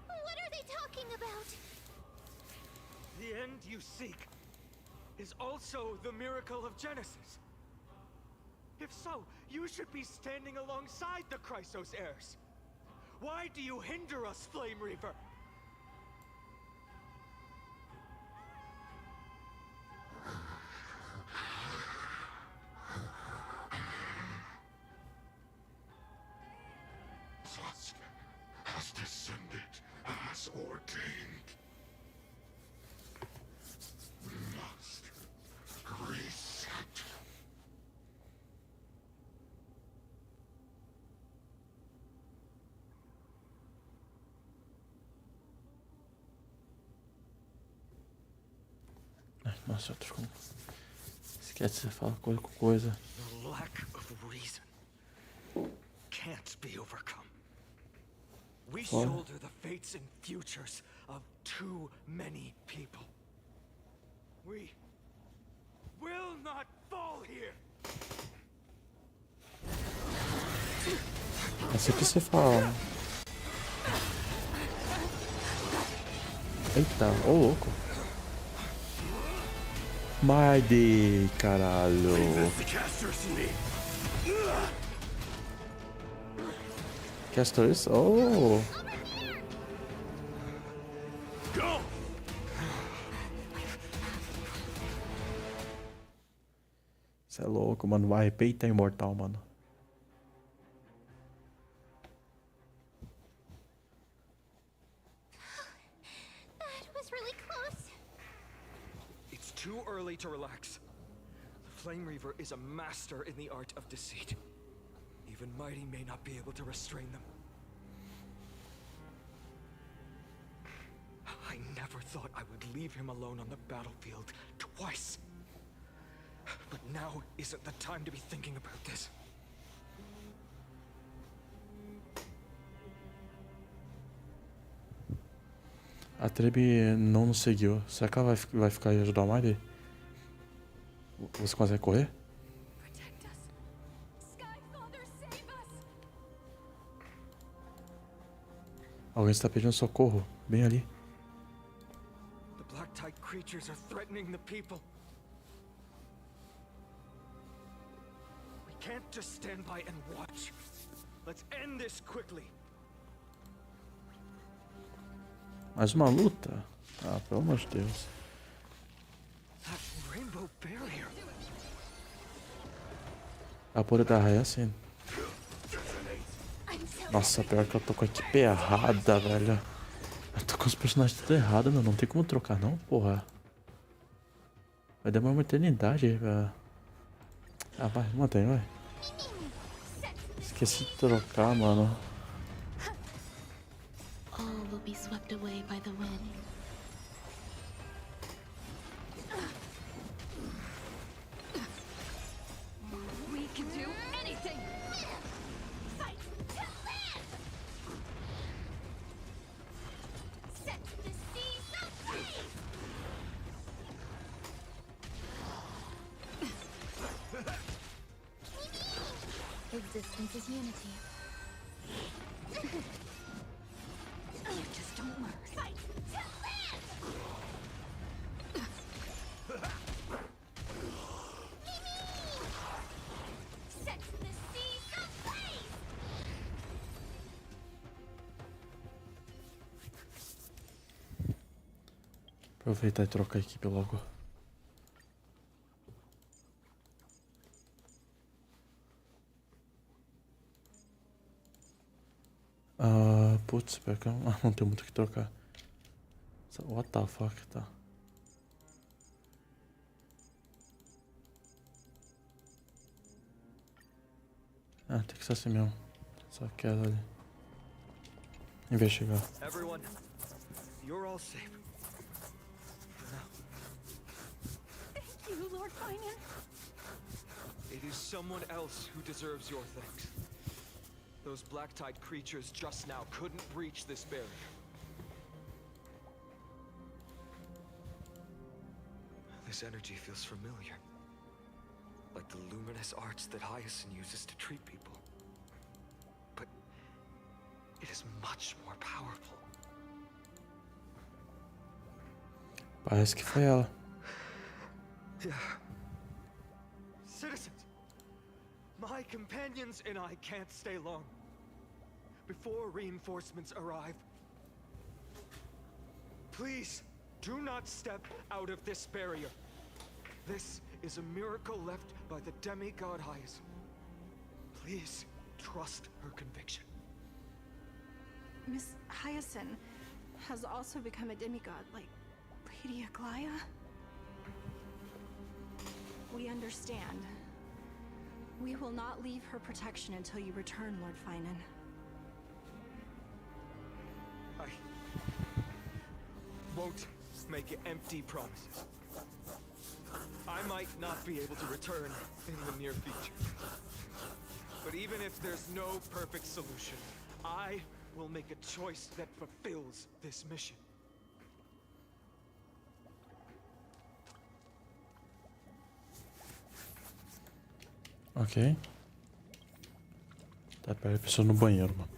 What are they talking about? The end you seek is also the miracle of Genesis. If so, you should be standing alongside the Chrysos heirs. Why do you hinder us, Flame Reaver? Dusk has descended as ordained. We must reset. Nossa, eu tô com... Esquece, você fala coisa com coisa. The lack of reason can't be overcome. We shoulder the fates and futures of too many people. We will not fall here. É assim que se fala. Eita, ô louco. Marde, caralho. Casters? Oh! Você é louco, mano. Vai arrepiar imortal, mano. That was really close. It's too early to relax. The Flame Reaver is a master in the art of deceit. Even Mighty may not be able to restrain them. I never thought I would leave him alone on the battlefield twice. But now isn't the time to be thinking about this. A Trebi não nos seguiu. Será que ela vai ficar e ajudar o Mari? Você consegue correr? Alguém está pedindo socorro. Bem ali. The black tide creatures are threatening the people. We can't just stand by and watch. Let's end this quickly. Mais uma luta? Ah, pelo amor de Deus. That rainbow barrier. A porra da raia assim. Nossa, pior que eu tô com a equipe errada, velho. Eu tô com os personagens tudo errado, meu. Não tem como trocar, não, porra. Vai demorar uma eternidade pra... Ah, vai, mantém, vai. Esqueci de trocar, mano. All will be swept away by the wind. We can do anything! Fight to live! Set the seas ablaze! Existence is unity. You just don't learn. Fight to live! Set the seas ablaze! Aproveitar e trocar a equipe logo. Putz, pior que eu não tenho muito o que trocar. What the fuck, tá. Ah, tem que ser assim mesmo. Só quero ali. Investigar. Everyone, you're all safe. For now. Thank you, Lord Finan. It is someone else who deserves your thanks. Those black tide creatures just now couldn't breach this barrier. This energy feels familiar. Like the luminous arts that Hyacinth uses to treat people. But it is much more powerful. Parece que foi ela. Yeah. Citizens, my companions and I can't stay long. Before reinforcements arrive, please do not step out of this barrier. This is a miracle left by the demigod Hyacinth. Please trust her conviction. Miss Hyacinth has also become a demigod, like Lady Aglaya. We understand. We will not leave her protection until you return, Lord Finan. I won't make empty promises. I might not be able to return in the near future. But even if there's no perfect solution, I will make a choice that fulfills this mission. Ok. Tá, pera aí, preciso ir no banheiro, mano.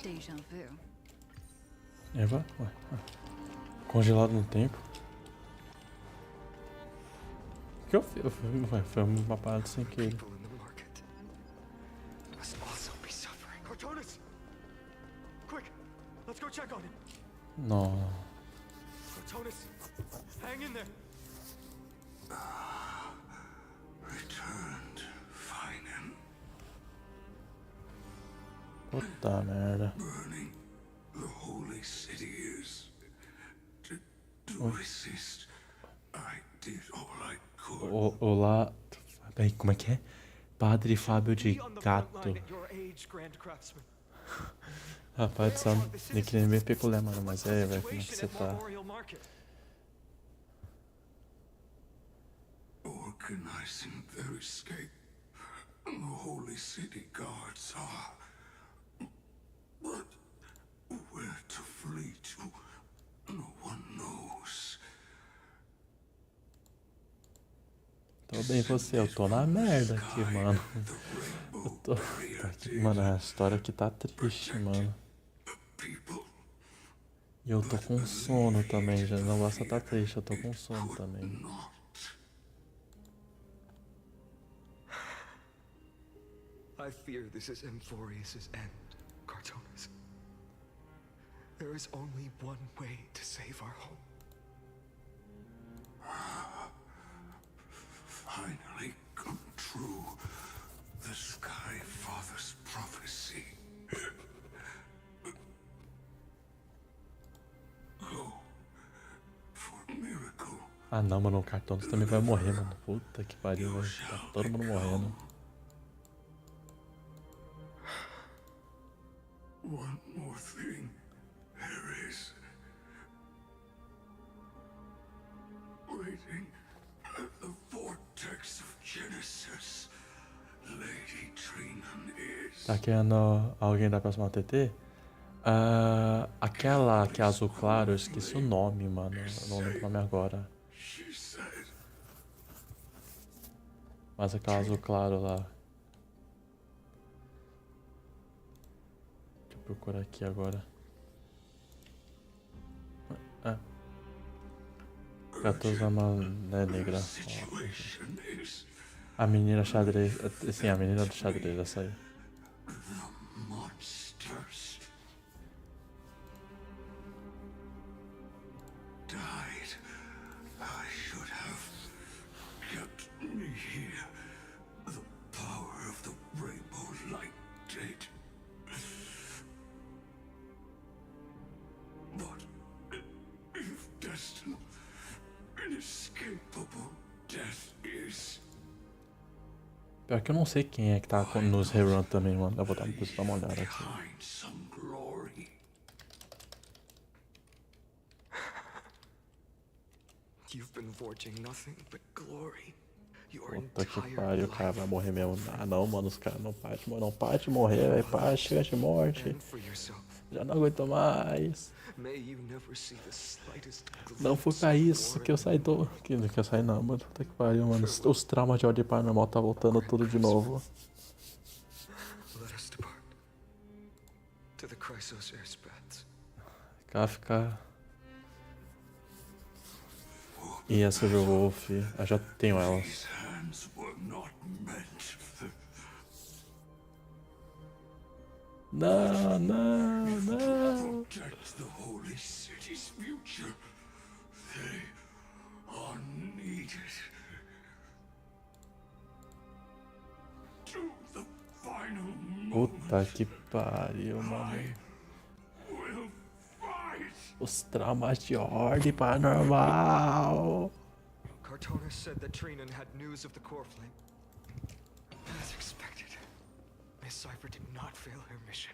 Déjà vu. Eva? Ué. Congelado no tempo. O que eu fiz? Ué, foi uma parada sem querer. Must also be suffering. Cortonis! Quick, let's go check on him. Não. Cortonis, hang in there. Returned, Finan. Puta merda. Burning the holy city is to resist Olá. Bem, como é que é? Padre Fábio de Gato. Rapaz, esse nickname é bem peculiar, mano. Mas é, velho, como é que você tá? Organizing their escape. The holy city guards are. But where to flee to, no one knows. Tô bem você, eu tô na merda aqui, mano. Mano, a história aqui tá triste, mano. E eu tô com sono também, já não basta tá triste, eu tô com sono também. I fear this is Emphorius' end, Cartonus. There is only one way to save our home. Finally come true. The Sky Father's prophecy. Go for miracle. Ah não, mano, o Cartonos também vai morrer, mano. Puta que pariu, velho. Tá todo mundo morrendo. One more thing there is. Waiting at the vortex of Genesis, Lady Trinan is. Tá querendo alguém da próxima TT? Aquela que é azul claro, eu esqueci o nome, mano. Eu não lembro o nome agora. Mas aquela azul claro lá. Deixa eu procurar aqui agora. 14 é negra. A menina xadrez. Sim, a menina do xadrez, essa aí. Pior que eu não sei quem é que tá nos rerun também, mano. Eu vou dar uma olhada aqui. Puta que pariu, o cara vai morrer mesmo. Ah não, mano, os caras não param de morrer, velho. Para, chega de morte. Já não aguento mais. Não foi pra isso que eu saí do... Que eu saí não, mano. Puta que pariu, mano. Os traumas de ordem paranormal tá voltando tudo de novo. Kafka. E a Silver Wolf. Eu já tenho elas. Não, não, não. Puta que pariu, mano. Os traumas de ordem paranormal. Cartonus said that Trinan had news of the core flame. As expected, Miss Cipher did not fail her mission.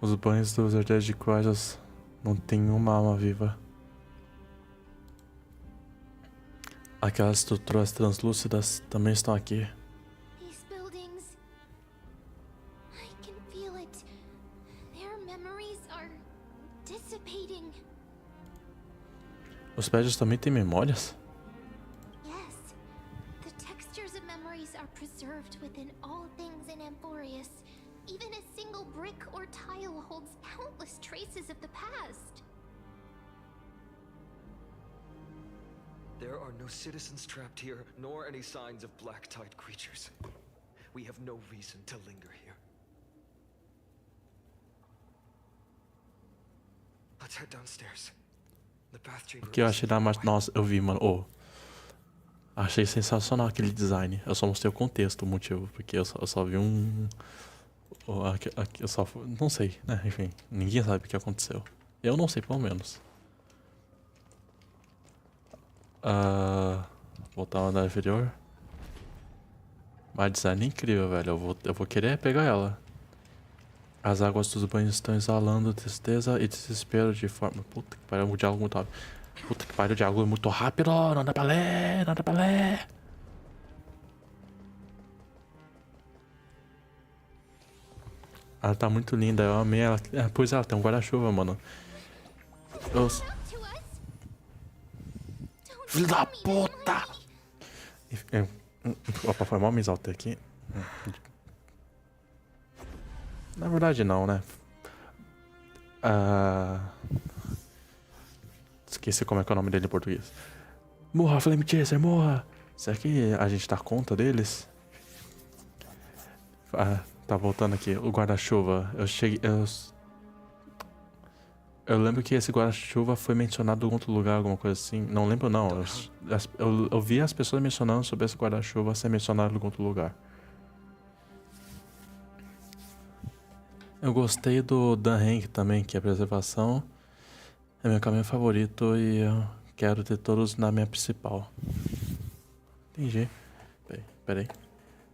Os banhos dos herdeiros de Croisos não tem uma alma viva. Aquelas estruturas translúcidas também estão aqui. These buildings, I can feel it. Their memories are dissipating. Os prédios também têm memórias? Yes, the textures of memories are preserved within all things in Emphorius. Even a single brick or tile holds countless traces of the past. There are no citizens trapped here, nor any signs of black-tide creatures. We have no reason to linger here. Let's head downstairs. The bath chamber. O que eu achei da mais... Nossa, eu vi, mano. Oh, achei sensacional aquele design. Eu só mostrei o contexto, o motivo. Porque eu só vi um... eu só... Não sei, né? Enfim, ninguém sabe o que aconteceu. Eu não sei, pelo menos. Voltar ao andar inferior. Mas design incrível, velho. Eu vou querer pegar ela. As águas dos banhos estão exalando tristeza e desespero de forma... Puta que pariu, o diálogo muito rápido. Puta que pariu, o diálogo é muito rápido. Não dá pra ler, não dá pra ler. Ela tá muito linda, eu amei ela. Pois ela tem um guarda-chuva, mano. Filho da puta! Opa, foi mal me exaltei aqui. Na verdade não, né? Esqueci como é que é o nome dele em português. Morra, Flame Chaser, morra! Será que a gente dá conta deles? Tá voltando aqui. O guarda-chuva. Eu lembro que esse guarda-chuva foi mencionado em algum outro lugar, alguma coisa assim. Não lembro não. Eu vi as pessoas mencionando sobre esse guarda-chuva ser mencionado em algum outro lugar. Eu gostei do Dan Hank também, que a preservação é meu caminho favorito e eu quero ter todos na minha principal. Entendi. Peraí.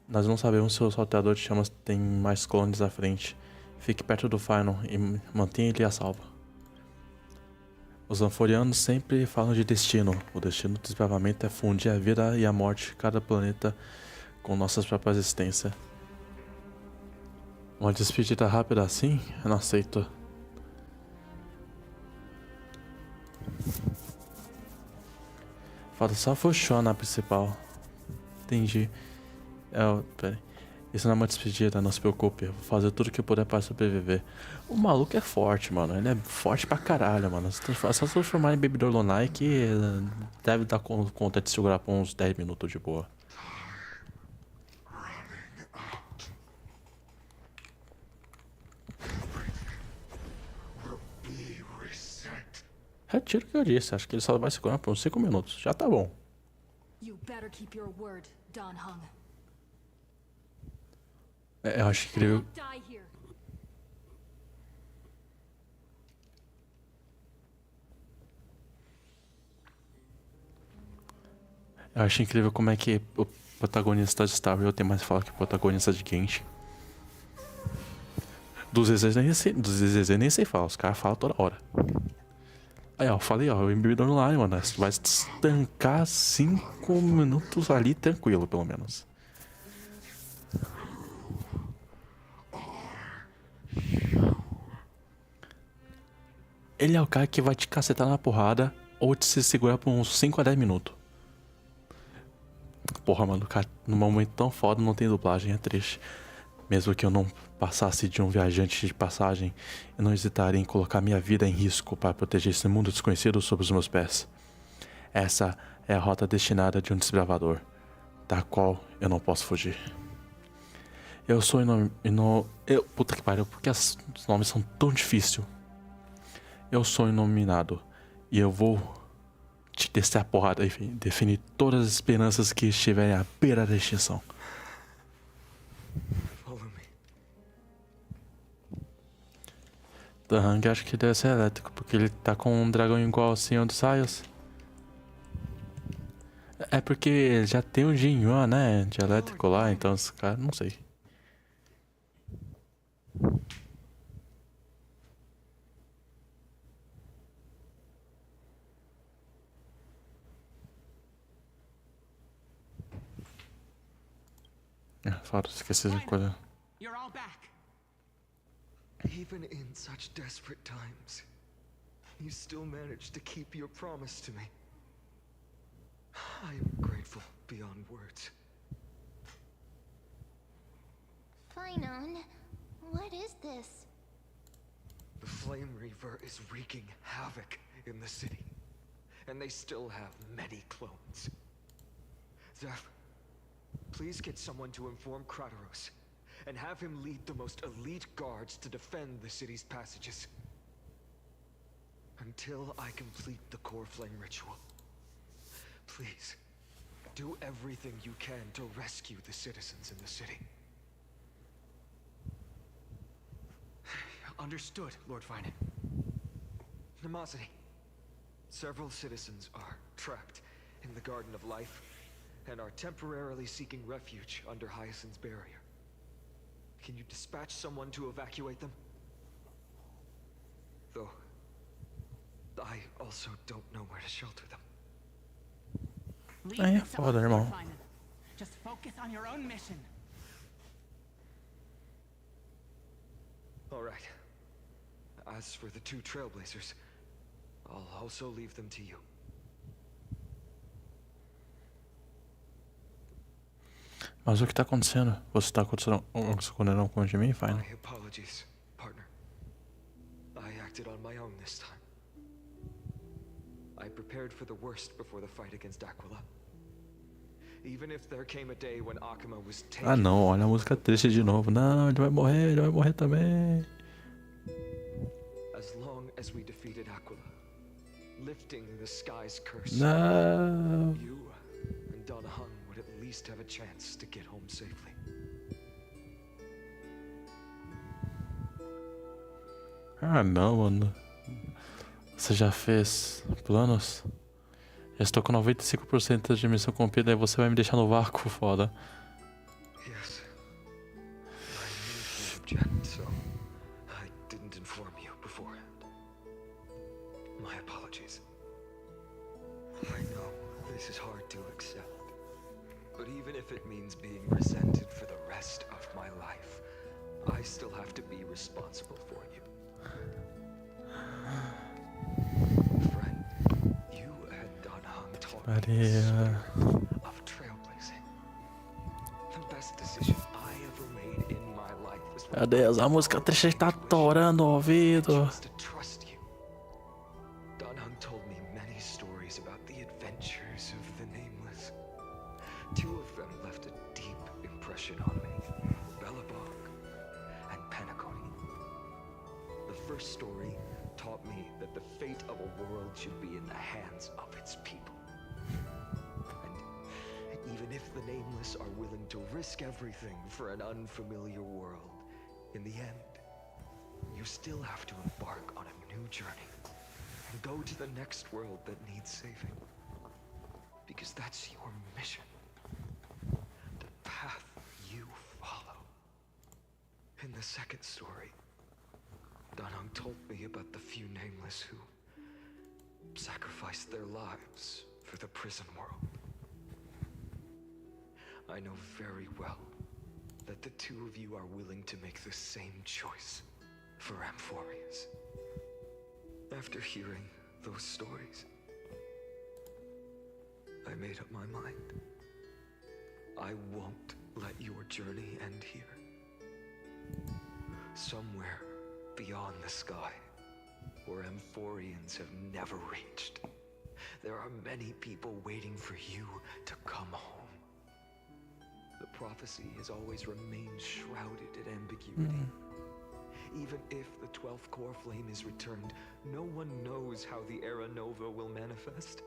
Nós não sabemos se o salteador de chamas tem mais clones à frente. Fique perto do Final e mantenha ele a salvo. Os anforianos sempre falam de destino. O destino do desbravamento é fundir a vida e a morte de cada planeta com nossas próprias existências. Uma despedida rápida assim? Eu não aceito. Falta só Fuxó na principal. Entendi. Peraí. Isso não é uma despedida, não se preocupe. Eu vou fazer tudo que eu puder para sobreviver. O maluco é forte, mano. Ele é forte pra caralho, mano. É só se transformar em bebedor Lonai que deve dar conta de segurar por uns 10 minutos de boa. Retiro o que eu disse. Acho que ele só vai segurar por uns 5 minutos. Já tá bom. You better keep your word, Dan Heng. Eu acho incrível. Eu acho incrível como é que o protagonista de Star Wars tem mais fala que o protagonista de Genshin. Dos ZZ nem sei falar, os caras falam toda hora. Aí ó, falei ó, o embebedor online, mano, vai estancar 5 minutos ali tranquilo, pelo menos. Ele é o cara que vai te cacetar na porrada ou te se segurar por uns 5 a 10 minutos. Porra, mano, cara, num momento tão foda não tem dublagem, é triste. Mesmo que eu não passasse de um viajante de passagem, eu não hesitaria em colocar minha vida em risco para proteger esse mundo desconhecido sob os meus pés. Essa é a rota destinada de um desbravador, da qual eu não posso fugir. Eu sou puta que pariu, porque os nomes são tão difíceis. Eu sou inominado e eu vou te descer a porrada e definir todas as esperanças que estiverem à beira da extinção. Dan Heng acho que deve ser elétrico, porque ele tá com um dragão igual ao Senhor dos Raios. É porque já tem um Jin Yuan, né, de elétrico lá, então os caras, não sei. Fala, esqueci de coisa. You're all back. Even in such desperate times, you still managed to keep your promise to me. I am grateful beyond words. Finon, what is this? The Flame Reaver is wreaking havoc in the city, and they still have many clones. Zeph, please get someone to inform Kratos, and have him lead the most elite guards to defend the city's passages. Until I complete the core flame ritual. Please, do everything you can to rescue the citizens in the city. Understood, Lord Finan. Nemosity. Several citizens are trapped in the Garden of Life and are temporarily seeking refuge under Hyacinth's barrier. Can you dispatch someone to evacuate them? Though, I also don't know where to shelter them. Aí é foda, irmão. Just focus on your own mission. All right. As for the two trailblazers, I'll also leave them to you. Mas o que tá acontecendo? Você tá escondendo alguma coisa de mim, Fine? My apologies, partner. I acted on my own this time. I prepared for the worst before the fight against Aquila. Even if there came a day when Akuma was taken. Ah não, olha a música triste de novo. Não, ele vai morrer também. As long as we defeated Aquila, lifting the sky's curse. Não. You and Donahung would at least have a chance to get home safely. Ah não, mano. Você já fez planos? Já estou com 95% de missão cumprida e você vai me deixar no vácuo, foda. Yes. I knew you'd object, so I didn't inform you beforehand. My apologies. I know this is hard to accept, but even if it means being resented for the rest of my life, I still have to be responsible for you. Friend, you and Donahung taught me of trailblazing. The best decision I ever made in my life was Meu Deus, a música triste está atorando o ouvido. to trust you. Donahung told me many stories about the adventures of the Nameless. Two of them left a deep impression on me, Bellabog and Penacony. The first story taught me that the fate of a world should be in the hands of its people. And even if the Nameless are willing to risk everything for an unfamiliar world, in the end, you still have to embark on a new journey and go to the next world that needs saving. Because that's your mission. The path you follow. In the second story, Donahung told me about the few Nameless who sacrificed their lives for the prison world. I know very well that the two of you are willing to make the same choice for Amphorius. After hearing those stories, I made up my mind. I won't let your journey end here. Somewhere beyond the sky, where Amphorians have never reached, there are many people waiting for you to come home. The prophecy has always remained shrouded in ambiguity. Even if the 12th core flame is returned, no one knows how the era nova will manifest.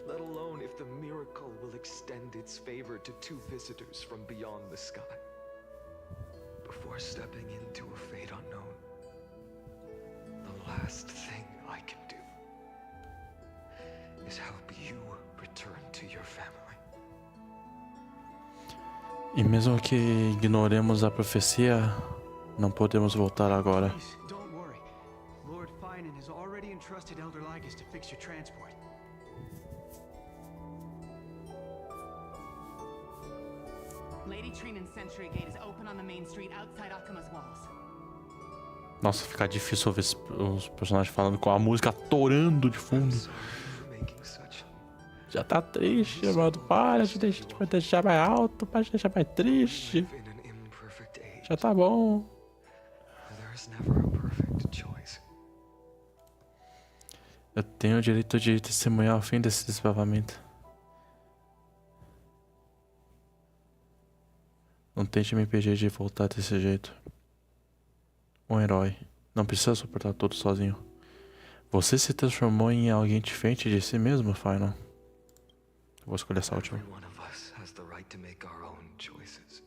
Let alone if the miracle will extend its favor to two visitors from beyond the sky. Before stepping into a fate unknown, the last thing I can do is help you return to your family. E mesmo que ignoremos a profecia, não podemos voltar agora. Please, don't worry. Lord Finan has already entrusted Elder Lygus to fix your transport. Lady Trinan's sentry gate is open on the main street outside Akuma's walls. Nossa, fica difícil ouvir os personagens falando com a música torando de fundo. Já tá triste, mano. Para de deixar mais alto, para de deixar mais triste. Já tá bom. Eu tenho o direito de testemunhar o fim desse desbravamento. Não tente me impedir de voltar desse jeito. Um herói. Não precisa suportar tudo sozinho. Você se transformou em alguém diferente de si mesmo, Final. Eu vou escolher essa última. Every one of us has the right to make our own choices.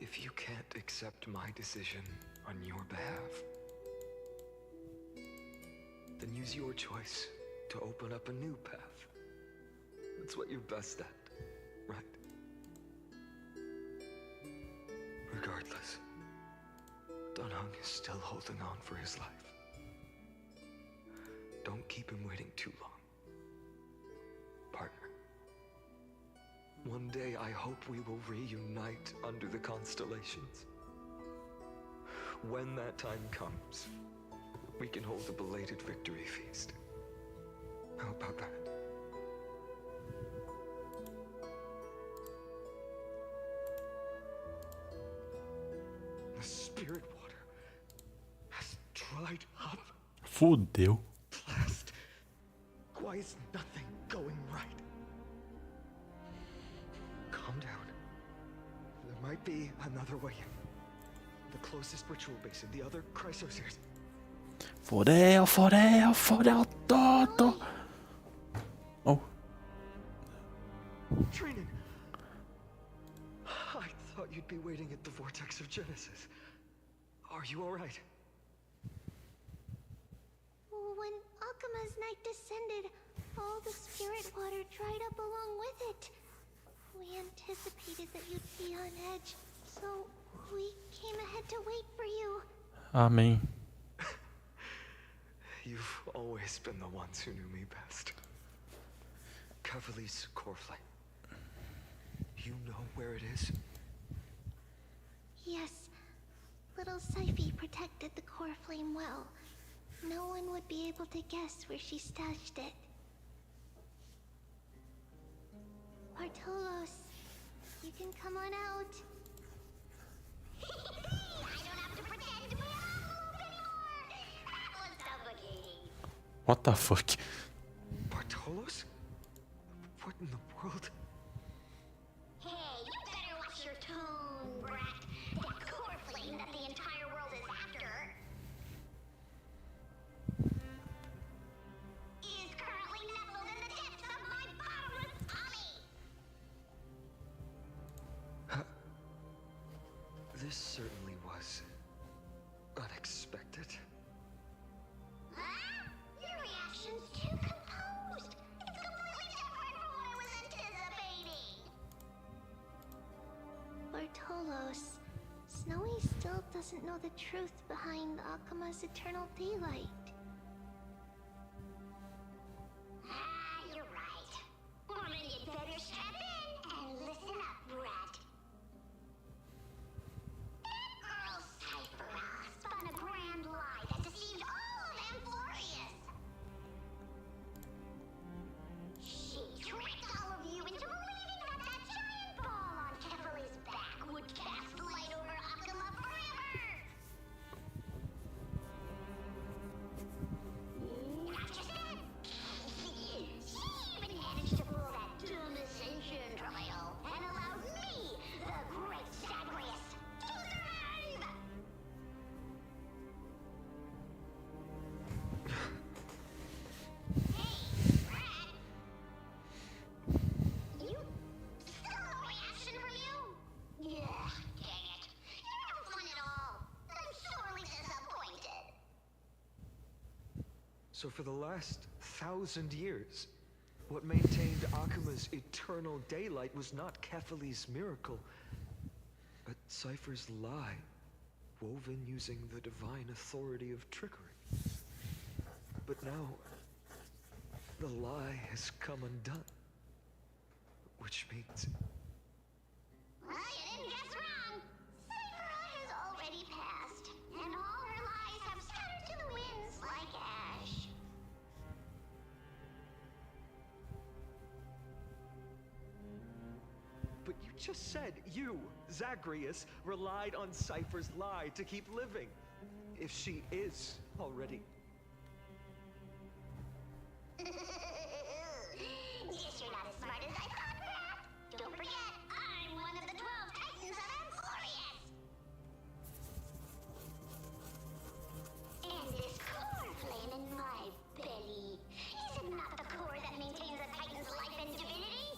If you can't accept my decision on your behalf, Then use your choice to open up a new path. That's what you're best at, right? Regardless, Dunhung is still holding on for his life. Don't keep him waiting too long. Partner. One day I hope we will reunite under the constellations. When that time comes, we can hold a belated victory feast. How about that? The spirit water has dried up. Fudeu. Blast. Why is nothing going right? Calm down. There might be another way in. The closest ritual basin, the other chrysosers. Fudeu, fudeu, fudeu todo. Oh. Training. I thought you'd be waiting at the vortex of Genesis. Are you all right? When Akuma's night descended, all the spirit water dried up along with it. We anticipated that you'd be on edge, so we came ahead to wait for you. Amém. You've always been the ones who knew me best. Cavalier's core flame. You know where it is? Yes. Little Syphie protected the core flame well. No one would be able to guess where she stashed it. Bartolos, you can come on out. I don't have to pretend to be an envelope anymore. That was suffocating. What the fuck? Bartolos? What in the world? Hey, you better watch your tone, brat. That core flame that the entire world is after is currently nestled in the depths of my bottomless tummy. This certainly was unexpected. Huh? Your reaction's too composed. It's completely different from what I was anticipating. Bartolos, Snowy still doesn't know the truth behind Akuma's eternal daylight. You're right. Well, then you'd better strap in and listen up, brat. That girl Cyphera spun a grand lie that deceived all of Amphorius. She tricked all of you into believing that that giant ball on Kefali's back would cast light over Akuma forever. Not just that. She even managed to pull that dumb ascension trial and allowed me, the great Zagreus, to survive. Hey, Brad. You still no reaction from you? Yeah, dang it. You're no fun at all. I'm sorely disappointed. So for the last 1,000 years, what maintained Akuma's eternal daylight was not Kefali's miracle, but Cypher's lie, woven using the divine authority of trickery. But now, the lie has come undone. Which means... Well, you didn't guess wrong. Cyphera has already passed, and all her lies have scattered to the winds like ash. But you just said you, Zagreus, relied on Cypher's lie to keep living. If she is already... Guess you're not as smart as I thought, Brad. Don't forget, I'm one of the 12 Titans of Amphorius. And this core flame in my belly, is it not the core that maintains a Titan's life and divinity?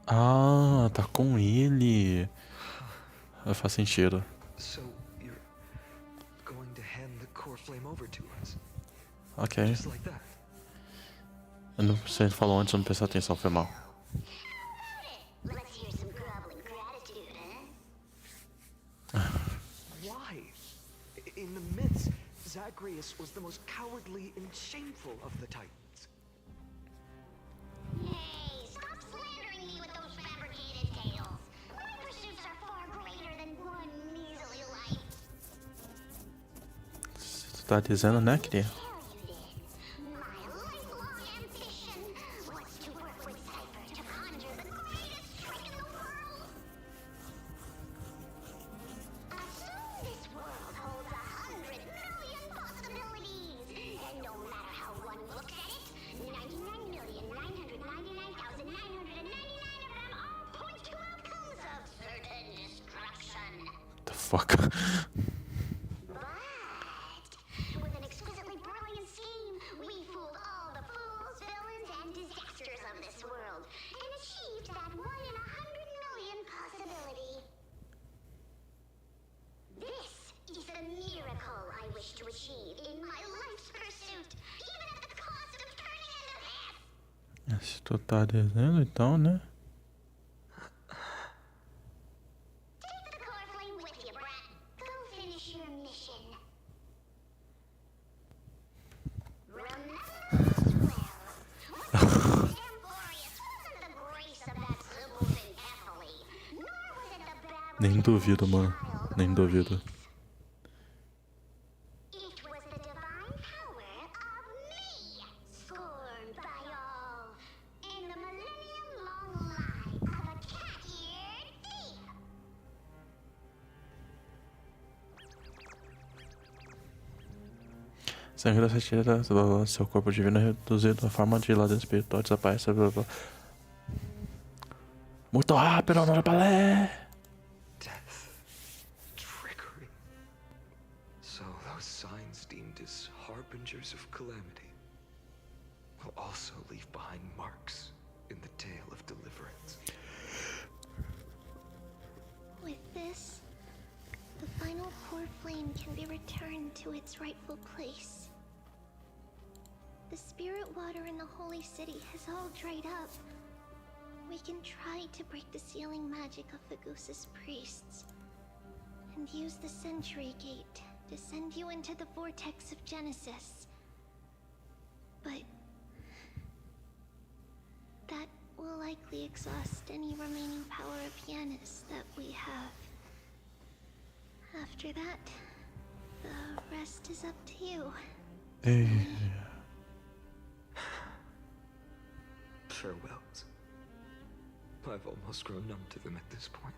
Ah, tá com ele. Faz sentido. So, you're going to hand the core flame over to us? Ok. Just like that. Eu não, você falou antes, eu não prestei atenção, foi mal. Let's hear some groveling gratitude, huh? Why? In the myths, Zagreus was the most cowardly and shameful of the Titans. Hey, stop slandering me with those fabricated tales. My pursuits are far greater than one measly life. Você tá dizendo, né, querida? The fuck? With an exquisitely brilliant scheme, we fooled all the fools, villains, and disasters of this world, and achieved that 1 in 100 million possibility. This is the miracle I wish to achieve in my life's pursuit, even at the cost of turning into this. Se tu tá dizendo, então, né? Nem duvido, mano. Nem duvido. Sem graça tira seu corpo divino é reduzido à forma de lado espiritual, desaparece. Blá, blá. Muito rápido, não é balé! Death. Trickery. So those signs deemed as harbingers of calamity will also leave behind marks in the tale of deliverance. With this, the final core flame can be returned to its rightful place. The spirit water in the holy city has all dried up. We can try to break the sealing magic of Fagusa's priests and use the Century Gate to send you into the vortex of Genesis. But that will likely exhaust any remaining power of Janus that we have. After that, the rest is up to you. Farewells. I've almost grown numb to them at this point.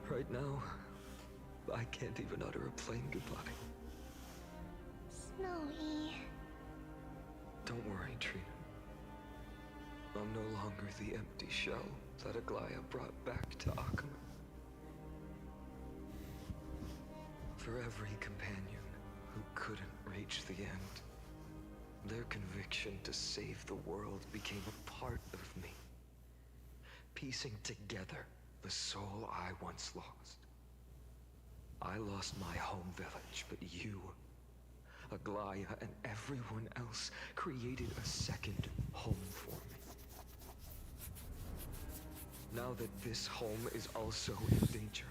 Right now, I can't even utter a plain goodbye. Snowy. Don't worry, Trina. I'm no longer the empty shell that Aglaya brought back to Akuma. For every companion who couldn't reach the end, their conviction to save the world became a part of me, piecing together the soul I once lost. I lost my home village, but you, Aglaya, and everyone else created a second home for me. Now that this home is also in danger,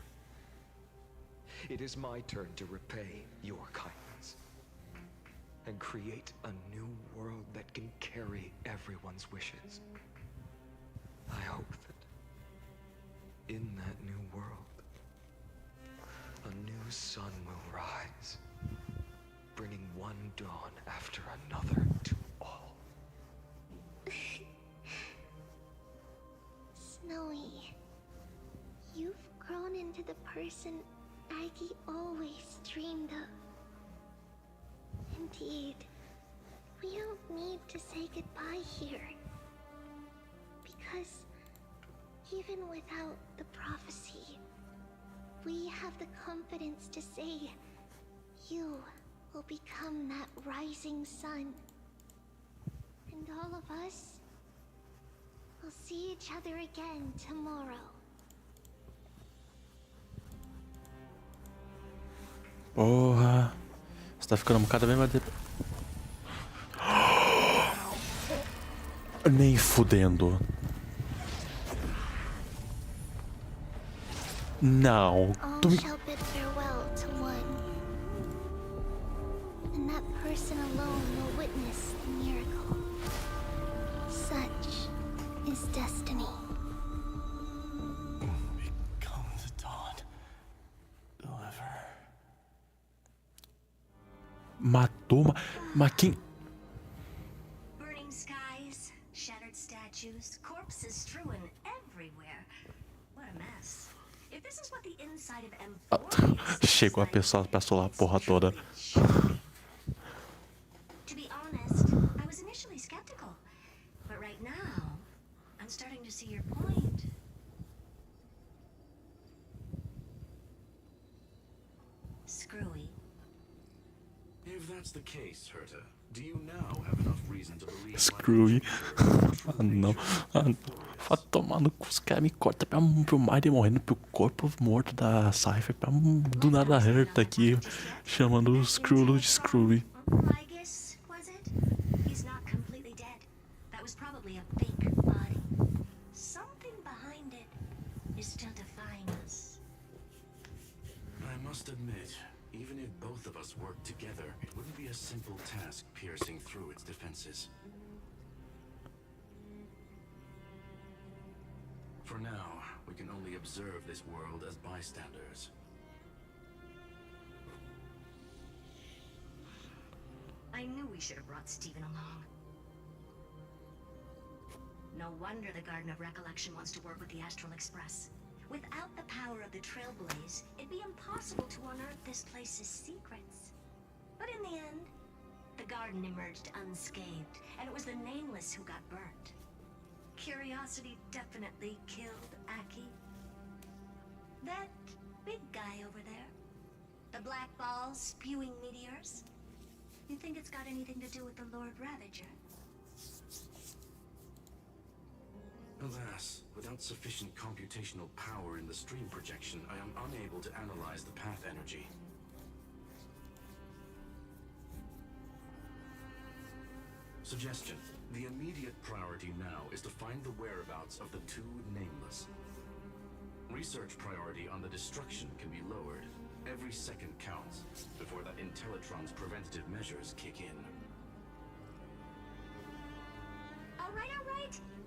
it is my turn to repay your kindness and create a new world that can carry everyone's wishes. I hope that in that new world, a new sun will rise, bringing one dawn after another to all. Snowy, you've grown into the person Aggie always dreamed of. Indeed, we don't need to say goodbye here. Because even without the prophecy, we have the confidence to say you will become that rising sun. And all of us will see each other again tomorrow. Porra. Você tá ficando cada vez mais... Nem fudendo. Não. All shall bid farewell to one, and that person alone will witness the miracle. Such is destiny. Come the dawn. Deliver. Matou, mas quem... Burning skies, shattered statues, corpses strewn everywhere. What a mess. If this is what the inside of Emporius Chegou a pessoa, passou lá a porra toda. To be honest, I was initially skeptical, but right now, I'm starting to see your point. Screwy. If that's the case, Herta, do you now have enough reason to believe Screwy. Ah, não. Ah, não. Vai tomar no cu, os caras me cortam pro Mario morrendo pro corpo morto da Cypher. Do nada Herta aqui, chamando o Screw de Screwy. Lygus, was it? He's not completely dead. That was probably a fake body. Something behind it is still defying us. I must admit, even if both of us worked together, it wouldn't be a simple task piercing through its defenses. For now, we can only observe this world as bystanders. I knew we should have brought Stephen along. No wonder the Garden of Recollection wants to work with the Astral Express. Without the power of the Trailblaze, it'd be impossible to unearth this place's secrets. But in the end, the garden emerged unscathed, and it was the Nameless who got burnt. Curiosity definitely killed Aki. That big guy over there, the black balls spewing meteors, you think it's got anything to do with the Lord Ravager? Alas, without sufficient computational power in the stream projection, I am unable to analyze the path energy. Suggestion. The immediate priority now is to find the whereabouts of the two Nameless. Research priority on the destruction can be lowered. Every second counts before that Intellitron's preventative measures kick in. All right.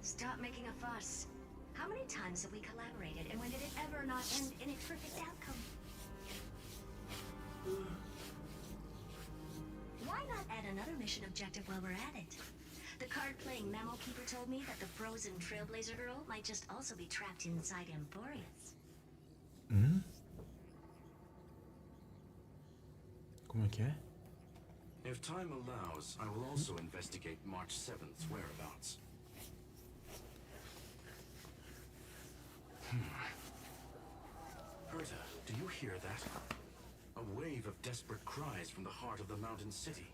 Stop making a fuss. How many times have we collaborated, and when did it ever not end in a perfect outcome? Why not add another mission objective while we're at it? The card-playing memo keeper told me that the frozen Trailblazer girl might just also be trapped inside Emporius. Hmm? Como é que é? If time allows, I will also investigate March 7th's whereabouts. Herta, do you hear that? A wave of desperate cries from the heart of the mountain city.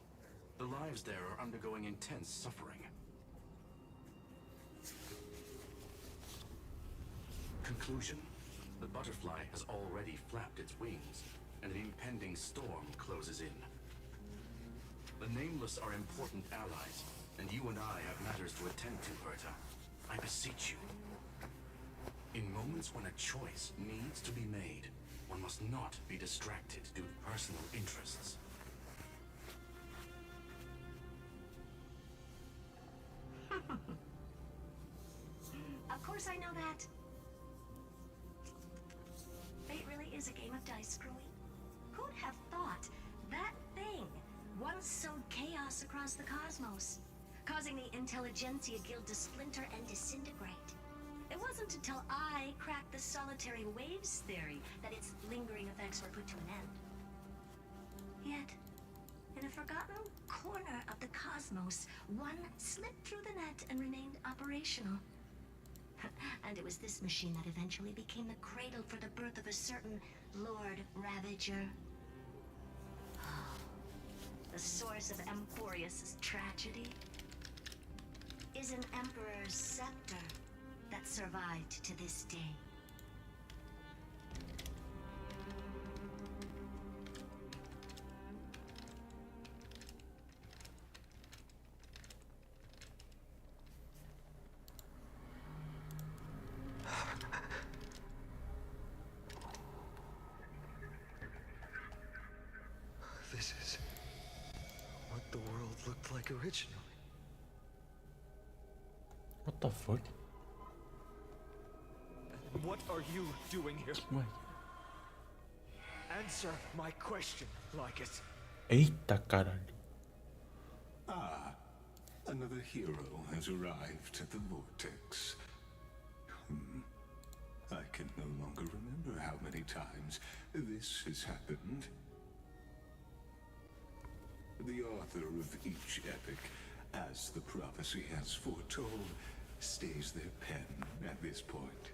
The lives there are undergoing intense suffering. Conclusion. The butterfly has already flapped its wings, and an impending storm closes in. The Nameless are important allies, and you and I have matters to attend to, Herta. I beseech you. In moments when a choice needs to be made, one must not be distracted due to personal interests. Of course I know that. Fate really is a game of dice, Screwy. Who'd have thought that thing once sowed chaos across the cosmos, causing the Intelligentsia Guild to splinter and disintegrate? It wasn't until I cracked the solitary waves theory that its lingering effects were put to an end. Yet, in a forgotten corner of the cosmos, one slipped through the net and remained operational. And it was this machine that eventually became the cradle for the birth of a certain Lord Ravager. The source of Emporius' tragedy is an Emperor's scepter that survived to this day. like originally. What the fuck? And what are you doing here? Ué. Answer my question, Lycus. Eita caralho. Ah, another hero has arrived at the vortex. I can no longer remember how many times this has happened. The author of each epic, as the prophecy has foretold, stays their pen at this point.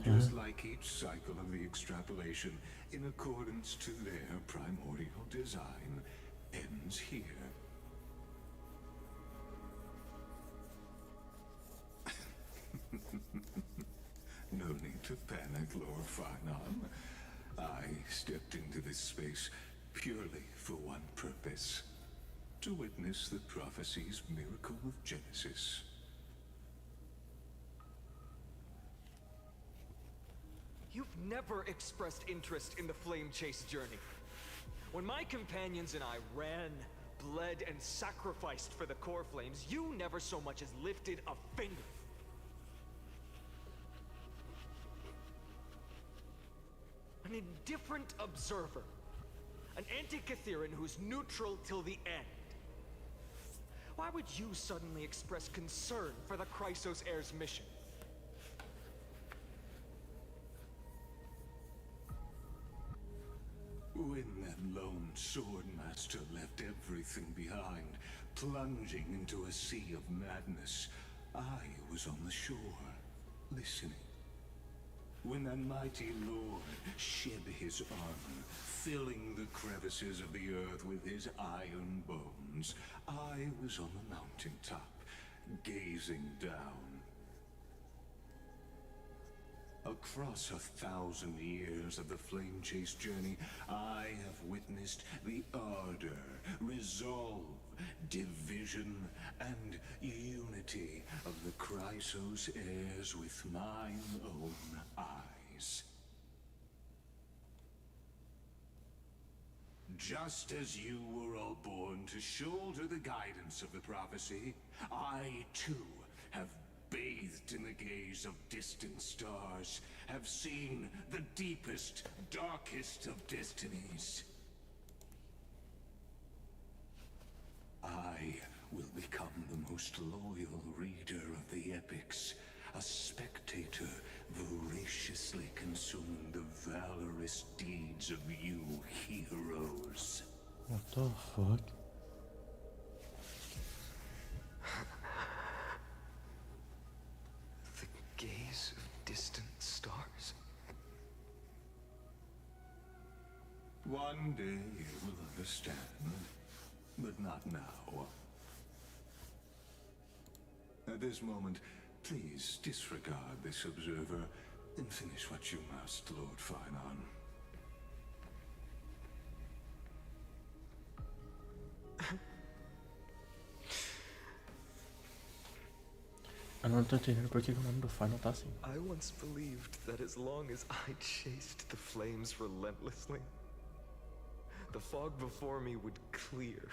Just like each cycle of the extrapolation, in accordance to their primordial design, ends here. No need to panic, Lord Finon. I stepped into this space purely for one purpose: to witness the prophecy's miracle of Genesis. You've never expressed interest in the Flame Chase journey. When my companions and I ran, bled, and sacrificed for the core flames, you never so much as lifted a finger. An indifferent observer. An anti-Catheran who's neutral till the end. Why would you suddenly express concern for the Chrysos heir's mission? When that lone swordmaster left everything behind, plunging into a sea of madness, I was on the shore, listening. When that mighty lord shed his armor, filling the crevices of the earth with his iron bones, I was on the mountaintop, gazing down. Across 1,000 years of the Flame Chase journey, I have witnessed the ardor, resolve, division, and unity of the Chrysos heirs with mine own eyes. Just as you were all born to shoulder the guidance of the prophecy, I too have bathed in the gaze of distant stars, have seen the deepest, darkest of destinies. I will become the most loyal reader of the epics, a spectator voraciously consuming the valorous deeds of you heroes. What the fuck? Gaze of distant stars. One day you will understand, but not now. At this moment, please disregard this observer and finish what you must, Lord Finon. Eu não tô entendendo por que o nome do Final tá assim. I once believed that as long as I chased the flames relentlessly, the fog before me would clear,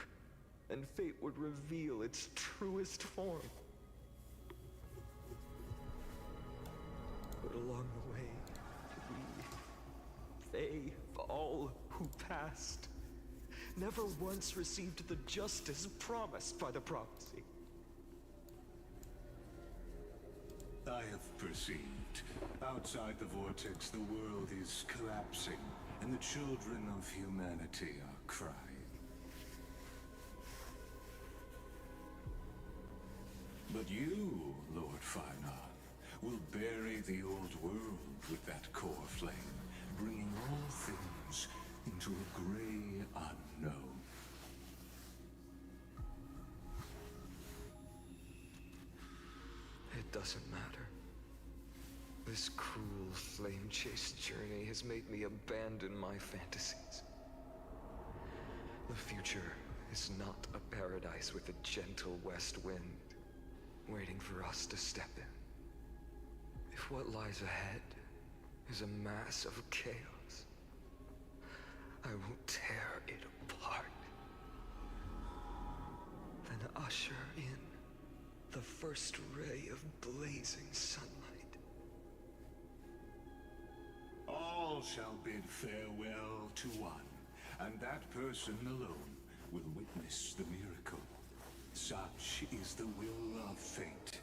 and fate would reveal its truest form. But along the way, they, all who passed, never once received the justice promised by the prophecy. I have perceived. Outside the vortex, the world is collapsing, and the children of humanity are crying. But you, Lord Finon, will bury the old world with that core flame, bringing all things into a gray unknown. It doesn't matter. This cruel flame chase journey has made me abandon my fantasies. The future is not a paradise with a gentle west wind, waiting for us to step in. If what lies ahead is a mass of chaos, I will tear it apart. usher in the first ray of blazing sunlight. All shall bid farewell to one, and that person alone will witness the miracle. Such is the will of fate.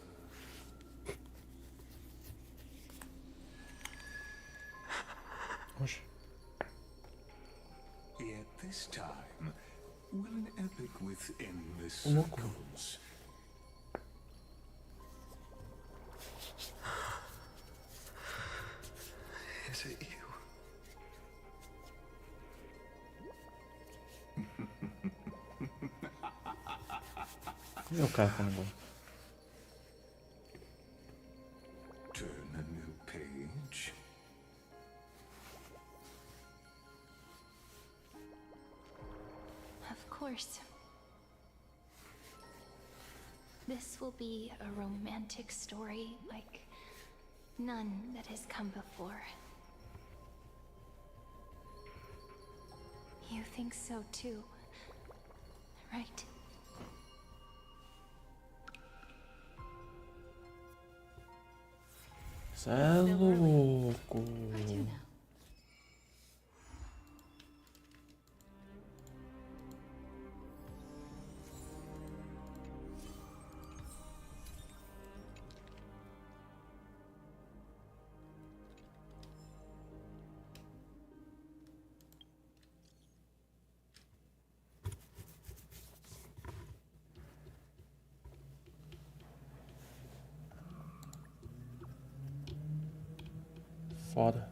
Yet this time, will an epic with endless circles. Is it you? Meu cara com negócio. Turn a new page. Of course. This will be a romantic story like none that has come before. You think so too, right? Cê é louco. Foda.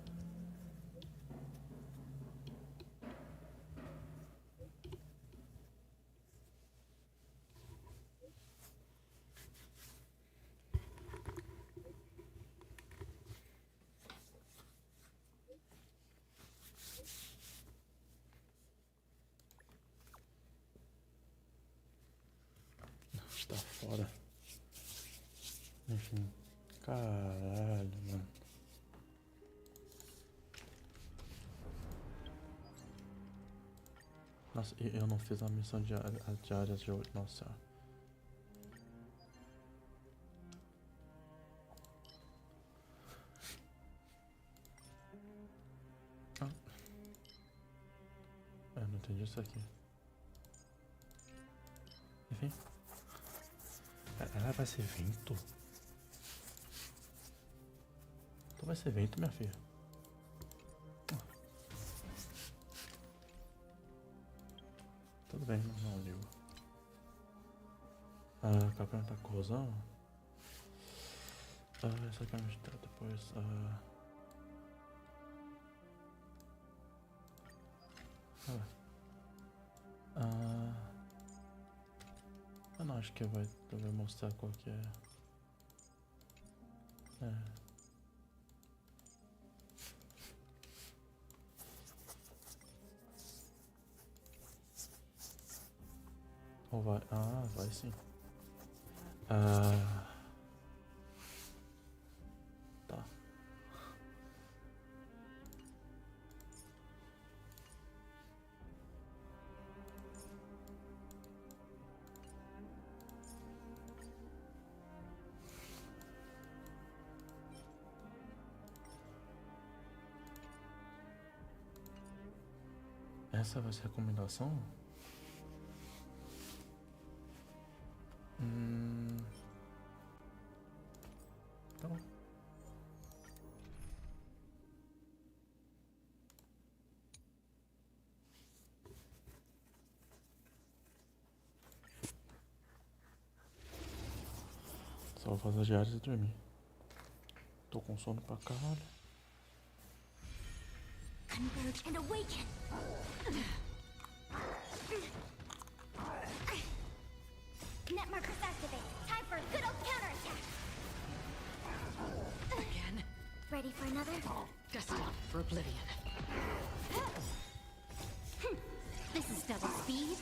Tá foda. Enfim. Caralho, mano. Nossa, eu não fiz a missão diária de hoje, nossa. Eu não entendi isso aqui. Enfim. Ela vai ser vento? Então vai ser vento, minha filha. Tudo bem, não ligo. Campeão da corrosão. Essa aqui é a depois. Eu não acho que vai mostrar qual que é. Ou vai? Vai sim. Tá. Essa vai ser a recomendação? Tá bom. Só vou fazer as diárias e dormir. Tô com sono pra caralho. Converge and awaken! Net markers activate. Time for a good old counterattack! Again? Ready for another? Destined for oblivion. This is double speed.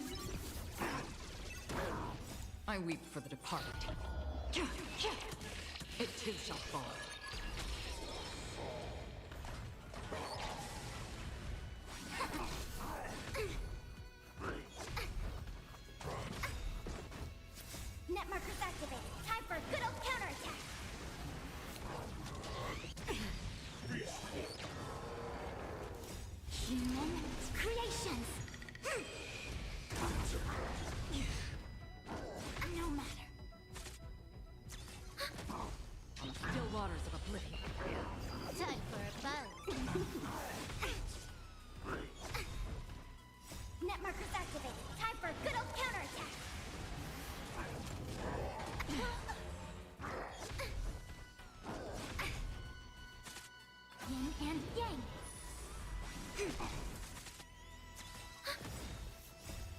I weep for the departed. It too shall fall.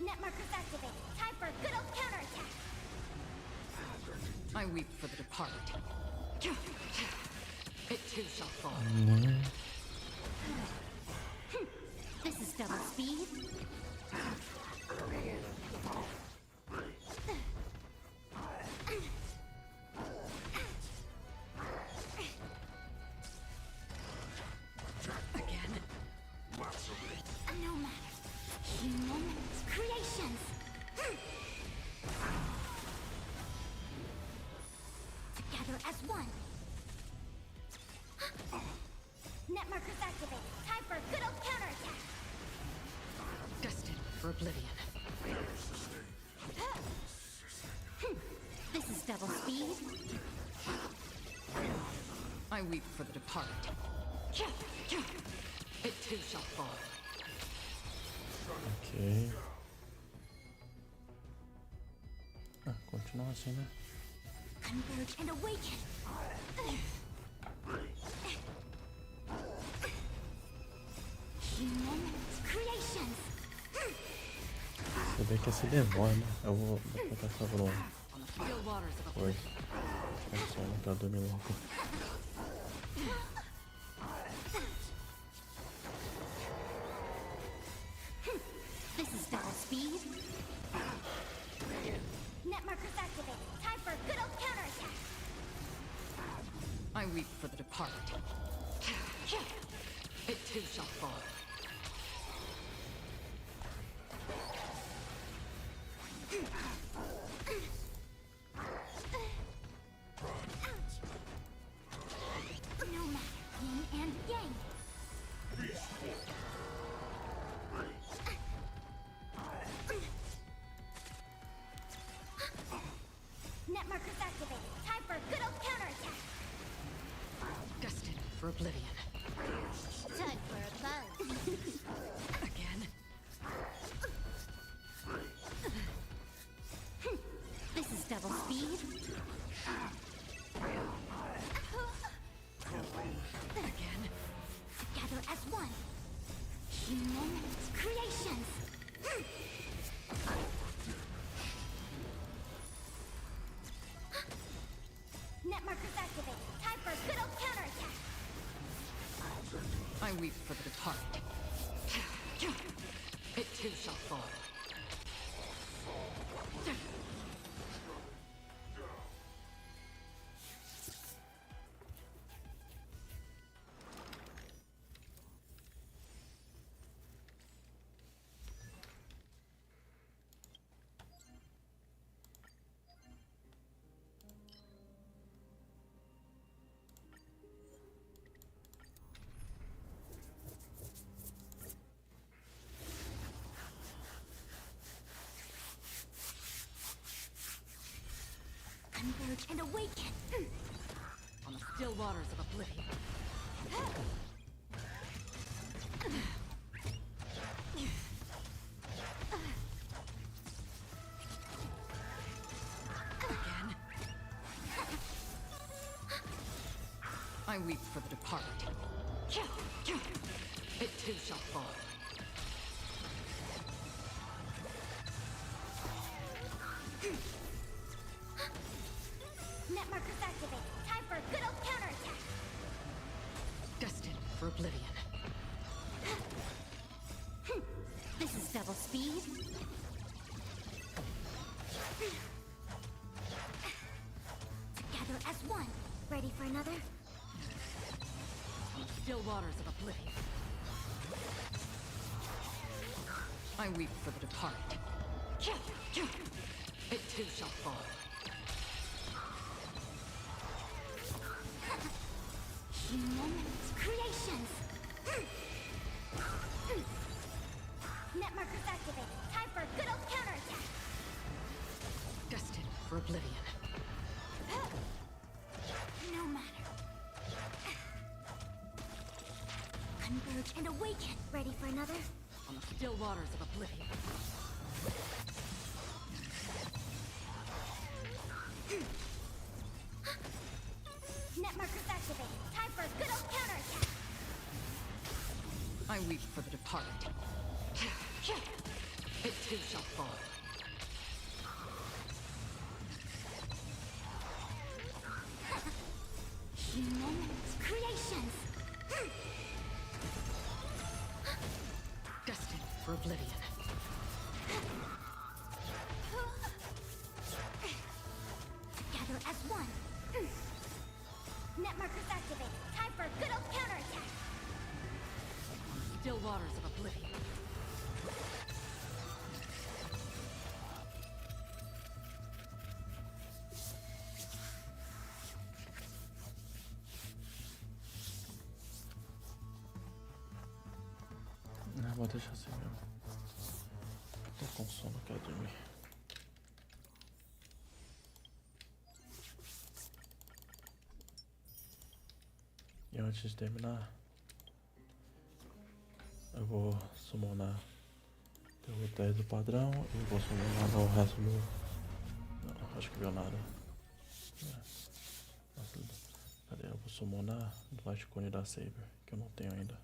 Net markers activated. Time for a good old counterattack. I weep for the departed. It too shall fall. This is double speed. Again. No matter. Human creations. Together as one. Net markers activated. Time for a good old counterattack. Destined for oblivion. This is double speed. I weep for the departed. It too shall fall. Ok. Ah, continua assim, né? Converge and awaken. Human creations. Se bem que esse demora, né? Eu vou botar essa broma. Still waters of Oi. É só pra dormir logo. This is double speed. Net markers activated. Time for a good old counterattack. I weep for the departed. It too shall fall. No matter yin and yang. Net markers activated. Time for a good old counterattack. Destined for oblivion. Time for a buzz. Again. This is double speed. Again. Together as one. Human creations. Net markers activated. Time for a good old counterattack. I weep for the departed. It too shall fall. Converge and awaken. On the still waters of oblivion. Again. I weep for the departed. It too shall fall. Net markers activated. Time for a good old counterattack. Destined for oblivion. This is double speed. Together as one. Ready for another? On the still waters of oblivion. I weep for the departed. It too shall fall. Human creations. Net markers activated. Time for a good old counterattack. Destined for oblivion. No matter. Converge and awaken. Ready for another? On the still waters of oblivion. Net markers activated. Time for a good old counterattack. I weep for the departed. It too shall fall. Human creations. Destined for oblivion. Together as one. Net markers activate. Time for a good old counterattack. Still waters of oblivion. Não, vou deixar assim mesmo. Tô com sono, quero dormir. E antes de terminar, eu vou summonar pelo 10 do padrão e vou summonar no resto do... Não, acho que viu nada. Cadê? Eu vou summonar do Litecoin da Saber, que eu não tenho ainda.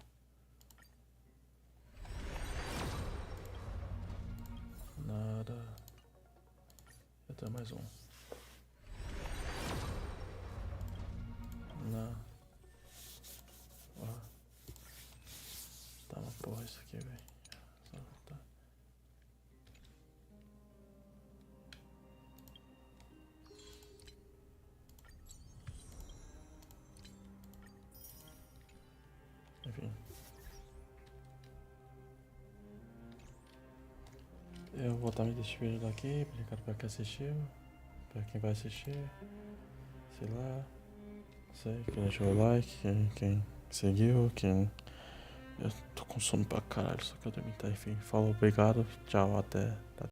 Nada. Eu tenho mais um. Não. Ó. Tá uma porra isso aqui, velho. Só tá. Enfim. Eu vou estar me despedindo daqui. Obrigado pra quem assistiu. Pra quem vai assistir. Sei lá. Sei, quem deixou o like, quem seguiu, quem... Eu tô com sono pra caralho, só que eu dormi, tá? Enfim, falou, obrigado, tchau, até